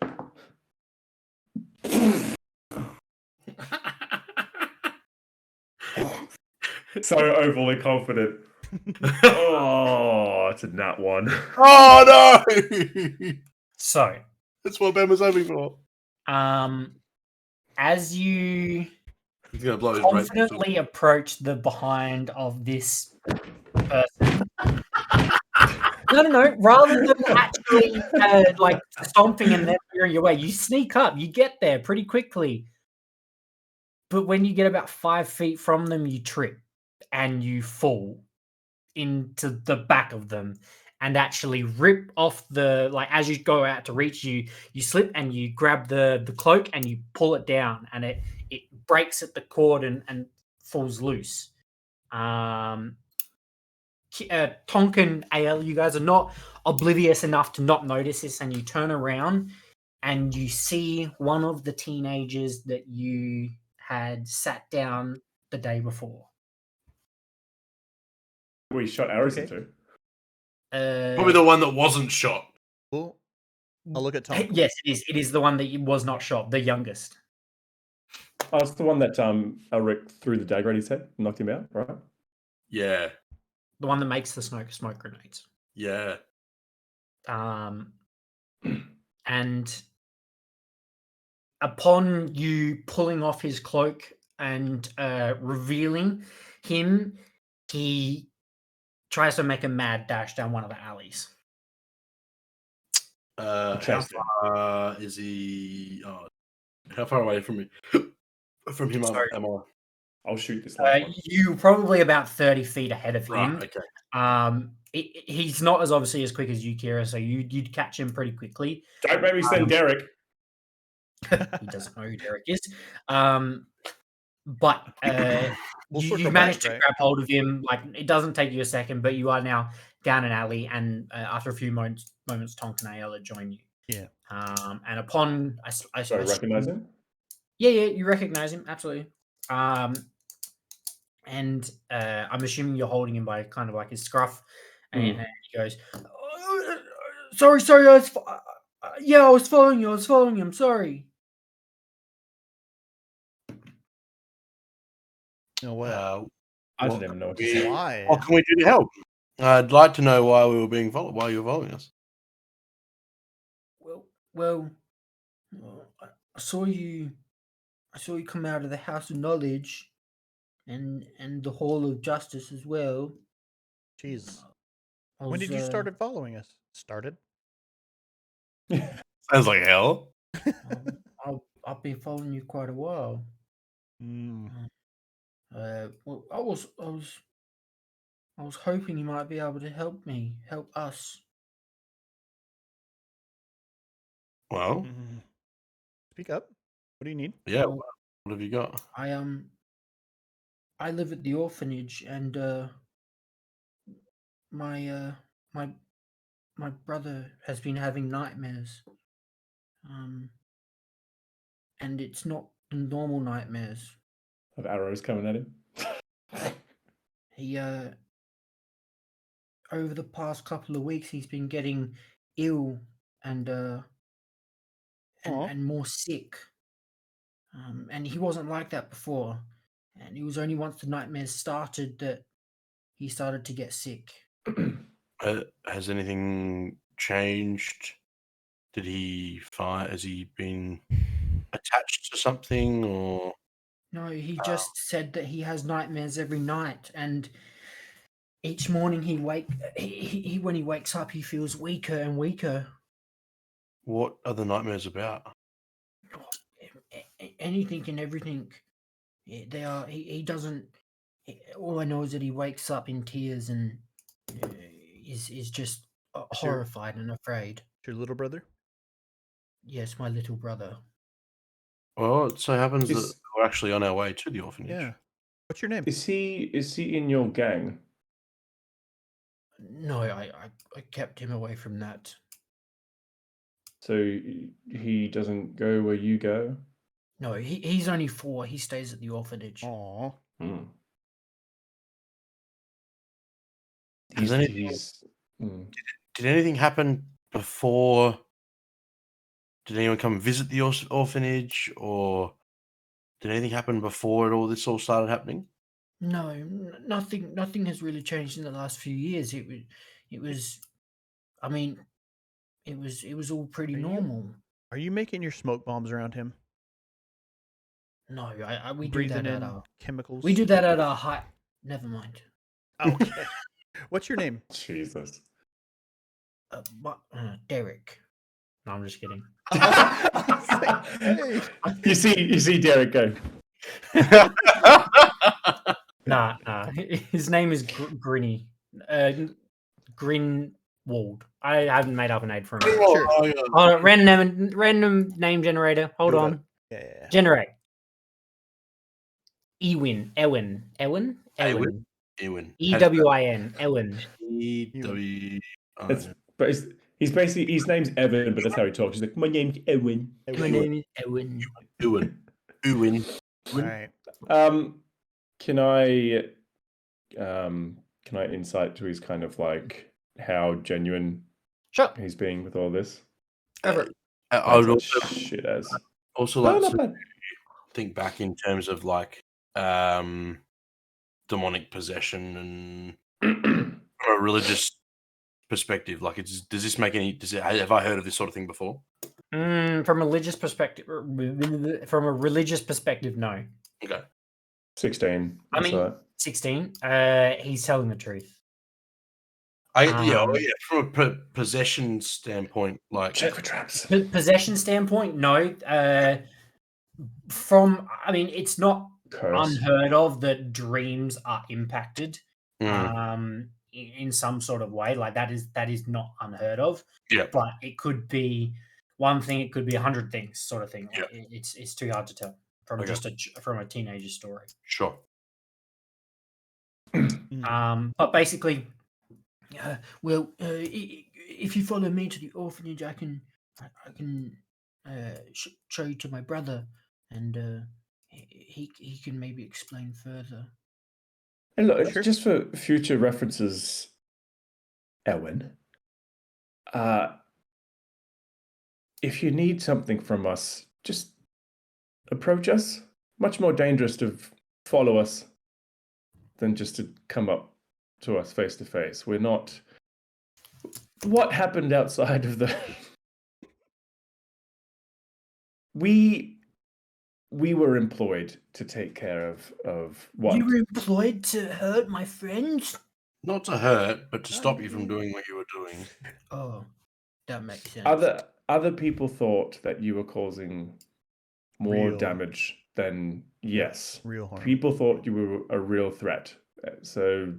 So overly confident. Oh, it's a nat one. Oh no! So, That's what Ben was hoping for. as you He's gonna blow his brains. confidently approach the behind of this person. No. Rather than actually like stomping and then veering your way, you sneak up. You get there pretty quickly. But when you get about 5 feet from them, you trip and you fall into the back of them and actually rip off the, like, as you go out to reach, you slip and you grab the cloak and you pull it down and it breaks at the cord and falls loose. Tonkin AL, you guys are not oblivious enough to not notice this, and you turn around and you see one of the teenagers that you had sat down the day before. We shot arrows Okay. into. Probably the one that wasn't shot. Cool. I'll look at Tom. Yes, it is. It is the one that was not shot, the youngest. Oh, it's the one that Elric threw the dagger at his head, knocked him out, right? Yeah. The one that makes the smoke grenades. Yeah. And upon you pulling off his cloak and revealing him, he tries to make a mad dash down one of the alleys. How Chased him. far is he? Oh, how far away from me? From him Sorry. am I? I'll shoot this last one. You probably about 30 feet ahead of him. Right. Okay. He's not as obviously as quick as you, Kira, so you'd catch him pretty quickly. Don't make me send Derek. He doesn't know who Derek is. But We'll you circle manage back, to right? grab hold of him. Like, it doesn't take you a second, but you are now down an alley, and after a few moments Tonkin and Ayala join you. Yeah. And upon I Do I recognize him? Yeah, you recognize him, absolutely. And I'm assuming you're holding him by kind of like his scruff, and he goes, "Sorry, I was following you. I'm sorry." No, what? I don't even know what to say. Why? What can we do to help? I'd like to know why we were being followed. Why you were following us? Well, I saw you come out of the House of Knowledge, and the Hall of Justice as well. Jeez. I When was, did you started following us? Started? Sounds like hell. I've been following you quite a while. Well, I was hoping you might be able to help us. Well, Speak up. What do you need? yeah. Well, What have you got? I live at the orphanage, and my brother has been having nightmares. And it's not the normal nightmares. Of arrows coming at him. He over the past couple of weeks he's been getting ill and more sick. And he wasn't like that before. And it was only once the nightmares started that he started to get sick. Has anything changed? Did he fight? Has he been attached to something, or No, he just said that he has nightmares every night, and Each morning when he wakes up, he feels weaker and weaker. What are the nightmares about? Anything and everything. They are. He doesn't. All I know is that he wakes up in tears and is just horrified and afraid. Your little brother? Yes, my little brother. Well, it so happens that Is we're actually on our way to the orphanage. Yeah. What's your name? is he in your gang? No, I kept him away from that. So he doesn't go where you go? No, he's only 4. He stays at the orphanage. Aw. Hmm. Has anything, hmm. did anything happen before? Did anyone come visit the orphanage, or did anything happen before this all started happening? No, nothing has really changed in the last few years. It was. I mean, it was all pretty normal. Are you making your smoke bombs around him? No, we do Breathing that at in our. chemicals? We do that at our high. Never mind. Okay. What's your name? Jesus. Derek. No, I'm just kidding. Hey. You see Derek go. Nah. His name is Grinny. Grinwald. I haven't made up a name for him. Sure. Oh, yeah. Hold on, random name generator. Hold Do that. on. Yeah. Generate. Ewin. Ewan. Ewin. Ewin. EWIN. Ewin. EW. But he's basically, his name's Evan, but that's how he talks. He's like, my name's Ewan. My name is Ewin. Ewin. All right. Can I insight to his kind of like how genuine Sure. he's being with all this? Over. I would That's also, shit as. like not to bad. think back in terms of like demonic possession and from a religious perspective. Like, does this make any? Have I heard of this sort of thing before? From a religious perspective, no. Okay. 16. I mean, insight. 16. He's telling the truth. Yeah. From a possession standpoint, like Check for traps. Possession standpoint, no. It's not Curse. unheard of that dreams are impacted mm, in some sort of way. Like that is not unheard of. yeah. But it could be one thing, it could be 100 things, sort of thing. Yeah. It's too hard to tell from Okay. from a teenager's story. Sure. But basically, if you follow me to the orphanage, I can show you to my brother, and he can maybe explain further. And look, Sure. just for future references, Ewan, if you need something from us, just approach us. Much more dangerous to follow us than just to come up to us face to face. We're not. What happened outside of the? We were employed to take care of what? You were employed to hurt my friends? Not to hurt, but to stop you from doing what you were doing. Oh, that makes sense. Other people thought that you were causing more Real. damage than yes. Real harm. People thought you were a real threat. So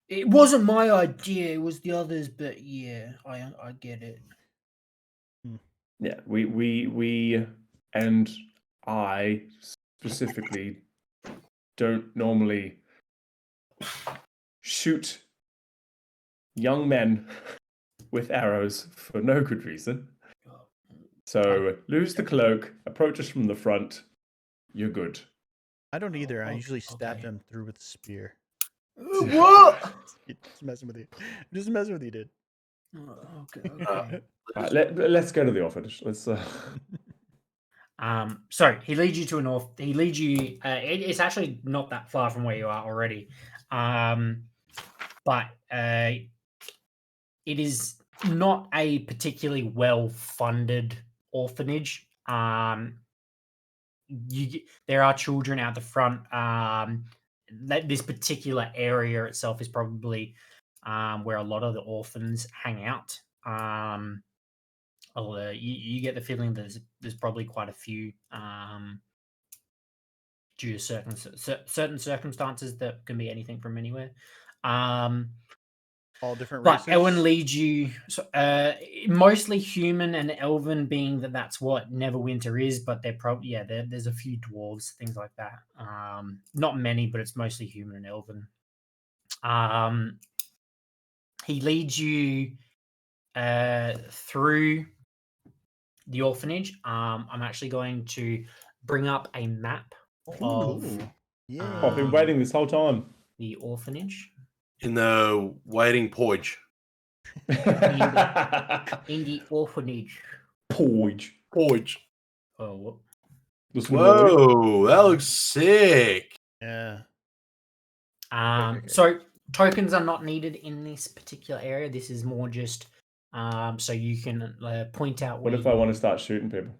It wasn't my idea; it was the others. But yeah, I get it. yeah, we and I specifically don't normally shoot young men with arrows for no good reason. So lose the cloak, approach us from the front, you're good. I don't either. I usually stab okay. them through with a spear. What? Just messing with you. Just messing with you, dude. Okay. Let's go to the orphanage. Let's. So he leads you to an orph. He leads you. It's actually not that far from where you are already. But it is not a particularly well-funded orphanage. There are children out the front. this particular area itself is probably where a lot of the orphans hang out. You get the feeling that there's probably quite a few due to certain circumstances that can be anything from anywhere. All different But races. Elwyn leads you, mostly human and elven, being that's what Neverwinter is. But they're probably there's a few dwarves, things like that. Not many, but it's mostly human and elven. He leads you through the orphanage. I'm actually going to bring up a map of Yeah. I've been waiting this whole time. the orphanage. In the waiting porch. In the orphanage. Porch. Porch. Oh, what? Whoa, that looks sick. Yeah. Okay. So tokens are not needed in this particular area. This is more just so you can point out. What if I want to start shooting people?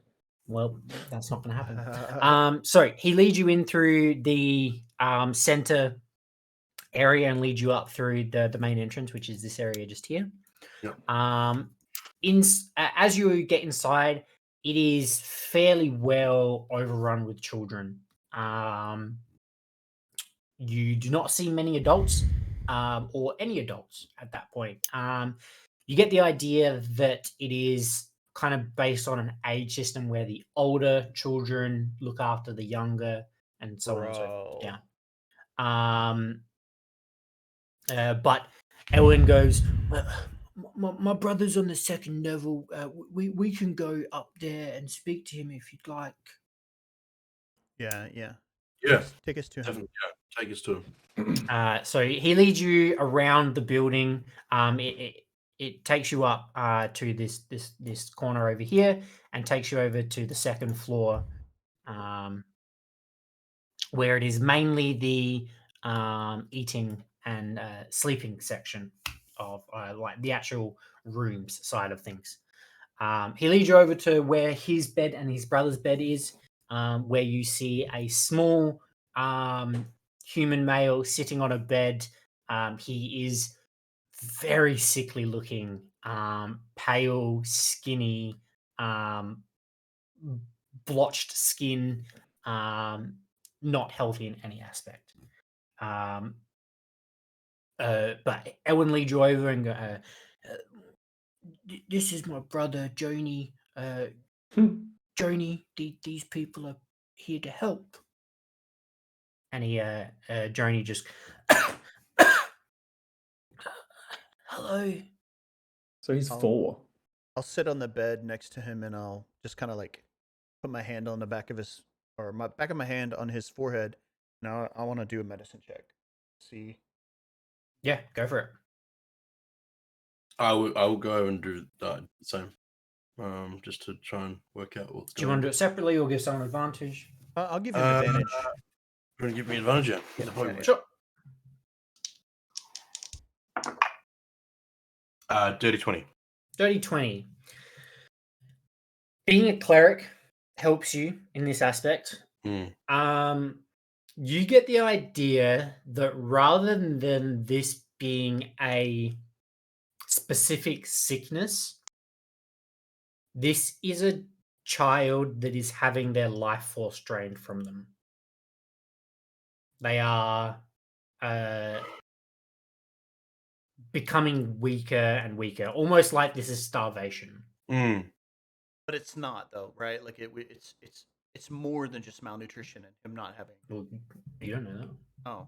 Well, that's not going to happen. So he leads you in through the center area and leads you up through the main entrance, which is this area just here. Yep. As you get inside, it is fairly well overrun with children. You do not see many adults or any adults at that point. You get the idea that it is kind of based on an age system where the older children look after the younger and so on and so forth. Yeah. But Elwyn goes, my brother's on the second level. We can go up there and speak to him if you'd like. Yeah. Yeah, Take us to him. definitely. Yeah, take us to him. So he leads you around the building. It takes you up to this corner over here and takes you over to the second floor, where it is mainly the eating and sleeping section of like the actual rooms side of things. He leads you over to where his bed and his brother's bed is, where you see a small human male sitting on a bed. He is very sickly looking, pale, skinny, blotched skin, not healthy in any aspect. But Elwyn leads you over and go, this is my brother, Joni. Joni, these people are here to help. And Joni just, hello. So he's 4. I'll sit on the bed next to him and I'll just kind of like put my hand on the back of his, or my back of my hand on his forehead. Now I want to do a medicine check. See. Yeah, go for it. I will go and do the same. Just to try and work out what's Do you going want to do it separately or give someone advantage? I'll give you an advantage. You want to give me advantage? Yeah. Yeah, No problem. Sure. Dirty 20. Dirty 20. Being a cleric helps you in this aspect. You get the idea that rather than this being a specific sickness, this is a child that is having their life force drained from them. They are becoming weaker and weaker, almost like this is starvation. But it's not though, right? Like it's more than just malnutrition and him not having. Well, you don't know that. Oh.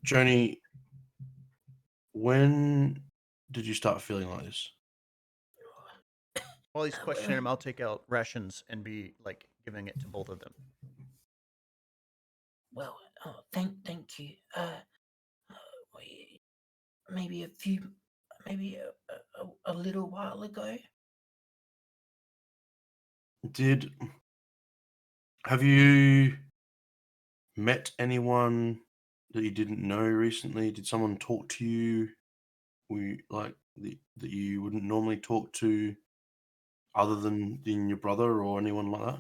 Joni, when did you start feeling like this? While he's questioning him, I'll take out rations and be like giving it to both of them. Well, thank you. Maybe a little while ago. Have you met anyone that you didn't know recently? Did someone talk to you? That you wouldn't normally talk to? other than your brother or anyone like that?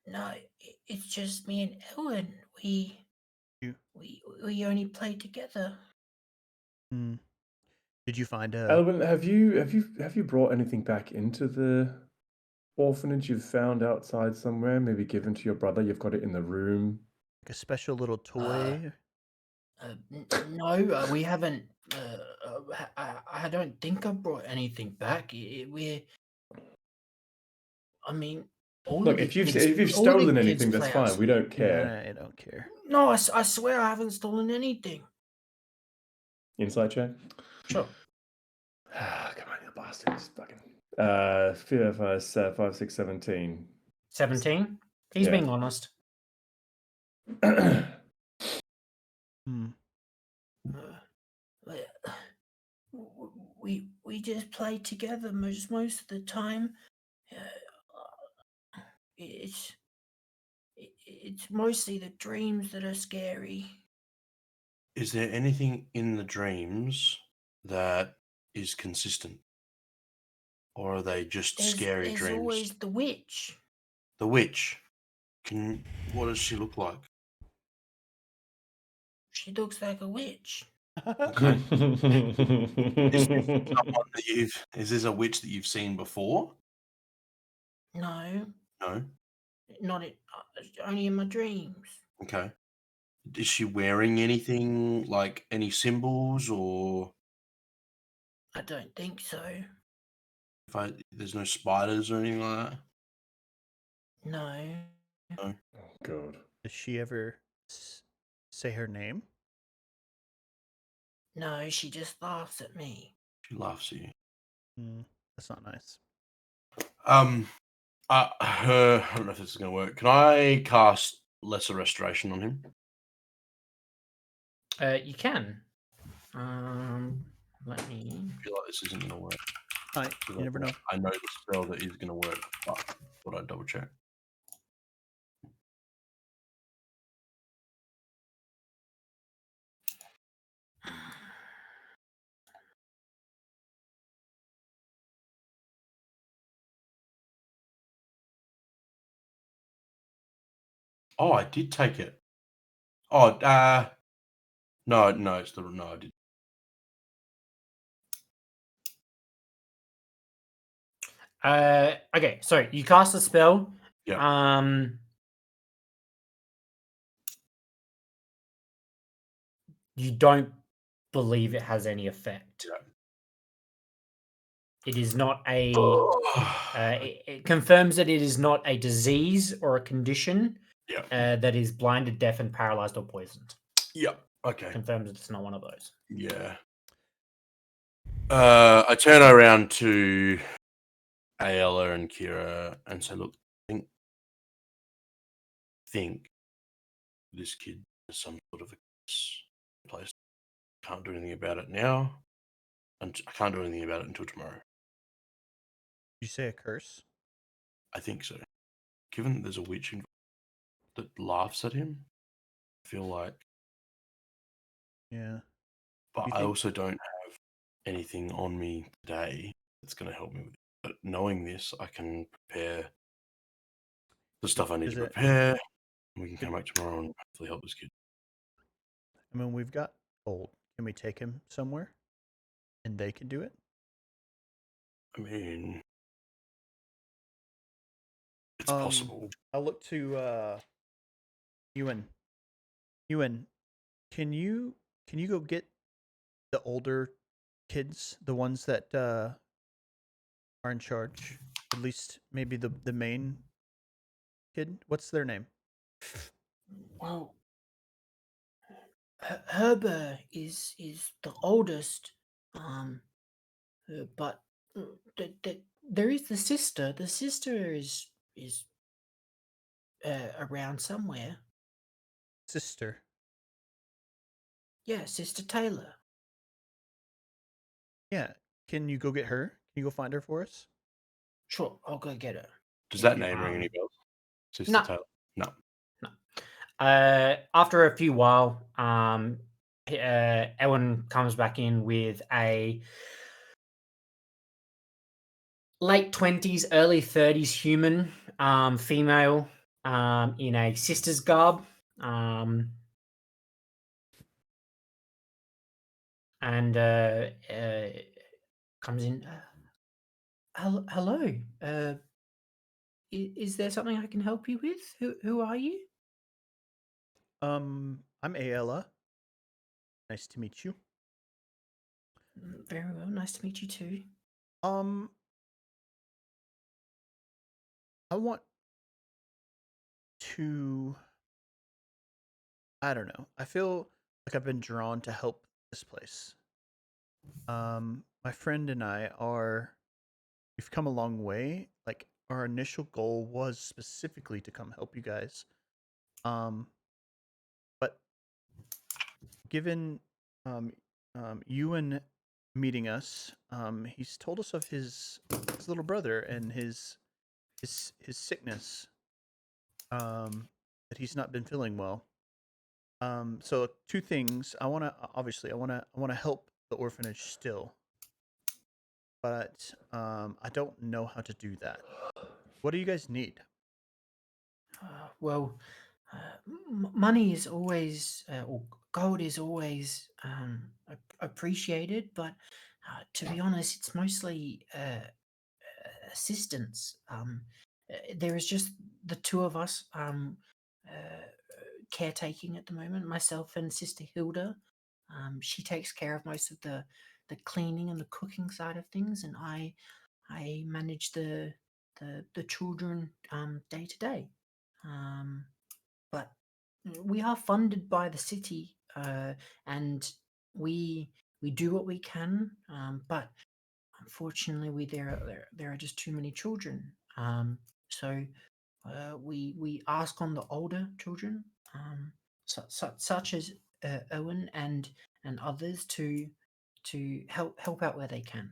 No, it's just me and Ellen. We You, we only play together. hmm. Did you find a Elvin, have you brought anything back into the orphanage you've found outside somewhere? Maybe given to your brother. You've got it in the room. like a special little toy? No, we haven't. I don't think I brought anything back. I mean, all Look, of the if you've kids, if you've all of the stolen kids anything, that's play fine. We outside. don't care. I don't care. No, I swear I haven't stolen anything. Inside check. Sure. Come on, you bastards! Fucking. 5, 6, 17. 17. He's Yeah. being honest. Hmm. We just play together most of the time. It's mostly the dreams that are scary. Is there anything in the dreams that is consistent? Or are they just scary There's dreams? always the witch. The witch. What does she look like? She looks like a witch. Okay. Is this a witch that you've seen before? No, No. not it. Only in my dreams. Okay. Is she wearing anything, like any symbols, or I don't think so. there's no spiders or anything like that? No. Oh God. Does she ever say her name? No, she just laughs at me. She laughs at you. That's not nice. I don't know if this is going to work. Can I cast Lesser Restoration on him? You can. Let me. I feel like this isn't going to work. You never know. I know the spell that is going to work, but I thought I'd double check. Oh, I did take it. Oh, no, I did. Okay, so you cast a spell. Yeah. You don't believe it has any effect. Yeah. It is not a. It confirms that it is not a disease or a condition. Yeah. That is blinded, deafened, paralyzed, or poisoned. Yeah. Okay. Confirms it's not one of those. Yeah. I turn around to Ayala and Kira and say, "Look, I think this kid has some sort of a place. Can't do anything about it now, and I can't do anything about it until tomorrow." Did you say a curse? I think so. Given that there's a witch that laughs at him, I feel like. Yeah. But You I think- also don't have anything on me today that's going to help me with it. But knowing this, I can prepare the stuff I need Is to it- prepare. We can come back tomorrow and hopefully help this kid. I mean, we've got gold. Can we take him somewhere, and they can do it? I mean, it's possible. I'll look to Ewan. Ewan, can you go get the older kids, the ones that are in charge? At least maybe the main kid. What's their name? Well, Herber is the oldest. But there is the sister. The sister is around somewhere. Sister. Yeah, Sister Taylor. Yeah. Can you go get her? Can you go find her for us? Sure, I'll go get her. Does that name ring any bells? Sister No. Taylor? No. After a few while, Ellen comes back in with a late 20s, early 30s human, female, in a sister's garb. And comes in. Hello. Is there something I can help you with? Who are you? I'm Ayala. Nice to meet you. Very well. Nice to meet you too. I want to. I don't know. I feel like I've been drawn to help this place. My friend and I we've come a long way. Like our initial goal was specifically to come help you guys. But given Ewan meeting us, he's told us of his little brother and his sickness. That he's not been feeling well. So two things. I want to help the orphanage still. But I don't know how to do that. What do you guys need? Well, money is always, or gold is always appreciated, but to be honest, it's mostly assistance. There is just the two of us caretaking at the moment, myself and Sister Hilda. She takes care of most of the cleaning and the cooking side of things, and I manage the children day to day. But we are funded by the city, and we do what we can. But unfortunately, there are just too many children. So we ask on the older children, such as Owen and others, to help out where they can.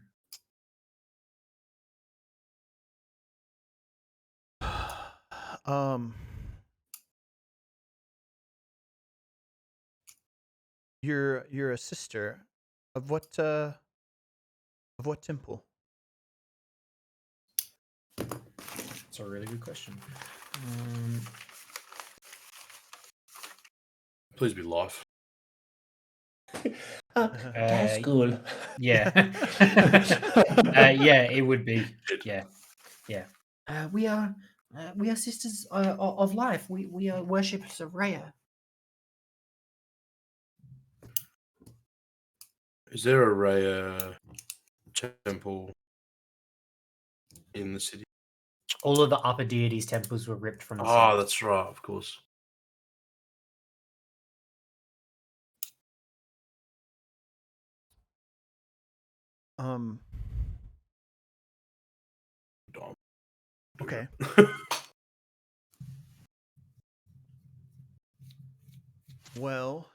um you're a sister of what temple? That's a really good question. Please be life. That's cool. Yeah. Yeah, it would be. Yeah. We are sisters of life. We are worshippers of Rhea. Is there a Raya temple in the city? All of the upper deities' temples were ripped from the Oh, city. that's right, of course. Dumb. Okay. Well,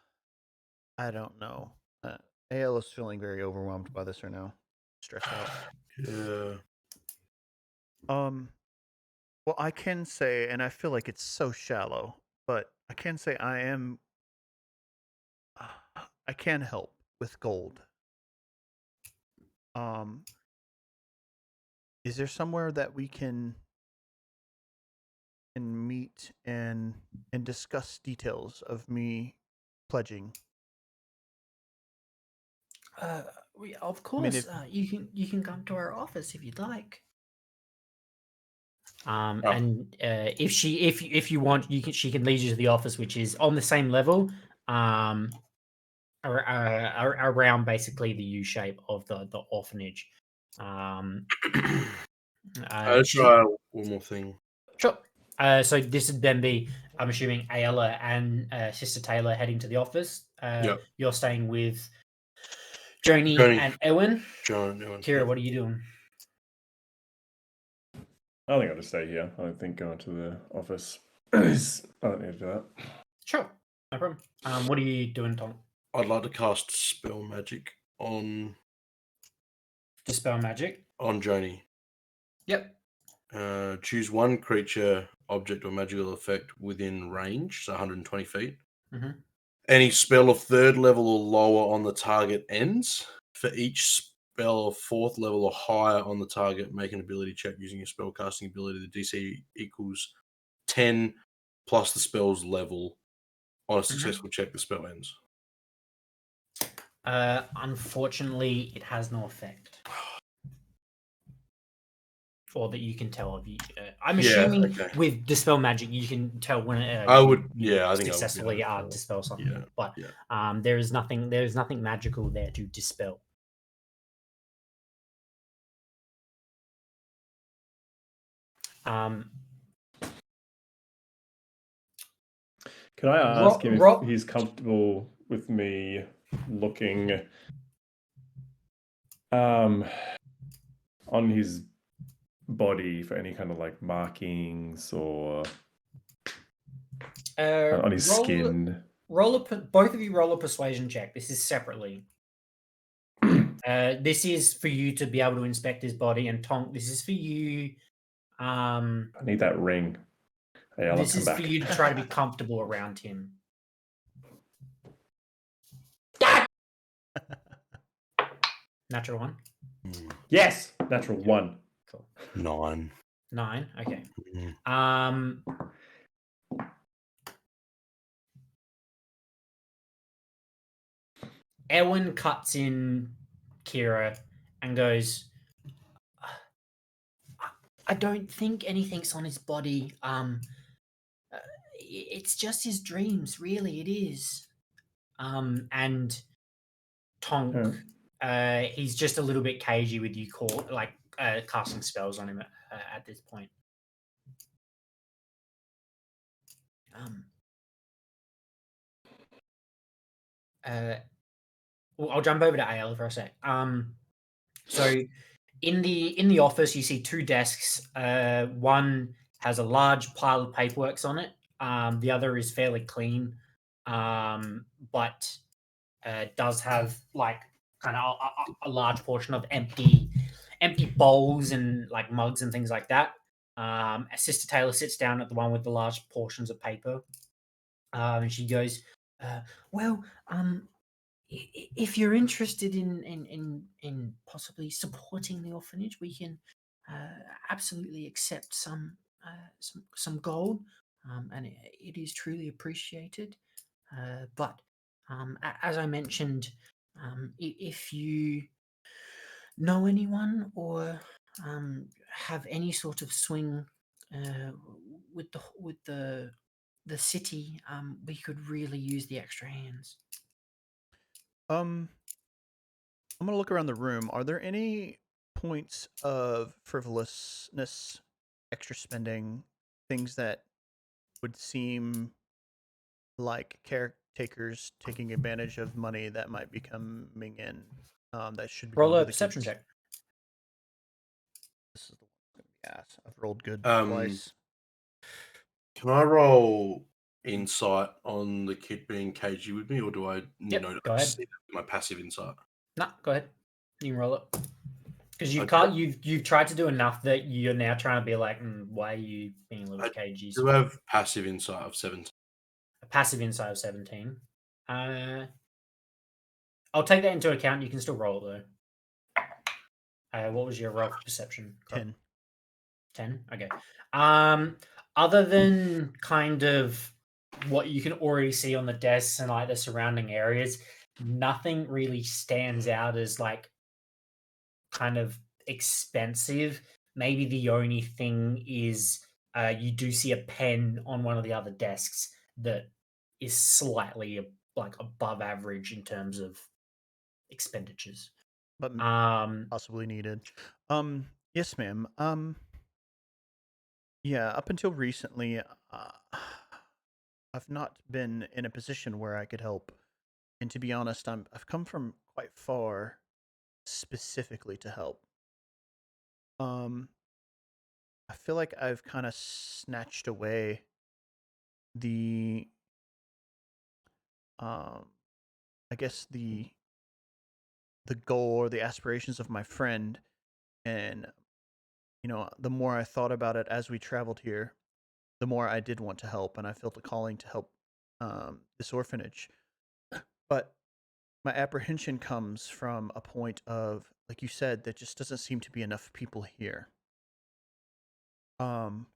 I don't know. AL is feeling very overwhelmed by this right now. Stressed out. Yeah. Well, I can say, and I feel like it's so shallow, but I can say I can help with gold. Is there somewhere that we can meet and discuss details of me pledging? Of I mean, course, you can come to our office if you'd like. Oh. And if you want, she can lead you to the office, which is on the same level, around basically the U shape of the orphanage. Let's try one more thing. Sure. So this would then be, I'm assuming, Ayala and Sister Taylor heading to the office. Yep. You're staying with Joni Joni. and Ewan. John, Ewan, Kira, yep. what are you doing? I think I'll just stay here. I don't think going to the office I don't need to do that. Sure, no problem. What are you doing, Tom? I'd like to cast spell magic on Dispel magic. Joni. Yep. Choose one creature, object, or magical effect within range, so 120 feet. Any spell of third level or lower on the target ends. For each spell of 4th level or higher on the target, make an ability check using your spellcasting ability. The DC equals 10 plus the spell's level. On a successful check, the spell ends. Unfortunately, it has no effect. Or that you can tell of you. I'm assuming with Dispel Magic, you can tell when I would, you I think successfully I would dispel something. Yeah, But yeah. there is nothing magical there to dispel. Can I ask him if he's comfortable with me looking on his body for any kind of like markings or on his skin? Both of you roll a persuasion check. This is separately. This is for you to be able to inspect his body, and Tonk, this is for you. I need that ring. Hey, this is for you to try to be comfortable around him. Natural 1? Yes! Natural 1. Cool. 9. 9? Okay. Erwin cuts in Kira and goes, I don't think anything's on his body. It's just his dreams, really, it is. And Tonk, he's just a little bit cagey with you, casting spells on him at this point. Well, I'll jump over to AL for a sec. So in the office, you see 2 desks. One has a large pile of paperwork on it. The other is fairly clean, but does have like kind of a large portion of empty bowls and like mugs and things like that. Sister Taylor sits down at the one with the large portions of paper, and she goes, if you're interested in possibly supporting the orphanage, we can absolutely accept some gold, and it is truly appreciated. But as I mentioned, if you know anyone or have any sort of swing with the city, we could really use the extra hands. I'm gonna look around the room. Are there any points of frivolousness, extra spending, things that would seem like caretakers taking advantage of money that might be coming in? That should be roll going a to the perception kids? check. This is the one that's gonna be ass. I've rolled good twice. Can I roll insight on the kid being cagey with me, or do I Go ahead. see my passive insight? No, go ahead. You can roll it because you've tried to do enough that you're now trying to be like, why are you being a little cagey? Do I have passive insight of 17? A passive insight of 17. I'll take that into account. You can still roll it though. What was your roll for perception? 10. 10. Okay. Other than kind of what you can already see on the desks and like the surrounding areas, nothing really stands out as like kind of expensive. Maybe the only thing is you do see a pen on one of the other desks that is slightly like above average in terms of expenditures, but possibly needed. Yes, ma'am. Yeah, up until recently, I've not been in a position where I could help, and to be honest, I've come from quite far specifically to help. I feel like I've kind of snatched away the I guess the goal or the aspirations of my friend, and the more I thought about it as we traveled here, the more I did want to help, and I felt a calling to help this orphanage. But my apprehension comes from a point of like you said, there just doesn't seem to be enough people here. I'm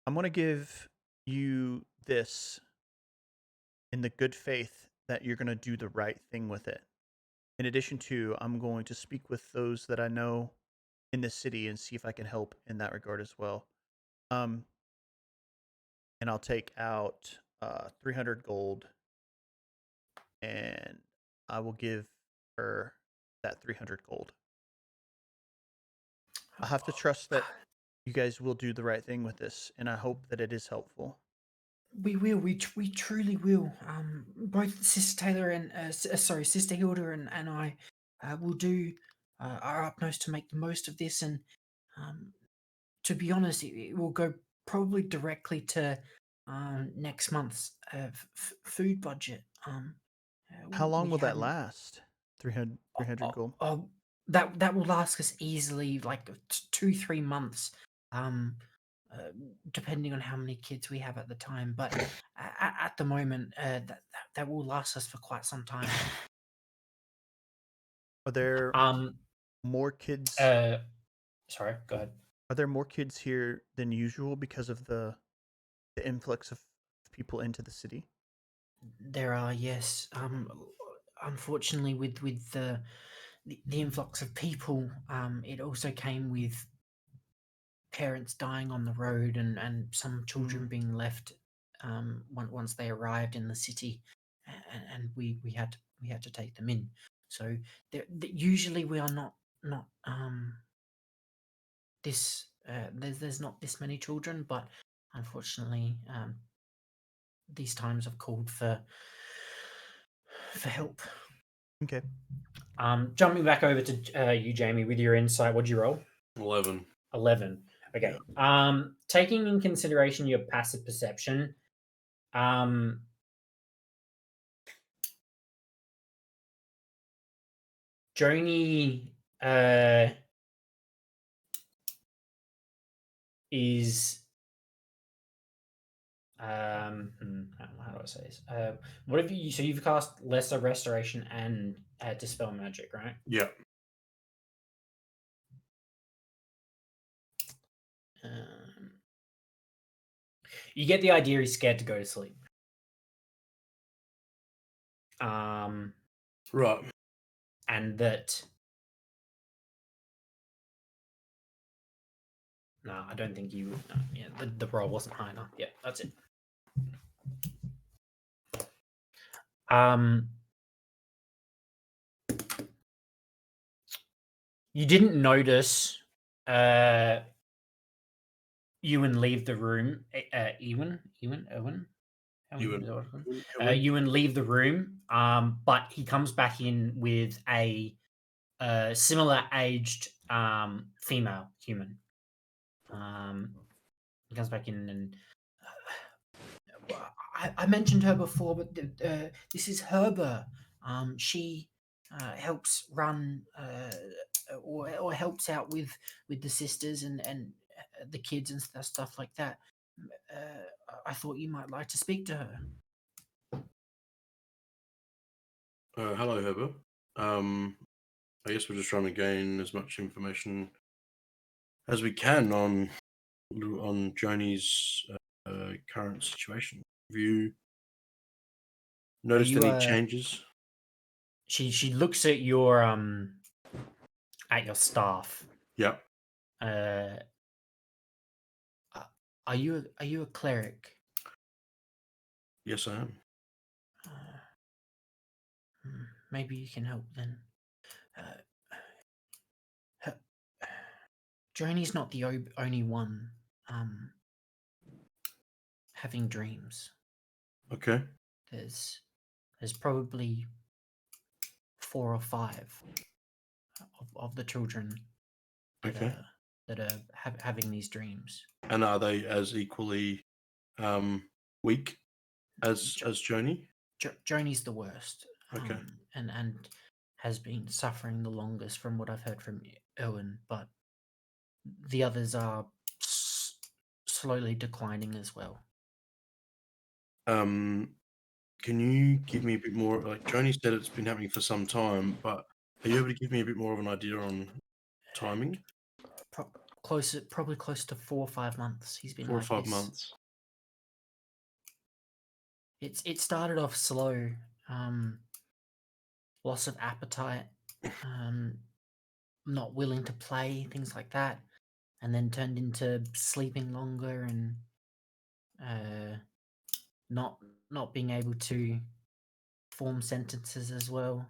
gonna give you this in the good faith that you're gonna do the right thing with it. In addition to, I'm going to speak with those that I know in the city and see if I can help in that regard as well. And I'll take out 300 gold, and I will give her that 300 gold. I have to trust that you guys will do the right thing with this, and I hope that it is helpful. We will. We truly will. Both Sister Taylor and Sister Hilda and I will do our utmost to make the most of this. And to be honest, it will go probably directly to next month's food budget. How long we will that hadn't- last? 300 gold? That will last us easily like 2-3 months. Depending on how many kids we have at the time, but at the moment, that will last us for quite some time. Are there more kids? Sorry, go ahead. Are there more kids here than usual because of the influx of people into the city? There are, yes. Unfortunately, with the influx of people, it also came with parents dying on the road and some children being left once they arrived in the city, and we had to take them in. So usually we are not this there's not this many children, but unfortunately these times have called for help. Okay. Jumping back over to you, Jamie, with your insight, what'd you roll? 11. 11. Okay. Taking in consideration your passive perception, Joni is how do I say this? What have you? So you've cast Lesser Restoration and Dispel Magic, right? Yeah. You get the idea he's scared to go to sleep. Right. And that. No, I don't think you. No, yeah, the roll wasn't high enough. Yeah, that's it. You didn't notice Ewan leave the room. Ewan. Ewan leave the room. But he comes back in with a similar aged female human. He comes back in and I mentioned her before, but this is Herber. She helps run or helps out with the sisters and the kids and stuff like that. I thought you might like to speak to her. Hello, Herbert. I guess we're just trying to gain as much information as we can on Joni's current situation. Have you noticed any changes? She looks at your staff. Yeah. Are you a cleric? Yes, I am. Maybe you can help then. Joni's not the only one having dreams. Okay. There's probably 4 or 5 of the children that are having these dreams. And are they as equally weak as Joni? Joni's the worst. Okay. And has been suffering the longest from what I've heard from Owen, but the others are slowly declining as well. Can you give me a bit more? Like Joni said, it's been happening for some time, but Are you able to give me a bit more of an idea on timing? Probably close to 4 or 5 months. He's been 4 or like 5 this. months. It started off slow, loss of appetite, not willing to play, things like that, and then turned into sleeping longer and not being able to form sentences as well.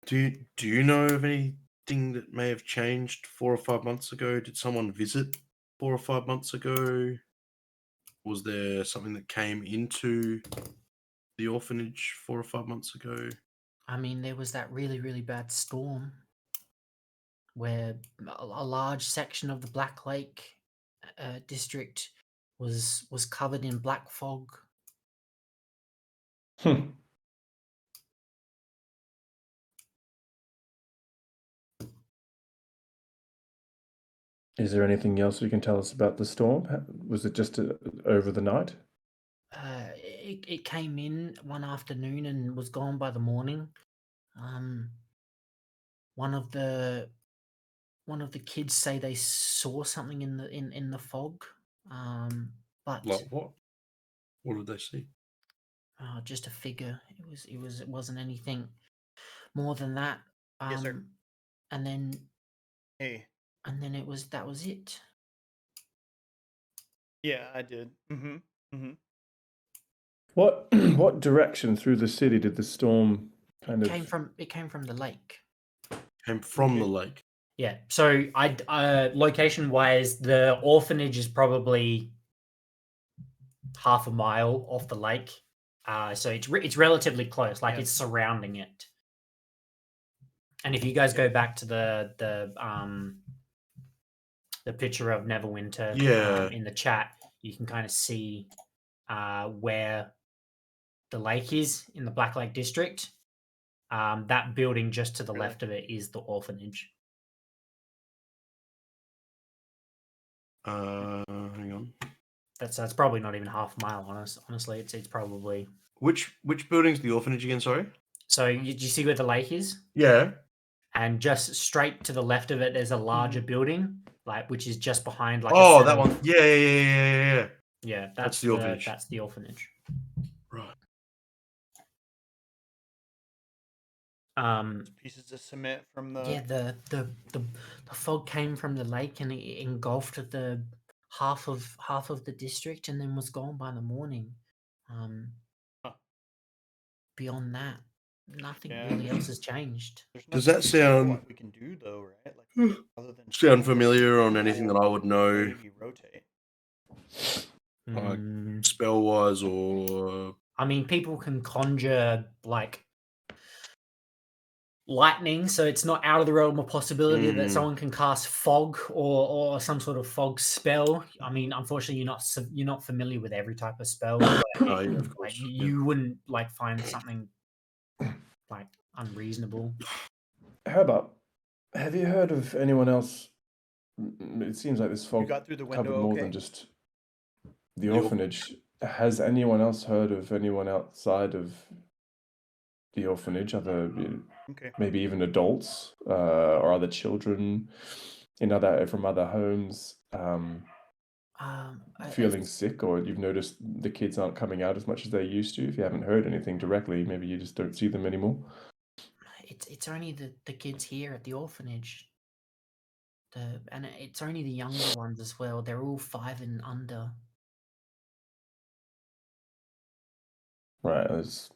Do you know of anything that may have changed 4 or 5 months ago? Did someone visit 4 or 5 months ago? Was there something that came into the orphanage 4 or 5 months ago? I mean, there was that really, really bad storm where a large section of the Black Lake district was covered in black fog. Hmm. Is there anything else you can tell us about the storm? Was it just over the night? It came in one afternoon and was gone by the morning. One of the kids say they saw something in the fog, but Like what? What did they see? just a figure. It wasn't anything more than that. Yes, sir. And then Hey. that was it. Yeah, I did. What direction through the city did the storm kind of? It came from the lake. Came from the Okay. lake. Yeah. So location wise, the orphanage is probably half a mile off the lake. So it's relatively close. Like Yeah. it's surrounding it. And if you guys go back to the picture of Neverwinter Yeah. in the chat, you can kind of see where the lake is in the Black Lake district. That building just to the Really? left of it is the orphanage. Hang on. That's probably not even half a mile. Honestly, it's probably. Which building's the orphanage again? Sorry. So do you see where the lake is? Yeah. And just straight to the left of it, there's a larger Mm-hmm. building, which is just behind a Oh, set that of- one. Yeah. Yeah, That's the orphanage. That's the orphanage. Right. Pieces of cement from the. Yeah, the fog came from the lake and it engulfed the half of the district and then was gone by the morning. Huh. Beyond that, nothing Yeah. really else has changed. There's Does nothing that sound- a lot we can do though, right? Like other than Sound storm, familiar on like, anything that I would know, maybe rotate. like Mm, spell wise or? I mean, people can conjure lightning, so it's not out of the realm of possibility that someone can cast fog or some sort of fog spell. I mean, unfortunately, you're not familiar with every type of spell. But Oh, yeah, of course. you wouldn't find something unreasonable. How about? Have you heard of anyone else? It seems like this You fog got through the covered window more okay? than just the The orph- orphanage. Has anyone else heard of anyone outside of the orphanage? Other, Okay. maybe even adults or other children from other homes feeling sick, or you've noticed the kids aren't coming out as much as they used to. If you haven't heard anything directly, maybe you just don't see them anymore. It's only the kids here at the orphanage. And it's only the younger ones as well. They're all 5 and under. Right, it's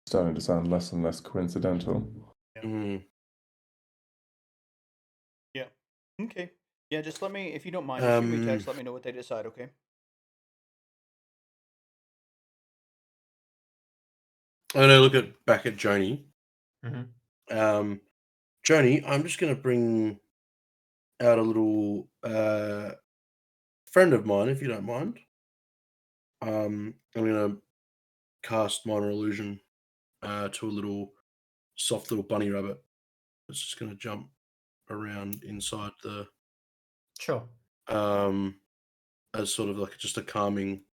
starting to sound less and less coincidental. Yeah. Okay. Yeah, just let me, if you don't mind, just shoot me a text. Let me know what they decide. Okay. I'm gonna look back at Joni. Mhm. Joni, I'm just gonna bring out a little friend of mine, if you don't mind. I'm gonna cast minor illusion to a little soft little bunny rabbit. It's just gonna jump around inside the Sure. as sort of like just a calming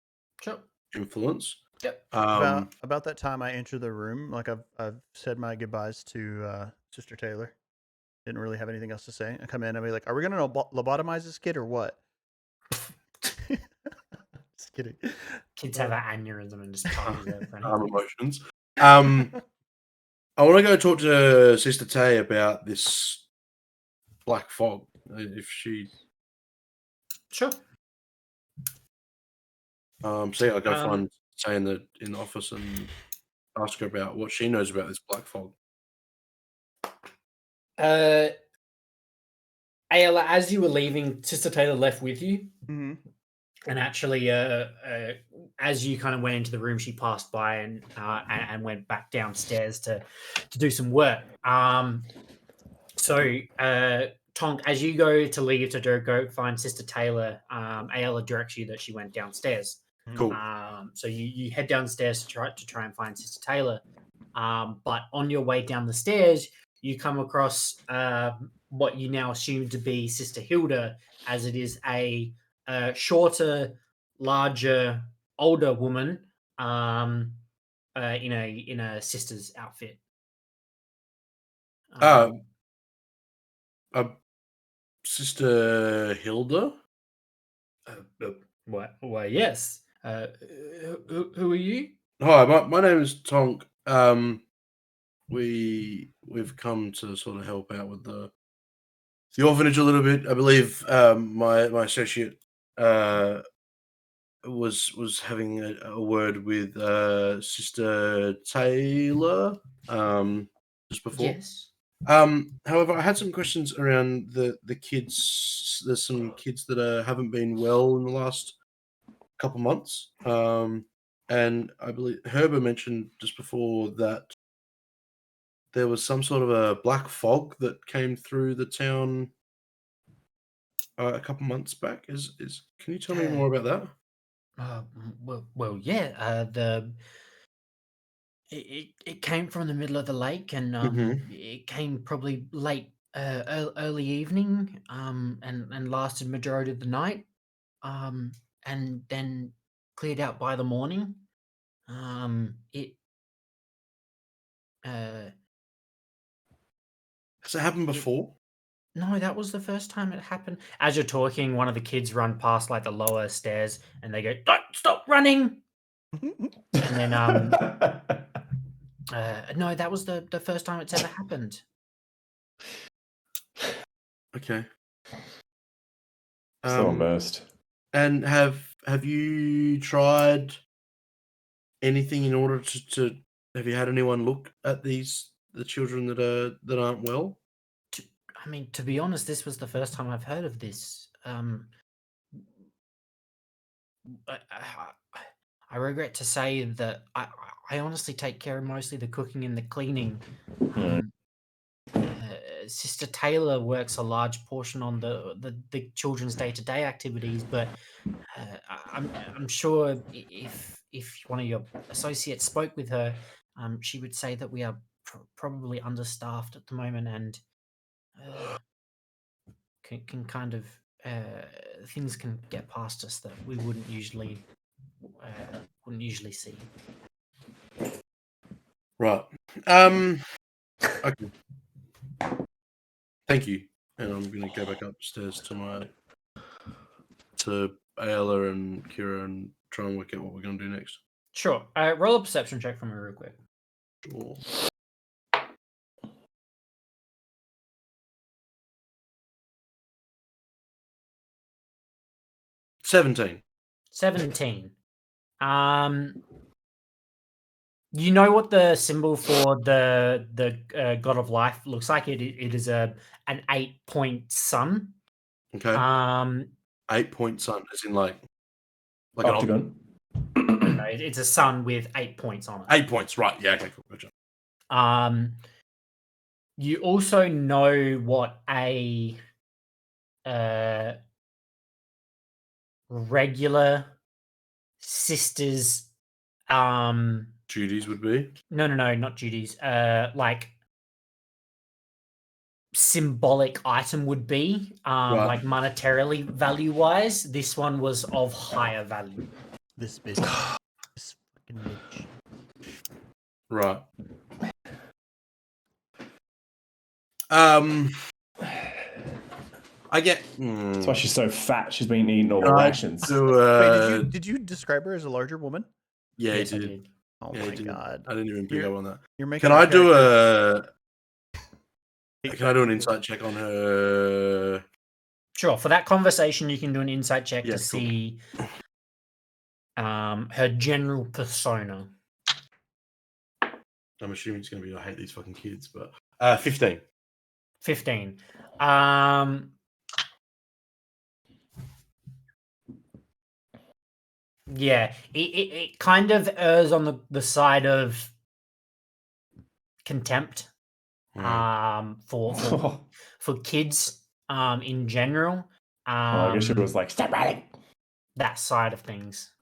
Sure. influence. Yep. About that time, I enter the room. Like I've said my goodbyes to Sister Taylor. Didn't really have anything else to say. I come in and be like, "Are we gonna lobotomize this kid or what?" Just kidding. Kids have an aneurysm and just charges out for emotions. I want to go talk to Sister Tay about this black fog. If she, Sure. so yeah, I'll go find Tay in the office and ask her about what she knows about this black fog. Ayla, as you were leaving, Sister Taylor left with you. Mm-hmm. And actually, as you kind of went into the room, she passed by and went back downstairs to do some work. So, Tonk, as you go to leave to go find Sister Taylor, Ayla directs you that she went downstairs. Cool. So you head downstairs to try and find Sister Taylor. But on your way down the stairs, you come across what you now assume to be Sister Hilda, as it is a shorter, larger, older woman in a sister's outfit. Sister Hilda. Why, yes. Who are you? Hi, my name is Tonk. We've come to sort of help out with the orphanage a little bit. I believe my associate was having a word with Sister Taylor just before. Yes. However, I had some questions around the kids. There's some kids that haven't been well in the last couple months. And I believe Herbert mentioned just before that there was some sort of a black fog that came through the town a couple months back. Can you tell me more about that? Well, yeah. It came from the middle of the lake, and it came probably late, early evening, and lasted majority of the night, and then cleared out by the morning. It Has it happened before? No, that was the first time it happened. As you're talking, one of the kids run past like the lower stairs, and they go, "Don't stop running!" And then, no, that was the first time it's ever happened. Okay. So immersed. And have you tried anything in order to have you had anyone look at the children that aren't well? I mean, to be honest, this was the first time I've heard of this. I regret to say that I honestly take care of mostly the cooking and the cleaning. Sister Taylor works a large portion on the children's day-to-day activities, but I'm sure if one of your associates spoke with her, she would say that we are probably understaffed at the moment, and can kind of things can get past us that we wouldn't usually see. Right. Okay. Thank you. And I'm going to go back upstairs to Ayla and Kira and try and work out what we're going to do next. Sure. Roll a perception check for me real quick. Sure. $17. You know what the symbol for the god of life looks like? It is an 8-point sun. Okay. 8-point sun, as in like an octagon. No, it's a sun with 8 points on it. 8 points, right? Yeah. Okay. Cool. Gotcha. You also know what a regular sister's duties would be? No, not duties. Like symbolic item would be, Right. like monetarily value wise. This one was of higher value. This business. Image. Right. I get. That's why she's so fat. She's been eating all the Can I rations. do, Wait, did you describe her as a larger woman? yeah, Yes, he I did. did. Oh Yeah, he my did. god. I didn't even pick up on that. You're making Can I do character a? hate Can I do an crime. insight check on her? Sure. For that conversation, you can do an insight check Yeah, to cool. see her general persona. I'm assuming it's going to be I hate these fucking kids, but 15. 15. Yeah, it kind of errs on the side of contempt for kids in general. I guess she was like, stop running. That side of things.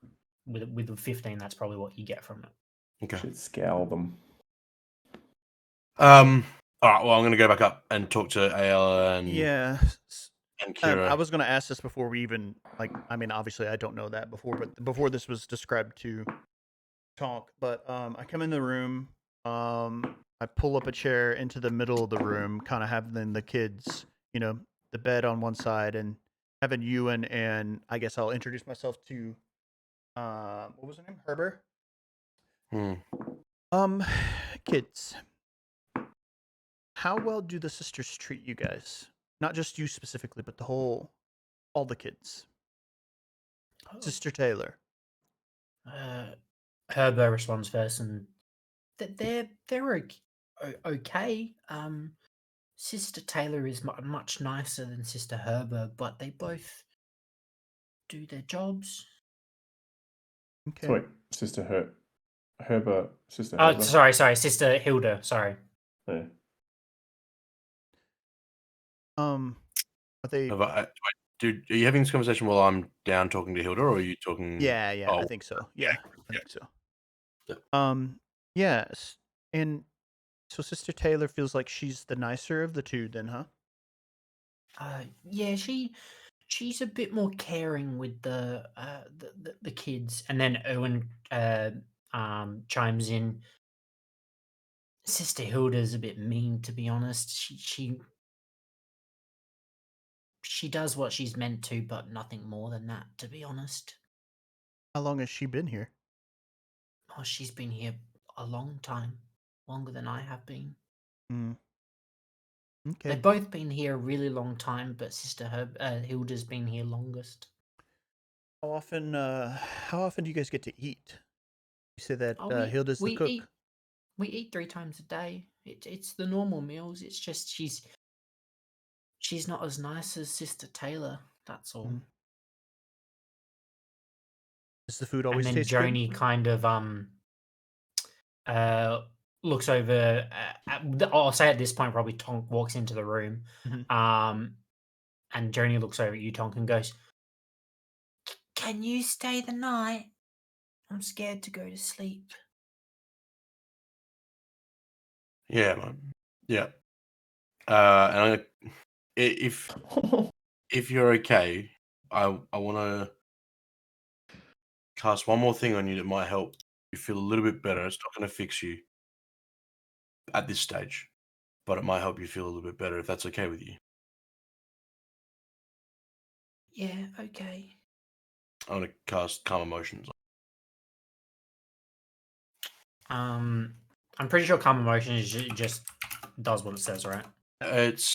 With the 15, that's probably what you get from it. Okay. Should scale them. All right. Well, I'm going to go back up and talk to AL and Yeah. and Kira. I was going to ask this before we even obviously I don't know that before, but before this was described to Tonk. But I come in the room. I pull up a chair into the middle of the room, kind of having the kids, the bed on one side, and having Ewan, and I guess I'll introduce myself to, what was her name? Herber. Kids, how well do the sisters treat you guys? Not just you specifically, but all the kids. Sister Taylor. Herber responds first, and they're okay. Sister Taylor is much nicer than Sister Herber, but they both do their jobs. So wait, Sister Herber, Sister Oh, Herber. sorry, Sister Hilda. Sorry. Yeah. Are they? Dude, are you having this conversation while I'm down talking to Hilda, or are you talking? Yeah, Oh, I think so. Yeah, I think so. Yeah. Yes, and so Sister Taylor feels like she's the nicer of the two, then, huh? Yeah, she's a bit more caring with the kids, and then Owen chimes in. Sister Hilda's a bit mean, to be honest. She does what she's meant to, but nothing more than that, to be honest. How long has she been here? Oh, she's been here a long time, longer than I have been. Okay. They've both been here a really long time, but Sister Hilda's been here longest. How often do you guys get to eat? You say that Hilda's the we cook. We eat 3 times a day. It's the normal meals. It's just she's not as nice as Sister Taylor. That's all. Does the food And always then taste Joni kind of looks over. I'll say at this point, probably Tonk walks into the room, good? and Joni looks over at you, Tonk, and goes, "Can you stay the night? I'm scared to go to sleep." Yeah, man. Yeah. And if you're okay, I want to cast one more thing on you that might help you feel a little bit better. It's not going to fix you at this stage, but it might help you feel a little bit better if that's okay with you. Yeah, okay. I want to cast Calm Emotions. I'm pretty sure Calm Emotions just does what it says, right? It's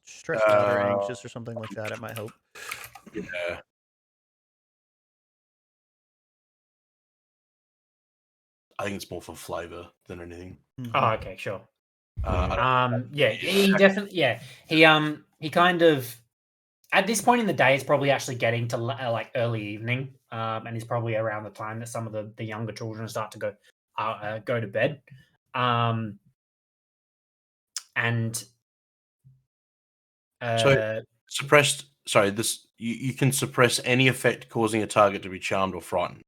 Stressed out or anxious or something like that. It might help. Yeah. I think it's more for flavor than anything. Oh, okay, sure. Yeah, he definitely, he kind of, at this point in the day, it's probably actually getting to like early evening, and it's probably around the time that some of the younger children start to go to bed, and so suppressed. Sorry, you can suppress any effect causing a target to be charmed or frightened.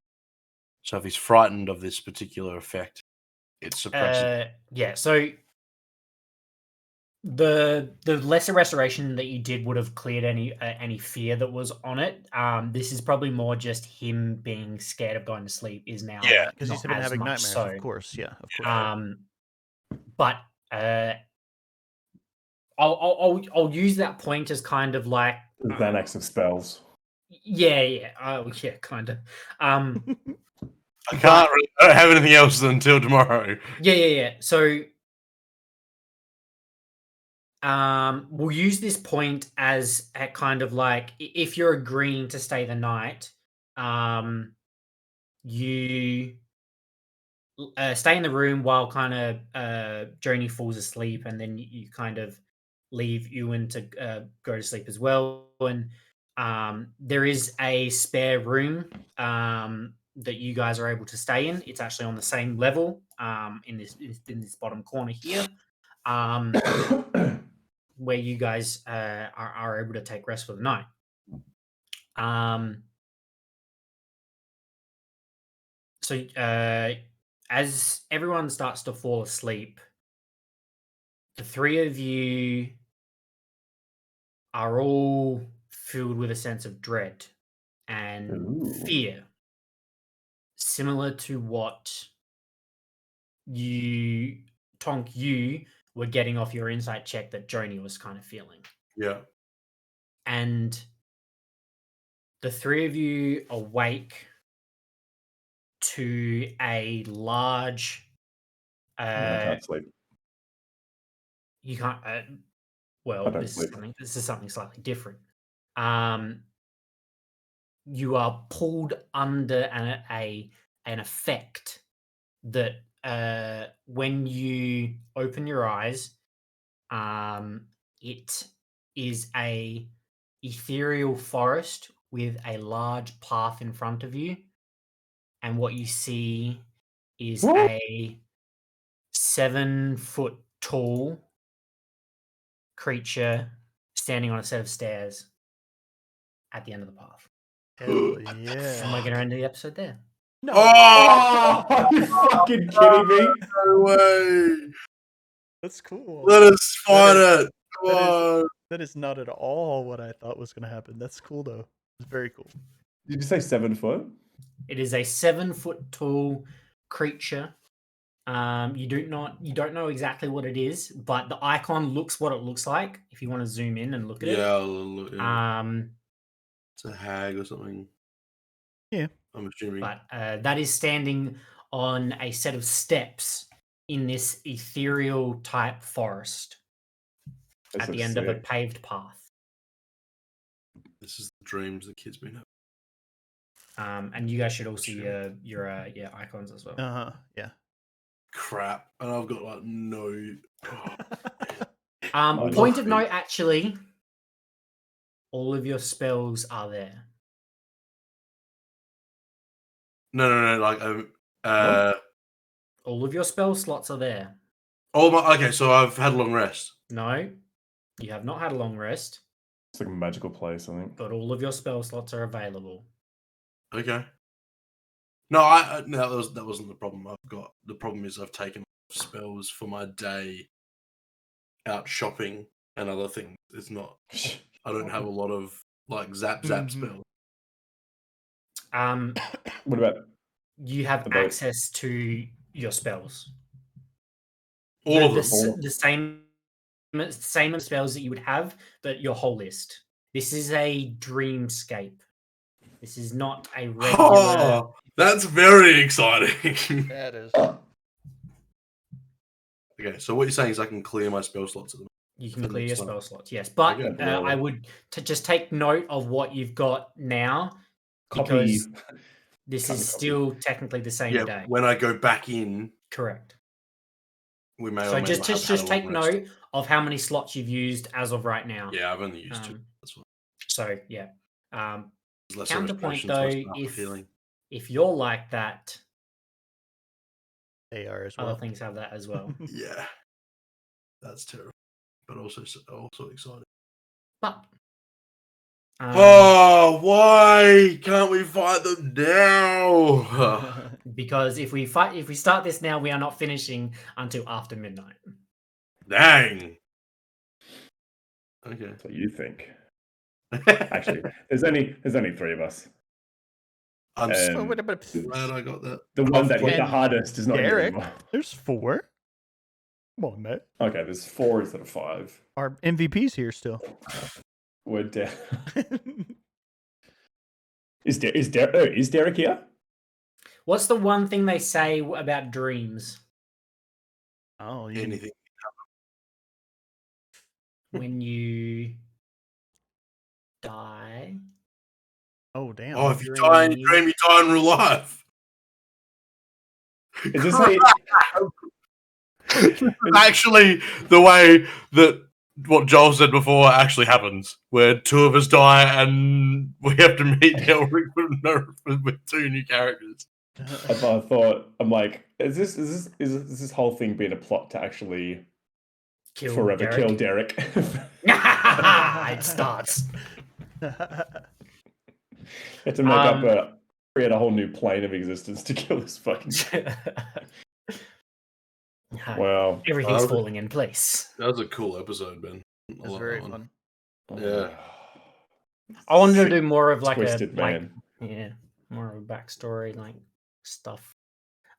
So if he's frightened of this particular effect, it suppresses. yeah. So The lesser restoration that you did would have cleared any fear that was on it. This is probably more just him being scared of going to sleep is now Yeah. Because he's not been as having much nightmares, so. of course. Yeah, of course. But I'll use that point as kind of like The Xanax of spells. yeah, kind of. I I don't have anything else until tomorrow. Yeah. So we'll use this point as a kind of like if you're agreeing to stay the night, you stay in the room while kind of Joni falls asleep, and then you kind of leave Ewan to go to sleep as well. And there is a spare room that you guys are able to stay in. It's actually on the same level in this bottom corner here, where you guys are able to take rest for the night. So as everyone starts to fall asleep, the three of you are all filled with a sense of dread and Ooh. fear, similar to what you were getting off your insight check that Joni was kind of feeling. Yeah. And the three of you awake to a large I can't sleep. you can't well, I don't this sleep. is something slightly different. You are pulled under an effect that when you open your eyes, it is a ethereal forest with a large path in front of you, and what you see is What? a 7-foot tall creature standing on a set of stairs at the end of the path. Hell What the yeah. And we're going to end the episode there. No. Oh, Are you fucking kidding me? no way! That's cool. Let us find That it. Come on. That is not at all what I thought was going to happen. That's cool, though. It's very cool. Did you say 7 foot? It is a 7-foot tall creature. You don't know exactly what it is, but the icon looks what it looks like. If you want to zoom in and look at Yeah, it, it's a hag or something. Yeah. I'm assuming. but that is standing on a set of steps in this ethereal type forest That's at the so end of a sick. paved path. This is the dreams the kids been having. And you guys should all see Sure. your icons as well. Yeah. Crap, and I've got like no. Nice. Point of note, actually, all of your spells are there. No. Like, All of your spell slots are there. Okay, so I've had a long rest. No, you have not had a long rest, It's like a magical place, I think. but all of your spell slots are available. Okay. No, no, that wasn't the problem. The problem is I've taken spells for my day out shopping and other things. It's not. I don't have a lot of like zap spells. What about You have About- access to your spells. All of them. The same spells that you would have, but your whole list. This is a dreamscape. This is not a regular. Oh, that's very exciting. That is. Okay, so what you're saying is I can clear my spell slots at the moment. You can for clear your next time. spell slots, yes. But Okay. I would just take note of what you've got now, copy? because this Copy. is still technically the same Yeah, day. when I go back in, Correct. we may So or may just not have had just a take long rest. note of how many slots you've used as of right now. Yeah, I've only used 2. That's fine. So yeah. There's less Counterpoint restoration, so it's though, not healing. if you're like that, They are as other well. things have that as well. Yeah, that's terrible, but also exciting. But Oh, why can't we fight them now? because if we start this now, we are not finishing until after midnight. Dang. Okay. That's what you think. Actually, there's only 3 of us. I'm so And glad I got that. the one that hit the And hardest is not here Derek, anymore. there's 4. Come on, Matt. Okay, there's 4 instead of 5. Our MVP's here still. We're down. Is Derek here? What's the one thing they say about dreams? Oh, you can- Anything. When you die, Oh, damn. Oh, if you die in a dream, you die in real life. Is this how Actually, the way that what Joel said before actually happens, where 2 of us die and we have to meet Elric with 2 new characters. I thought I'm like, is this whole thing being a plot to actually forever kill Derek? It starts. Had to make create a whole new plane of existence to kill this fucking. Wow, Everything's falling in place. That was a cool episode, Ben. It was very fun. Yeah. I wanted to do more of like Twisted man. more of a backstory like stuff.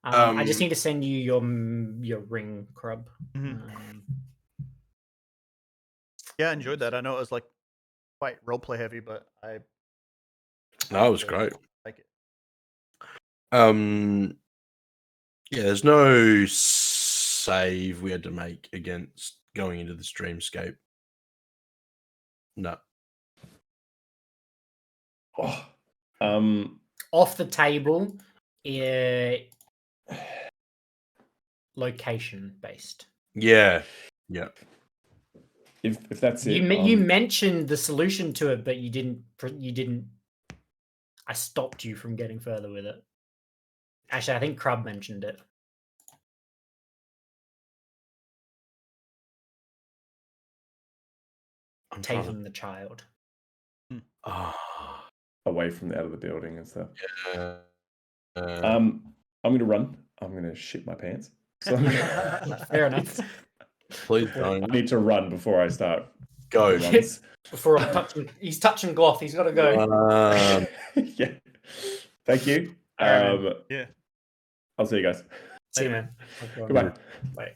I just need to send you your ring, Crub. Yeah, I enjoyed that. I know it was like quite roleplay heavy, but That was great. like it. Yeah, there's no save we had to make against going into the streamscape. No. Oh, Off the table, location based. Yeah. Yeah. if that's it, You mentioned the solution to it, but you didn't. I stopped you from getting further with it. Actually, I think Crub mentioned it. Taking the child. away from out of the building and stuff. Yeah. I'm gonna run. I'm gonna shit my pants. So Fair enough. Please don't. I need to run before I start. Go. Runs. Before I'm touching, he's touching Gloth. He's got to go. Yeah. Thank you. All right, Yeah. I'll see you guys. See you, man. Goodbye. Bye.